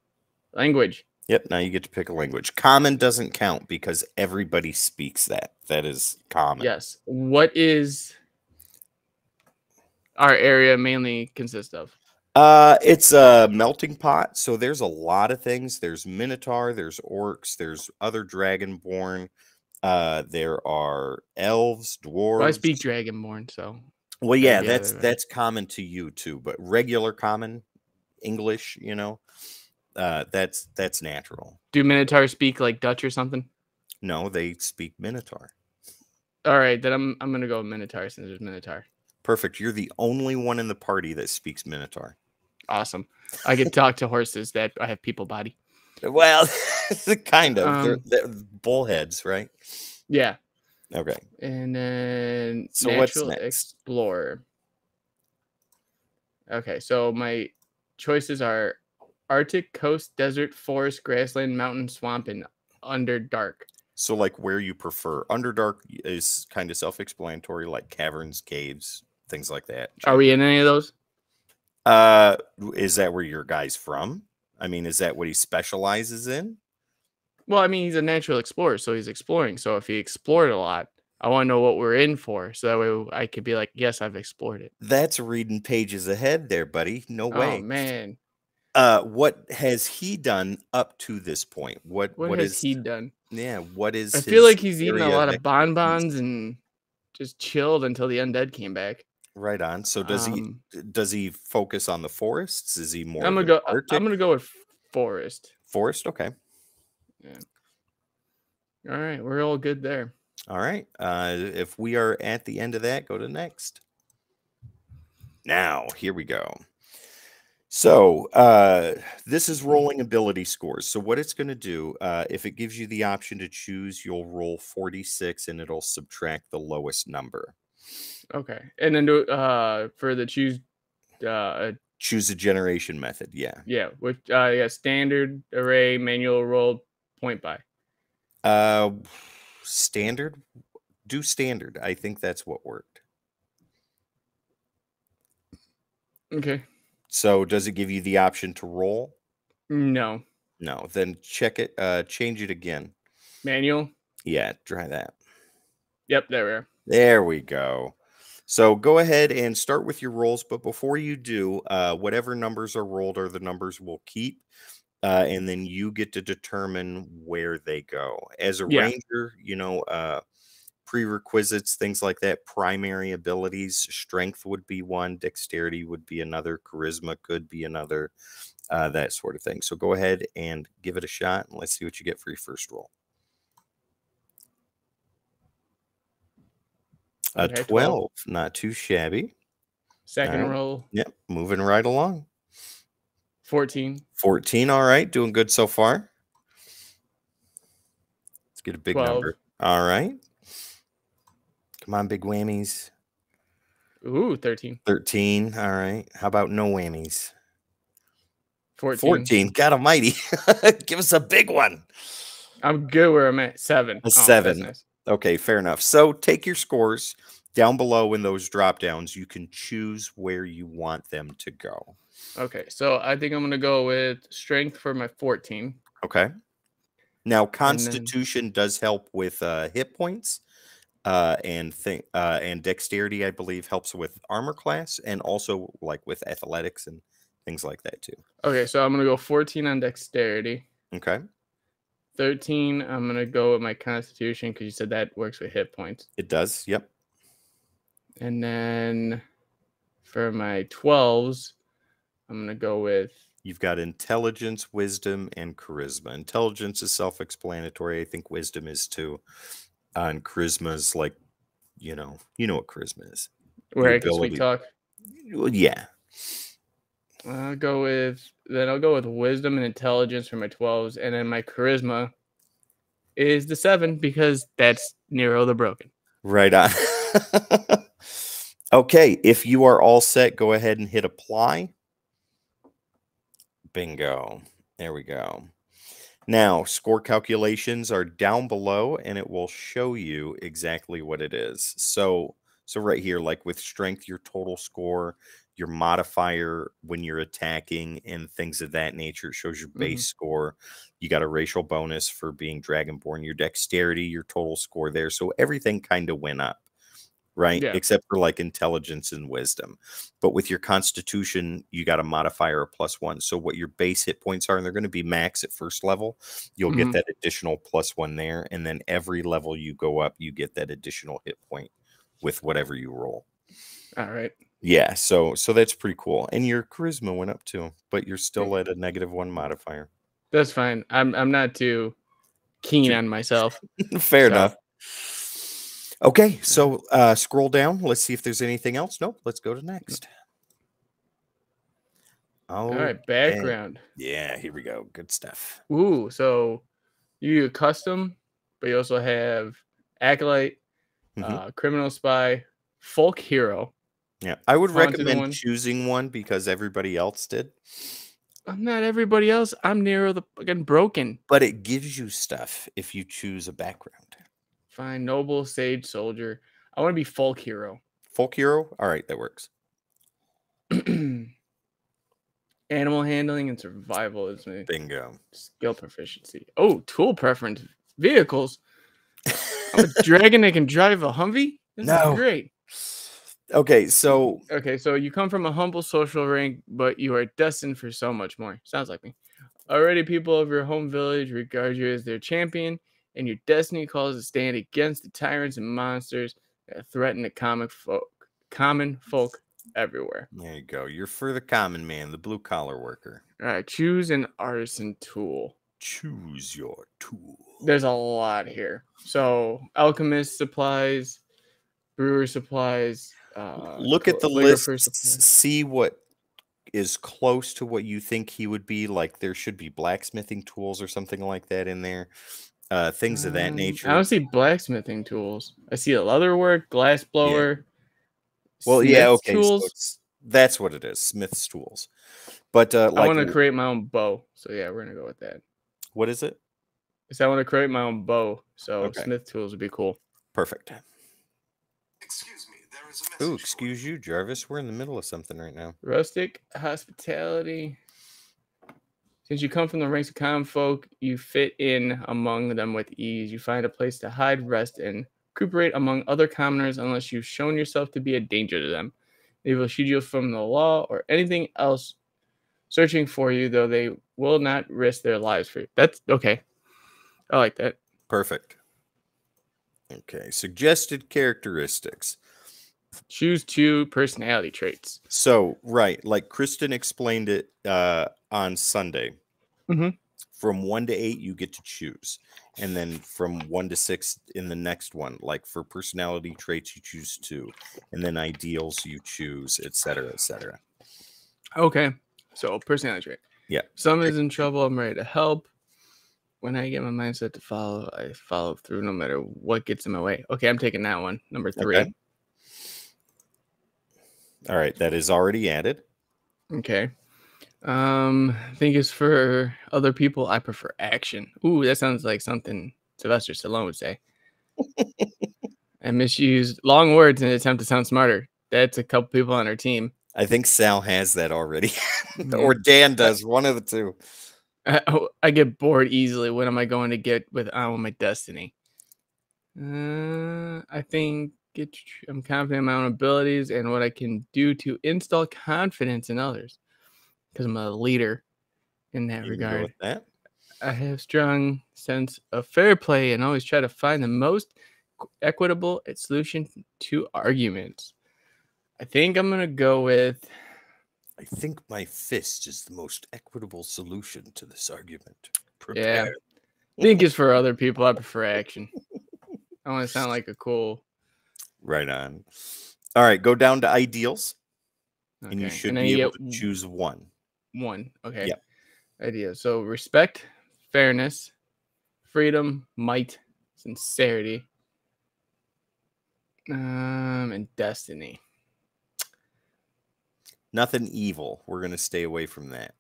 Speaker 5: language.
Speaker 1: Yep, now you get to pick a language. Common doesn't count because everybody speaks that. That is common.
Speaker 5: Yes. What is our area mainly consist of?
Speaker 1: It's a melting pot, so there's a lot of things. There's Minotaur, there's orcs, there's other dragonborn. There are elves, dwarves.
Speaker 5: Well, I speak dragonborn, so.
Speaker 1: Well, yeah, that's common to you too, but regular common English, you know, that's natural.
Speaker 5: Do Minotaurs speak like Dutch or something?
Speaker 1: No, they speak Minotaur.
Speaker 5: All right, then I'm gonna go with Minotaur since there's Minotaur.
Speaker 1: Perfect. You're the only one in the party that speaks Minotaur.
Speaker 5: Awesome. I can talk to horses that I have people body.
Speaker 1: Well, kind of. They're bullheads, right?
Speaker 5: Yeah.
Speaker 1: Okay.
Speaker 5: And then
Speaker 1: So what's
Speaker 5: Natural
Speaker 1: next?
Speaker 5: Explorer. Okay, so my choices are Arctic, coast, desert, forest, grassland, mountain, swamp, and Underdark.
Speaker 1: So like where you prefer. Underdark is kind of self-explanatory, like caverns, caves, things like that.
Speaker 5: Are we in any of those?
Speaker 1: Is that where your guy's from? I mean, is that what he specializes in?
Speaker 5: Well, I mean, he's a natural explorer, so he's exploring. So if he explored a lot, I want to know what we're in for, so that way I could be like, yes, I've explored it.
Speaker 1: That's reading pages ahead there, buddy. No way.
Speaker 5: Oh man.
Speaker 1: What has he done up to this point? What
Speaker 5: has he done?
Speaker 1: Yeah, what is
Speaker 5: I feel
Speaker 1: his
Speaker 5: like he's eaten a
Speaker 1: area
Speaker 5: lot of
Speaker 1: expertise?
Speaker 5: bonbons and just chilled until the undead came back.
Speaker 1: Right on. So does he focus on the forests? Is he more
Speaker 5: I'm
Speaker 1: of
Speaker 5: gonna
Speaker 1: an
Speaker 5: go
Speaker 1: Arctic?
Speaker 5: I'm gonna go with forest.
Speaker 1: Forest, okay.
Speaker 5: Yeah. All right, we're all good there.
Speaker 1: All right. If we are at the end of that, go to next. Now, here we go. So this is rolling ability scores. So what it's going to do, if it gives you the option to choose, you'll roll 46 and it'll subtract the lowest number.
Speaker 5: Okay. And then for the choose
Speaker 1: a generation method. Yeah.
Speaker 5: Yeah. Which standard, array, manual, roll, point by.
Speaker 1: Standard. Do standard. I think that's what worked.
Speaker 5: Okay.
Speaker 1: So does it give you the option to roll?
Speaker 5: No.
Speaker 1: No. Then check it. Change it again.
Speaker 5: Manual.
Speaker 1: Yeah. Try that.
Speaker 5: Yep. There we are.
Speaker 1: There we go. So go ahead and start with your rolls. But before you do, whatever numbers are rolled are the numbers we'll keep. And then you get to determine where they go. As a ranger, prerequisites, things like that, primary abilities, strength would be one, dexterity would be another, charisma could be another, that sort of thing. So go ahead and give it a shot, and let's see what you get for your first roll.
Speaker 5: Okay,
Speaker 1: 12, not too shabby.
Speaker 5: Second roll.
Speaker 1: Yep, moving right along.
Speaker 5: 14.
Speaker 1: 14, all right, doing good so far. Let's get a big
Speaker 5: 12.
Speaker 1: number. All right. Come on, big whammies.
Speaker 5: Ooh, 13.
Speaker 1: 13, all right. How about no whammies?
Speaker 5: 14.
Speaker 1: 14, God almighty. Give us a big one.
Speaker 5: I'm good where I'm at. 7.
Speaker 1: A 7.
Speaker 5: Nice.
Speaker 1: Okay, fair enough. So take your scores down below in those drop downs. You can choose where you want them to go.
Speaker 5: Okay, so I think I'm going to go with strength for my 14.
Speaker 1: Okay. Now, Constitution does help with hit points, and dexterity, I believe, helps with armor class, and also like with athletics and things like that too.
Speaker 5: Okay, so I'm going to go 14 on dexterity.
Speaker 1: Okay.
Speaker 5: 13, I'm going to go with my Constitution because you said that works with hit points.
Speaker 1: It does, yep.
Speaker 5: And then for my 12s, I'm going to go with...
Speaker 1: You've got intelligence, wisdom, and charisma. Intelligence is self-explanatory. I think wisdom is too. And charisma is like, you know what charisma is.
Speaker 5: Where I can sweet talk?
Speaker 1: Well, yeah.
Speaker 5: I'll go with wisdom and intelligence for my 12s. And then my charisma is the 7 because that's Nero the Broken.
Speaker 1: Right on. Okay, if you are all set, go ahead and hit apply. Bingo. There we go. Now, score calculations are down below, and it will show you exactly what it is. So right here, like with strength, your total score, your modifier when you're attacking, and things of that nature. It shows your base score. You got a racial bonus for being Dragonborn. Your dexterity, your total score there. So everything kind of went up. Right? Yeah. Except for like intelligence and wisdom. But with your Constitution, you got a modifier of +1. So what your base hit points are, and they're going to be max at first level, you'll get that additional +1 there. And then every level you go up, you get that additional hit point with whatever you roll.
Speaker 5: All right.
Speaker 1: Yeah. So that's pretty cool. And your charisma went up too, but you're still at a -1 modifier.
Speaker 5: That's fine. I'm not too keen on myself.
Speaker 1: Fair enough. Okay, so scroll down. Let's see if there's anything else. Nope. Let's go to next.
Speaker 5: All right, background.
Speaker 1: Yeah, here we go. Good stuff.
Speaker 5: Ooh, so you do custom, but you also have acolyte, criminal spy, folk hero.
Speaker 1: Yeah, I would recommend choosing one because everybody else did.
Speaker 5: I'm not everybody else. I'm Nero the fucking broken.
Speaker 1: But it gives you stuff if you choose a background.
Speaker 5: Fine, noble, sage, soldier. I want to be folk hero.
Speaker 1: Folk hero? All right, that works.
Speaker 5: Animal handling and survival is my
Speaker 1: bingo.
Speaker 5: Skill proficiency. Oh, tool preference. Vehicles. I'm a dragon that can drive a Humvee? This is great.
Speaker 1: Okay, so
Speaker 5: you come from a humble social rank, but you are destined for so much more. Sounds like me. Already people of your home village regard you as their champion, and your destiny calls to stand against the tyrants and monsters that threaten the common folk everywhere.
Speaker 1: There you go. You're for the common man, the blue collar worker.
Speaker 5: All right, choose an artisan tool.
Speaker 1: Choose your tool.
Speaker 5: There's a lot here. So, alchemist supplies, brewer supplies.
Speaker 1: Look at the list. See what is close to what you think he would be. Like there should be blacksmithing tools or something like that in there. Things of that nature.
Speaker 5: I don't see blacksmithing tools. I see a leatherwork, glass blower.
Speaker 1: Yeah. Well, yeah, okay.
Speaker 5: Tools.
Speaker 1: So that's what it is. Smith's tools. But
Speaker 5: I want to create my own bow. So yeah, we're gonna go with that.
Speaker 1: What is it?
Speaker 5: I want to create my own bow. So Smith tools would be cool.
Speaker 1: Perfect.
Speaker 6: Excuse me, there is a message.
Speaker 1: Ooh, excuse you, Jarvis. We're in the middle of something right now.
Speaker 5: Rustic hospitality. Since you come from the ranks of common folk, you fit in among them with ease. You find a place to hide, rest, and recuperate among other commoners unless you've shown yourself to be a danger to them. They will shield you from the law or anything else searching for you, though they will not risk their lives for you. That's okay. I like that.
Speaker 1: Perfect. Okay, suggested characteristics.
Speaker 5: Choose 2 personality traits.
Speaker 1: So, right, like Kristen explained it on Sunday. From 1 to 8, you get to choose. And then from 1 to 6 in the next one, like for personality traits, you choose 2. And then ideals, you choose, etc., etc.
Speaker 5: Okay, so personality trait.
Speaker 1: Yeah.
Speaker 5: Someone is in trouble, I'm ready to help. When I get my mindset to follow, I follow through no matter what gets in my way. Okay, I'm taking that one. Number 3.
Speaker 1: Okay. All right, that is already added.
Speaker 5: Okay. I think it's for other people. I prefer action. Ooh, that sounds like something Sylvester Stallone would say. I misused long words in an attempt to sound smarter. That's a couple people on our team.
Speaker 1: I think Sal has that already. Or Dan does. One of the two.
Speaker 5: I get bored easily. What am I going to get on with my destiny? I think I'm confident in my own abilities and what I can do to install confidence in others. Because I'm a leader in that regard.
Speaker 1: With that?
Speaker 5: I have strong sense of fair play and always try to find the most equitable solution to arguments. I think I'm going to go with...
Speaker 1: I think my fist is the most equitable solution to this argument.
Speaker 5: Prepare. Yeah. Think is for other people. I prefer action. I want to sound like a cool...
Speaker 1: Right on. All right, go down to ideals. Okay. And you should be able to choose 1.
Speaker 5: 1. Okay.
Speaker 1: Yep.
Speaker 5: Idea. So respect, fairness, freedom, might, sincerity, and destiny.
Speaker 1: Nothing evil. We're going to stay away from that.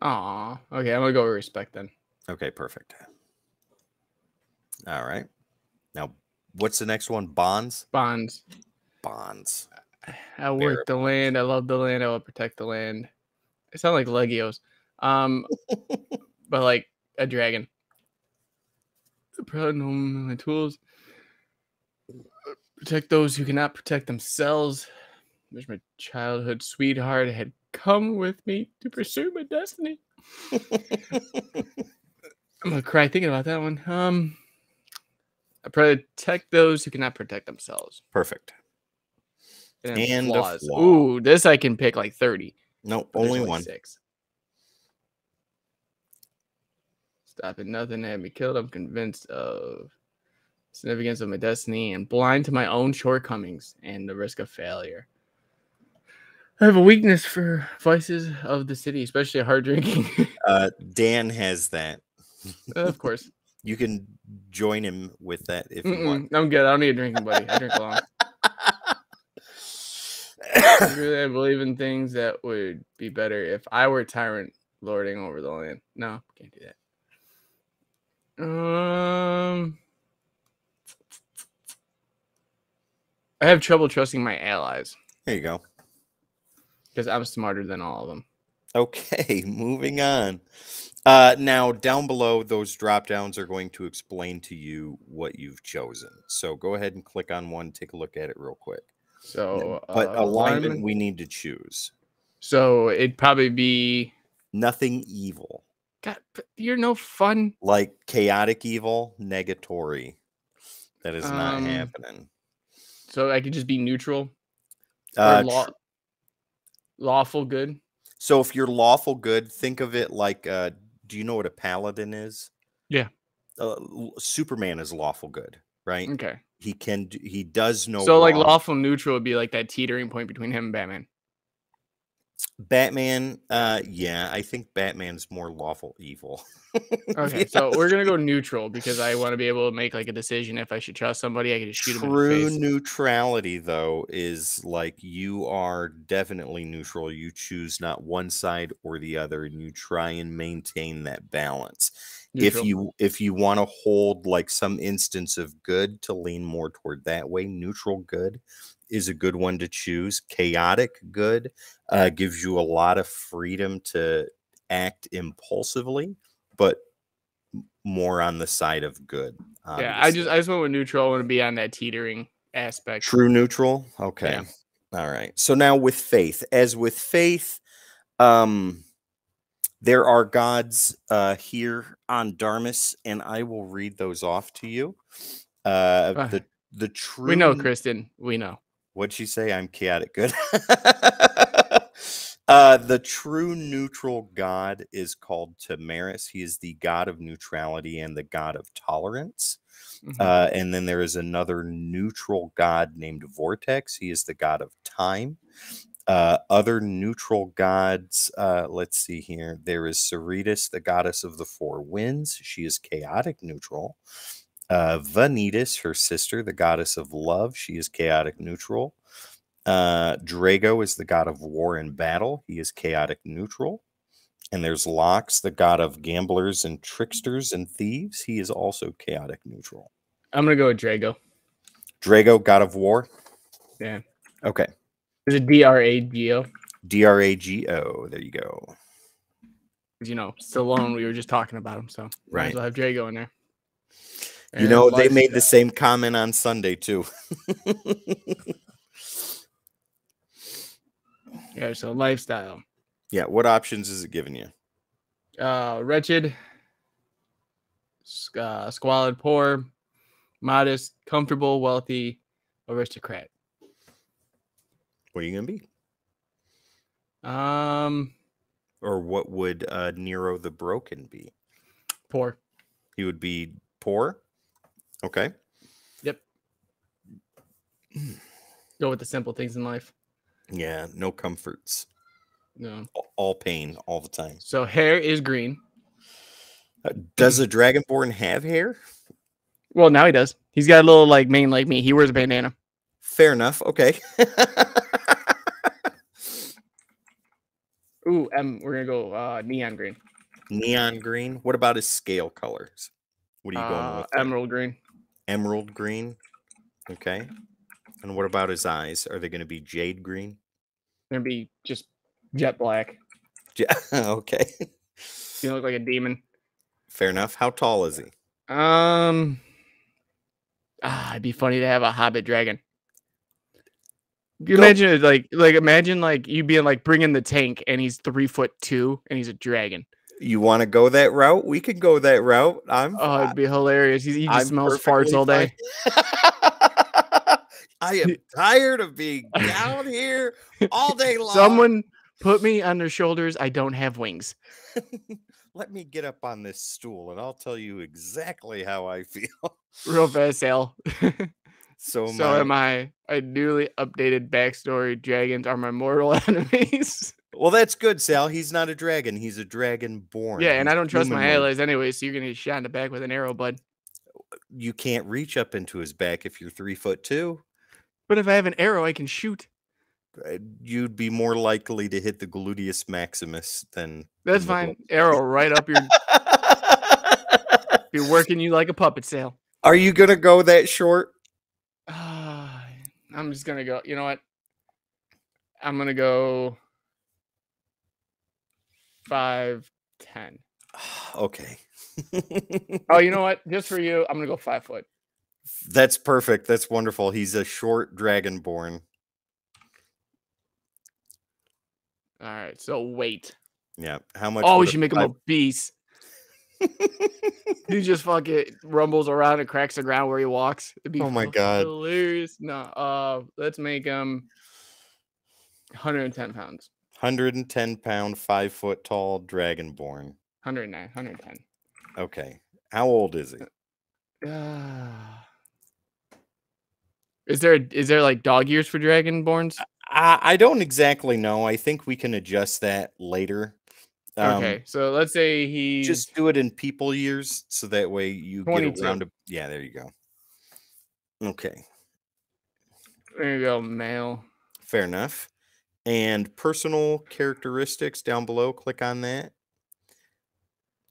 Speaker 5: Aw. Okay, I'm going to go with respect then.
Speaker 1: Okay, perfect. All right. Now, what's the next one? Bonds?
Speaker 5: Bonds.
Speaker 1: Bonds.
Speaker 5: I work the land. I love the land. I will protect the land. They sound like Legios. But like a dragon. Proud of my tools. Protect those who cannot protect themselves. Wish my childhood sweetheart had come with me to pursue my destiny. I'm gonna cry thinking about that one. I protect those who cannot protect themselves.
Speaker 1: Perfect.
Speaker 5: And flaws. Ooh, this I can pick like 30.
Speaker 1: No, only 1.
Speaker 5: 6. Stopping nothing had me killed. I'm convinced of significance of my destiny and blind to my own shortcomings and the risk of failure. I have a weakness for vices of the city, especially hard drinking.
Speaker 1: Dan has that.
Speaker 5: Of course.
Speaker 1: You can join him with that if you want.
Speaker 5: I'm good. I don't need a drinking buddy. I drink alone. Really, I believe in things that would be better if I were tyrant lording over the land. No, can't do that. I have trouble trusting my allies.
Speaker 1: There you go.
Speaker 5: Because I'm smarter than all of them.
Speaker 1: Okay, moving on. Now, down below, those drop downs are going to explain to you what you've chosen. So go ahead and click on one, take a look at it real quick.
Speaker 5: So,
Speaker 1: but alignment we need to choose.
Speaker 5: So it'd probably be
Speaker 1: nothing evil.
Speaker 5: God, you're no fun.
Speaker 1: Like chaotic evil, negatory. That is not happening.
Speaker 5: So I could just be neutral. Or lawful good.
Speaker 1: So if you're lawful good, think of it like, do you know what a paladin is?
Speaker 5: Yeah.
Speaker 1: Superman is lawful good, right?
Speaker 5: Okay.
Speaker 1: He does know.
Speaker 5: So like lawful neutral would be like that teetering point between him and Batman.
Speaker 1: Batman, yeah, I think Batman's more lawful evil.
Speaker 5: Okay, so we're gonna go neutral because I want to be able to make like a decision if I should trust somebody. I can just shoot him in the face.
Speaker 1: True neutrality, though, is like you are definitely neutral. You choose not one side or the other, and you try and maintain that balance. Neutral. If you want to hold like some instance of good to lean more toward that way, neutral good is a good one to choose. Chaotic good gives you a lot of freedom to act impulsively, but more on the side of good. Obviously.
Speaker 5: Yeah, I just went with neutral. I want to be on that teetering aspect.
Speaker 1: True neutral. Okay. Yeah. All right. So now with faith, there are gods here on Darmus, and I will read those off to you. The true.
Speaker 5: We know, Kristen. We know.
Speaker 1: What'd she say? I'm chaotic good. The true neutral god is called Tamaris. He is the god of neutrality and the god of tolerance. Mm-hmm. And then there is another neutral god named Vortex. He is the god of time. Other neutral gods, let's see here. There is Cerritus, the goddess of the four winds. She is chaotic neutral. Vanitas, her sister, the goddess of love. She is chaotic neutral. Drago is the god of war and battle. He is chaotic neutral. And there's Lox, the god of gamblers and tricksters and thieves. He is also chaotic neutral.
Speaker 5: I'm going to go with Drago.
Speaker 1: Drago, god of war?
Speaker 5: Yeah.
Speaker 1: Okay.
Speaker 5: Is it Drago?
Speaker 1: Drago. There you go.
Speaker 5: You know, Stallone, we were just talking about him, so
Speaker 1: right.
Speaker 5: I'll have Drago in there.
Speaker 1: And you know, they made the same comment on Sunday, too.
Speaker 5: Yeah, so lifestyle.
Speaker 1: Yeah, what options is it giving you?
Speaker 5: Wretched, squalid, poor, modest, comfortable, wealthy, aristocrat.
Speaker 1: What are you going to be? Or what would Nero the Broken be?
Speaker 5: Poor.
Speaker 1: He would be poor? Okay.
Speaker 5: Yep. Go with the simple things in life.
Speaker 1: Yeah, no comforts.
Speaker 5: No.
Speaker 1: All pain all the time.
Speaker 5: So hair is green.
Speaker 1: Does a Dragonborn have hair?
Speaker 5: Well, now he does. He's got a little like mane like me. He wears a bandana.
Speaker 1: Fair enough. Okay.
Speaker 5: Ooh, we're gonna go neon green.
Speaker 1: Neon green. What about his scale colors? What are you going with?
Speaker 5: Emerald green.
Speaker 1: Emerald green. Okay. And what about his eyes? Are they going to be jade green?
Speaker 5: They're gonna be just jet black.
Speaker 1: Okay.
Speaker 5: You look like a demon.
Speaker 1: Fair enough. How tall is he?
Speaker 5: It'd be funny to have a hobbit dragon. You imagine it like imagine like you being like bringing the tank and he's 3'2" and he's a dragon.
Speaker 1: You want to go that route? We could go that route.
Speaker 5: It'd be hilarious. He just smells farts all day.
Speaker 1: I am tired of being down here all day long.
Speaker 5: Someone put me on their shoulders. I don't have wings.
Speaker 1: Let me get up on this stool and I'll tell you exactly how I feel.
Speaker 5: Real fast, Sal.
Speaker 1: So
Speaker 5: am I. A newly updated backstory. Dragons are my mortal enemies.
Speaker 1: Well, that's good, Sal. He's not a dragon. He's a dragon born.
Speaker 5: Yeah, and
Speaker 1: He's
Speaker 5: I don't trust my
Speaker 1: humanoid.
Speaker 5: allies anyway, so you're gonna get shot in the back with an arrow, bud.
Speaker 1: You can't reach up into his back if you're 3'2".
Speaker 5: But if I have an arrow, I can shoot.
Speaker 1: You'd be more likely to hit the gluteus maximus than.
Speaker 5: That's fine. Arrow right up your. Be working you like a puppet, Sal.
Speaker 1: Are you gonna go that short?
Speaker 5: I'm just gonna go. You know what? I'm gonna go 5'10".
Speaker 1: Okay.
Speaker 5: Oh, you know what? Just for you, I'm gonna go 5 foot.
Speaker 1: That's perfect. That's wonderful. He's a short dragonborn.
Speaker 5: All right. So weight.
Speaker 1: Yeah. How much?
Speaker 5: Oh, we should make him obese. He just fucking rumbles around and cracks the ground where he walks. It'd be
Speaker 1: oh my god,
Speaker 5: hilarious. No, let's make him 110 pounds.
Speaker 1: 110 pound, 5 foot tall dragonborn.
Speaker 5: 109, 110.
Speaker 1: Okay. How old is he?
Speaker 5: Is there like dog years for dragonborns?
Speaker 1: I don't exactly know. I think we can adjust that later.
Speaker 5: Okay, so let's say he's
Speaker 1: just do it in people years, so that way you
Speaker 5: 22.
Speaker 1: get around. Yeah, there you go. Okay,
Speaker 5: there you go, male.
Speaker 1: Fair enough. And personal characteristics down below. Click on that.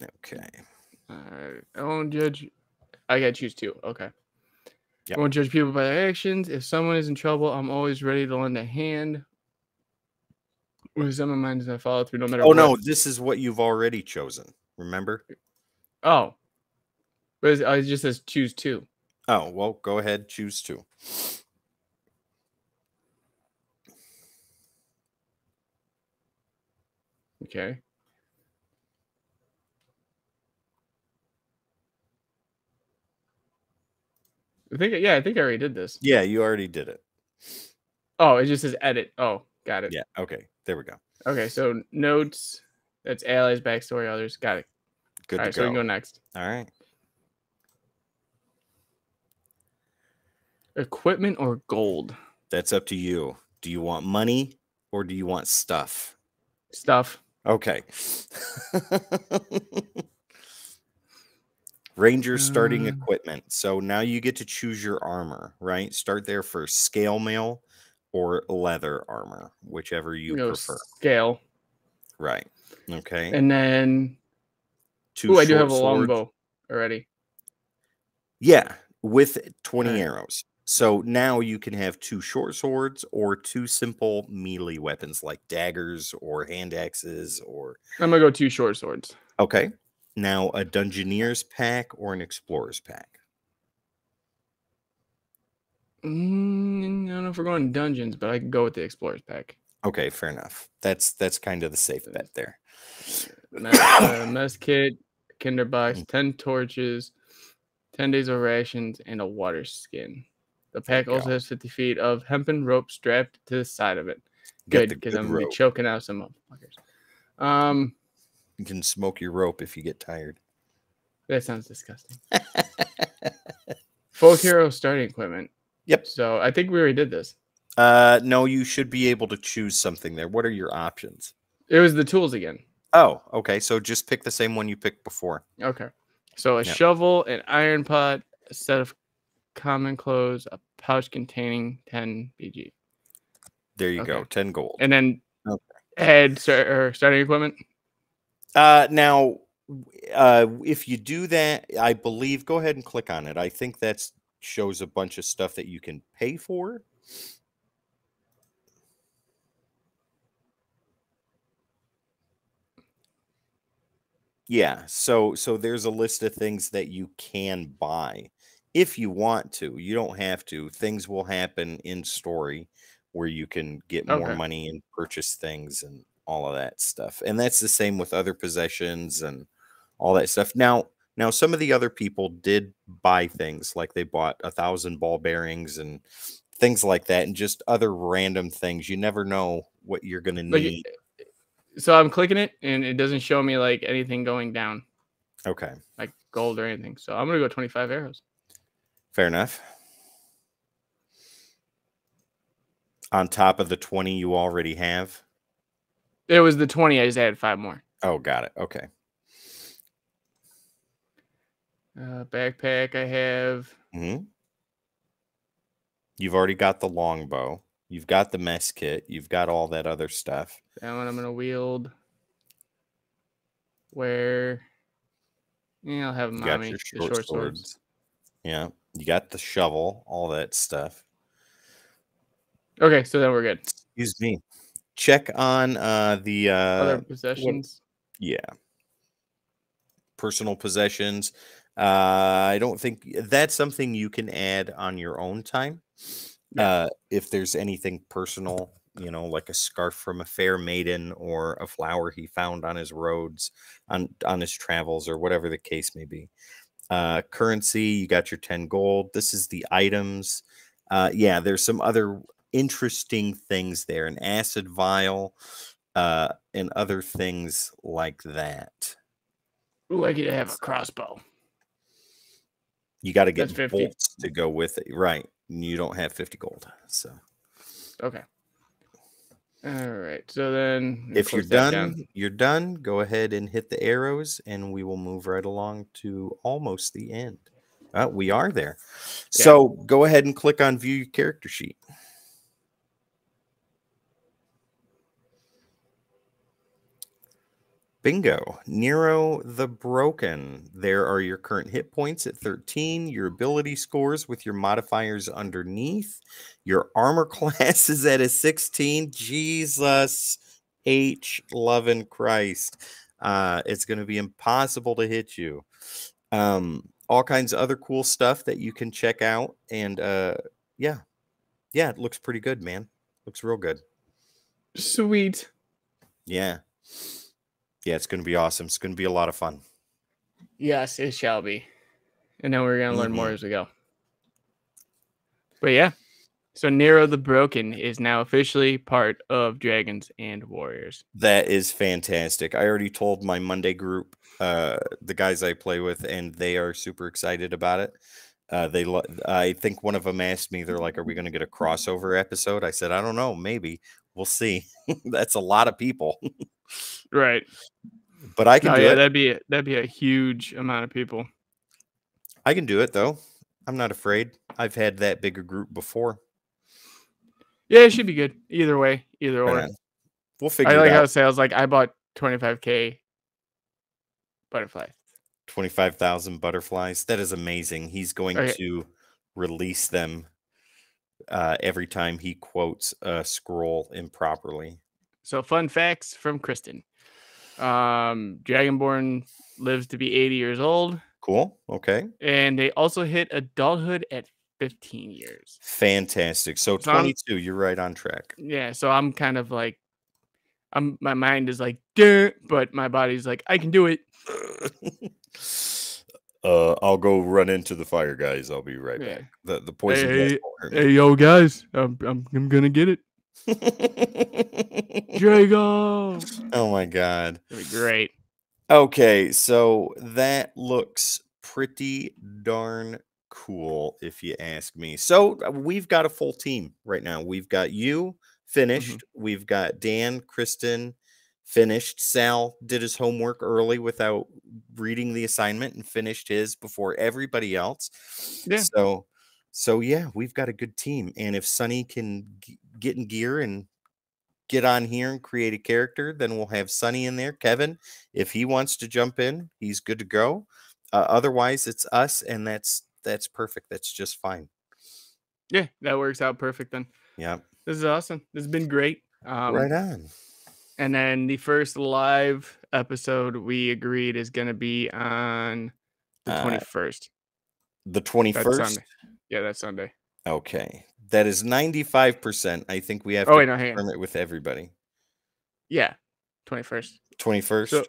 Speaker 1: Okay.
Speaker 5: All right. I won't judge. I gotta choose 2. Okay.
Speaker 1: Yep.
Speaker 5: I won't judge people by their actions. If someone is in trouble, I'm always ready to lend a hand. With some of mine does not follow through no matter what.
Speaker 1: Oh no, this is what you've already chosen. Remember?
Speaker 5: Oh. But it just says choose 2.
Speaker 1: Oh, well, go ahead, choose 2.
Speaker 5: Okay. I think I already did this.
Speaker 1: Yeah, you already did it.
Speaker 5: Oh, it just says edit. Oh, got it.
Speaker 1: Yeah, okay. There we go.
Speaker 5: Okay, so notes, that's allies, backstory, others. Got it.
Speaker 1: Good
Speaker 5: All
Speaker 1: to
Speaker 5: right,
Speaker 1: go.
Speaker 5: so we can go next.
Speaker 1: All right.
Speaker 5: Equipment or gold?
Speaker 1: That's up to you. Do you want money or do you want stuff?
Speaker 5: Stuff.
Speaker 1: Okay. Ranger starting equipment. So now you get to choose your armor, right? Start there for scale mail or leather armor, whichever you prefer.
Speaker 5: Scale.
Speaker 1: Right. Okay.
Speaker 5: And then
Speaker 1: 2
Speaker 5: I do have a
Speaker 1: swords.
Speaker 5: longbow already.
Speaker 1: Yeah, with 20 arrows. So now you can have 2 short swords or 2 simple melee weapons like daggers or hand axes or.
Speaker 5: I'm gonna go 2 short swords.
Speaker 1: Okay. Now a Dungeoneer's pack or an Explorer's pack?
Speaker 5: I don't know if we're going dungeons, but I can go with the Explorer's pack.
Speaker 1: Okay, fair enough. That's kind of the safe bet there.
Speaker 5: Mess kit, kinder box, 10 torches, 10 days of rations, and a water skin. The pack also has 50 feet of hempen rope strapped to the side of it. Good, because I'm gonna be choking out some motherfuckers.
Speaker 1: You can smoke your rope if you get tired.
Speaker 5: That sounds disgusting. Folk hero starting equipment.
Speaker 1: Yep.
Speaker 5: So I think we already did this.
Speaker 1: No, you should be able to choose something there. What are your options?
Speaker 5: It was the tools again.
Speaker 1: Oh, okay. So just pick the same one you picked before.
Speaker 5: Okay. So a shovel, an iron pot, a set of common clothes, a pouch containing 10 BG.
Speaker 1: There you go. 10 gold.
Speaker 5: And then head starting equipment.
Speaker 1: Now, if you do that, I believe, go ahead and click on it. I think that shows a bunch of stuff that you can pay for. Yeah, so there's a list of things that you can buy if you want to. You don't have to. Things will happen in story where you can get more money and purchase things and all of that stuff. And that's the same with other possessions and all that stuff. Now some of the other people did buy things, like they bought 1,000 ball bearings and things like that, and just other random things. You never know what you're going to need.
Speaker 5: So I'm clicking it, and it doesn't show me like anything going down,
Speaker 1: Okay.
Speaker 5: like gold or anything. So I'm gonna go 25 arrows.
Speaker 1: Fair enough. On top of the 20 you already have.
Speaker 5: It was the 20. I just added 5 more.
Speaker 1: Oh, got it. Okay.
Speaker 5: Backpack I have.
Speaker 1: Mm-hmm. You've already got the longbow. You've got the mess kit. You've got all that other stuff.
Speaker 5: That one I'm gonna wield. Where? Yeah, I'll have
Speaker 1: You
Speaker 5: mommy.
Speaker 1: got
Speaker 5: The
Speaker 1: your
Speaker 5: short
Speaker 1: short
Speaker 5: swords.
Speaker 1: swords. Yeah. You got the shovel, all that stuff.
Speaker 5: Okay, so then we're good.
Speaker 1: Excuse me. Check on the
Speaker 5: Other possessions.
Speaker 1: yeah. Personal possessions. I don't think that's something you can add on your own time.
Speaker 5: Yeah.
Speaker 1: If there's anything personal, like a scarf from a fair maiden or a flower he found on his roads, on his travels, or whatever the case may be. Currency, you got your 10 gold. This is the items. Yeah, there's some other interesting things there, an acid vial, and other things like that.
Speaker 5: Ooh, I get to have a crossbow.
Speaker 1: You got to
Speaker 5: That's
Speaker 1: get
Speaker 5: 50.
Speaker 1: bolts to go with it, right? You don't have 50 gold, so
Speaker 5: Okay. All right. So then,
Speaker 1: if you're
Speaker 5: close that
Speaker 1: done,
Speaker 5: down.
Speaker 1: you're done. Go ahead and hit the arrows, and we will move right along to almost the end. We are there.
Speaker 5: Yeah.
Speaker 1: So go ahead and click on View Your Character Sheet. Bingo. Nero the Broken. There are your current hit points at 13, your ability scores with your modifiers underneath. Your armor class is at a 16. Jesus H. Lovin' Christ. It's going to be impossible to hit you. All kinds of other cool stuff that you can check out. And yeah, it looks pretty good, man. Looks real good.
Speaker 5: Sweet.
Speaker 1: Yeah. Yeah, it's going to be awesome. It's going to be a lot of fun.
Speaker 5: Yes, it shall be. And then we're going to learn more as we go. But yeah. So Nero the Broken is now officially part of Dragons and Warriors.
Speaker 1: That is fantastic. I already told my Monday group, the guys I play with, and they are super excited about it. I think one of them asked me, they're like, "Are we going to get a crossover episode?" I said, "I don't know. Maybe we'll see." That's a lot of people.
Speaker 5: Right.
Speaker 1: But I can do it.
Speaker 5: That'd be a huge amount of people.
Speaker 1: I can do it though. I'm not afraid. I've had that bigger group before.
Speaker 5: Yeah, it should be good. Either way, either or.
Speaker 1: We'll figure it out.
Speaker 5: I like how it sounds like I bought 25K butterflies.
Speaker 1: 25,000 butterflies. That is amazing. He's going to release them every time he quotes a scroll improperly.
Speaker 5: So fun facts from Kristen. Dragonborn lives to be 80 years old.
Speaker 1: Cool. Okay.
Speaker 5: And they also hit adulthood at 15 years.
Speaker 1: Fantastic. So 22, you're right on track.
Speaker 5: Yeah. So I'm kind of like, my mind is like, duh, but my body's like, I can do it.
Speaker 1: I'll go run into the fire, guys. I'll be right back. The poison gas won't hurt me.
Speaker 5: Hey, yo, guys, I'm gonna get it. Drago.
Speaker 1: Oh my god.
Speaker 5: That'd be great.
Speaker 1: Okay, so that looks pretty darn cool, if you ask me. So we've got a full team right now. We've got you finished. We've got Dan, Kristen finished. Sal did his homework early without reading the assignment and finished his before everybody else.
Speaker 5: Yeah.
Speaker 1: So yeah, we've got a good team. And if Sonny can get in gear and get on here and create a character, then we'll have Sonny in there. Kevin, if he wants to jump in, he's good to go. Otherwise, it's us, and that's perfect. That's just fine.
Speaker 5: Yeah, that works out perfect then.
Speaker 1: Yeah.
Speaker 5: This is awesome. This has been great.
Speaker 1: Right on. And
Speaker 5: then the first live episode we agreed is going to be on the 21st.
Speaker 1: The 21st?
Speaker 5: Yeah, that's Sunday.
Speaker 1: Okay. That is 95%. I think we have to confirm it with everybody.
Speaker 5: Yeah, 21st.
Speaker 1: 21st?
Speaker 5: So,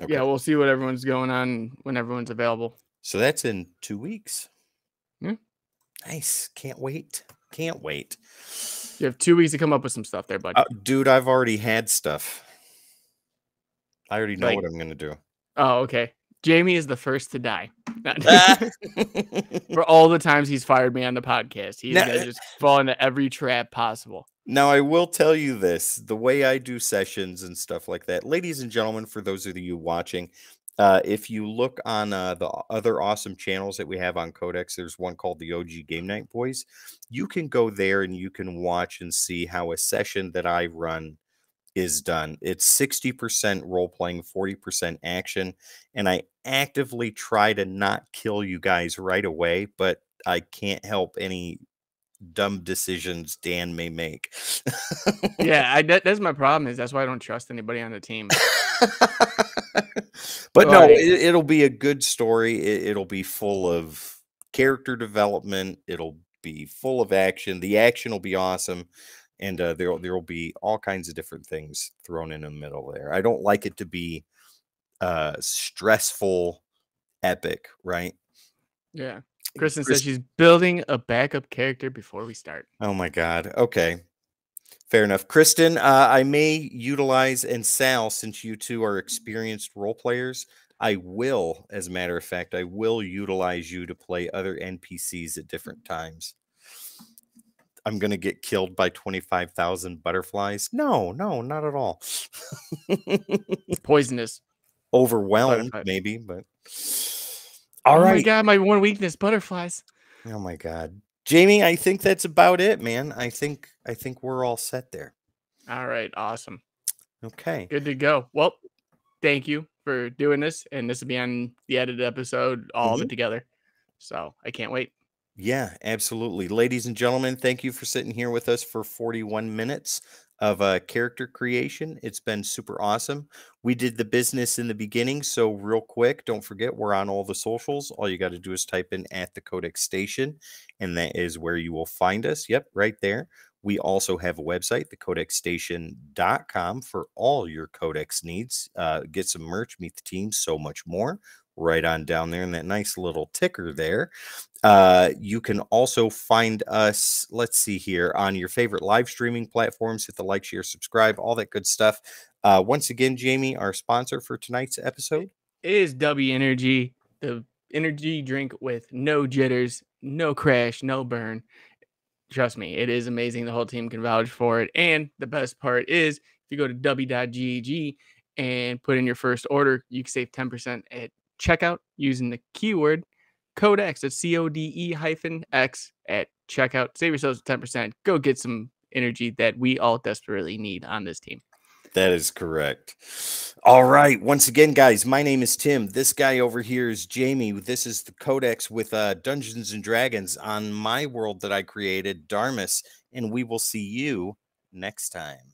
Speaker 5: okay. Yeah, we'll see what everyone's going on when everyone's available.
Speaker 1: So that's in 2 weeks.
Speaker 5: Yeah.
Speaker 1: Nice. Can't wait. Can't wait.
Speaker 5: You have 2 weeks to come up with some stuff there, buddy.
Speaker 1: Dude, I've already had stuff. I already know
Speaker 5: Like-
Speaker 1: what I'm going to do.
Speaker 5: Oh, okay. Jamie is the first to die. For all the times he's fired me on the podcast, he's
Speaker 1: Now-
Speaker 5: gonna just fall into every trap possible.
Speaker 1: Now, I will tell you this, the way I do sessions and stuff like that, ladies and gentlemen, for those of you watching, if you look on the other awesome channels that we have on Codex, there's one called the OG Game Night Boys. You can go there and you can watch and see how a session that I run is done. It's 60% role playing, 40% action, and I actively try to not kill you guys right away, but I can't help any dumb decisions Dan may make.
Speaker 5: Yeah, that's my problem. That's why I don't trust anybody on the team.
Speaker 1: But no,
Speaker 5: Right.
Speaker 1: it'll be a good story. It'll be full of character development. It'll be full of action. The action will be awesome. And there'll be all kinds of different things thrown in the middle there. I don't like it to be stressful, epic, right?
Speaker 5: Yeah. Kristen says she's building a backup character before we start.
Speaker 1: Oh my God. Okay. Fair enough. Kristen, I may utilize, and Sal, since you two are experienced role players, I will, as a matter of fact, I will utilize you to play other NPCs at different times. I'm going to get killed by 25,000 butterflies. No, not at all.
Speaker 5: Poisonous.
Speaker 1: Overwhelmed,
Speaker 5: Butterfly.
Speaker 1: maybe, but all
Speaker 5: Oh
Speaker 1: right.
Speaker 5: my God, my one weakness, butterflies.
Speaker 1: Oh my God. Jamie, I think that's about it, man. I think we're all set there.
Speaker 5: All right, awesome.
Speaker 1: Okay.
Speaker 5: Good to go. Well, thank you for doing this, and this will be on the edited episode, all of it together. So I can't wait.
Speaker 1: Yeah, absolutely. Ladies and gentlemen, thank you for sitting here with us for 41 minutes of character creation. It's been super awesome. We did the business in the beginning, so real quick, don't forget we're on all the socials. All you got to do is type in at the Codex Station, and that is where you will find us. Yep, right there. We also have a website, thecodexstation.com, for all your Codex needs. Get some merch, meet the team, so much more. Right on down there in that nice little ticker there. You can also find us, let's see here, on your favorite live streaming platforms. Hit the like, share, subscribe, all that good stuff. Once again, Jamie, our sponsor for tonight's episode
Speaker 5: It is W Energy, the energy drink with no jitters, no crash, no burn. Trust me, it is amazing. The whole team can vouch for it. And the best part is, if you go to w.gg and put in your first order, you can save 10% at checkout using the keyword CODEX. That's CODE-X at checkout. Save yourselves 10%. Go get some energy that we all desperately need on this team.
Speaker 1: That is correct. All right. Once again, guys, my name is Tim. This guy over here is Jamie. This is the Codex with Dungeons and Dragons on my world that I created, Darmus. And we will see you next time.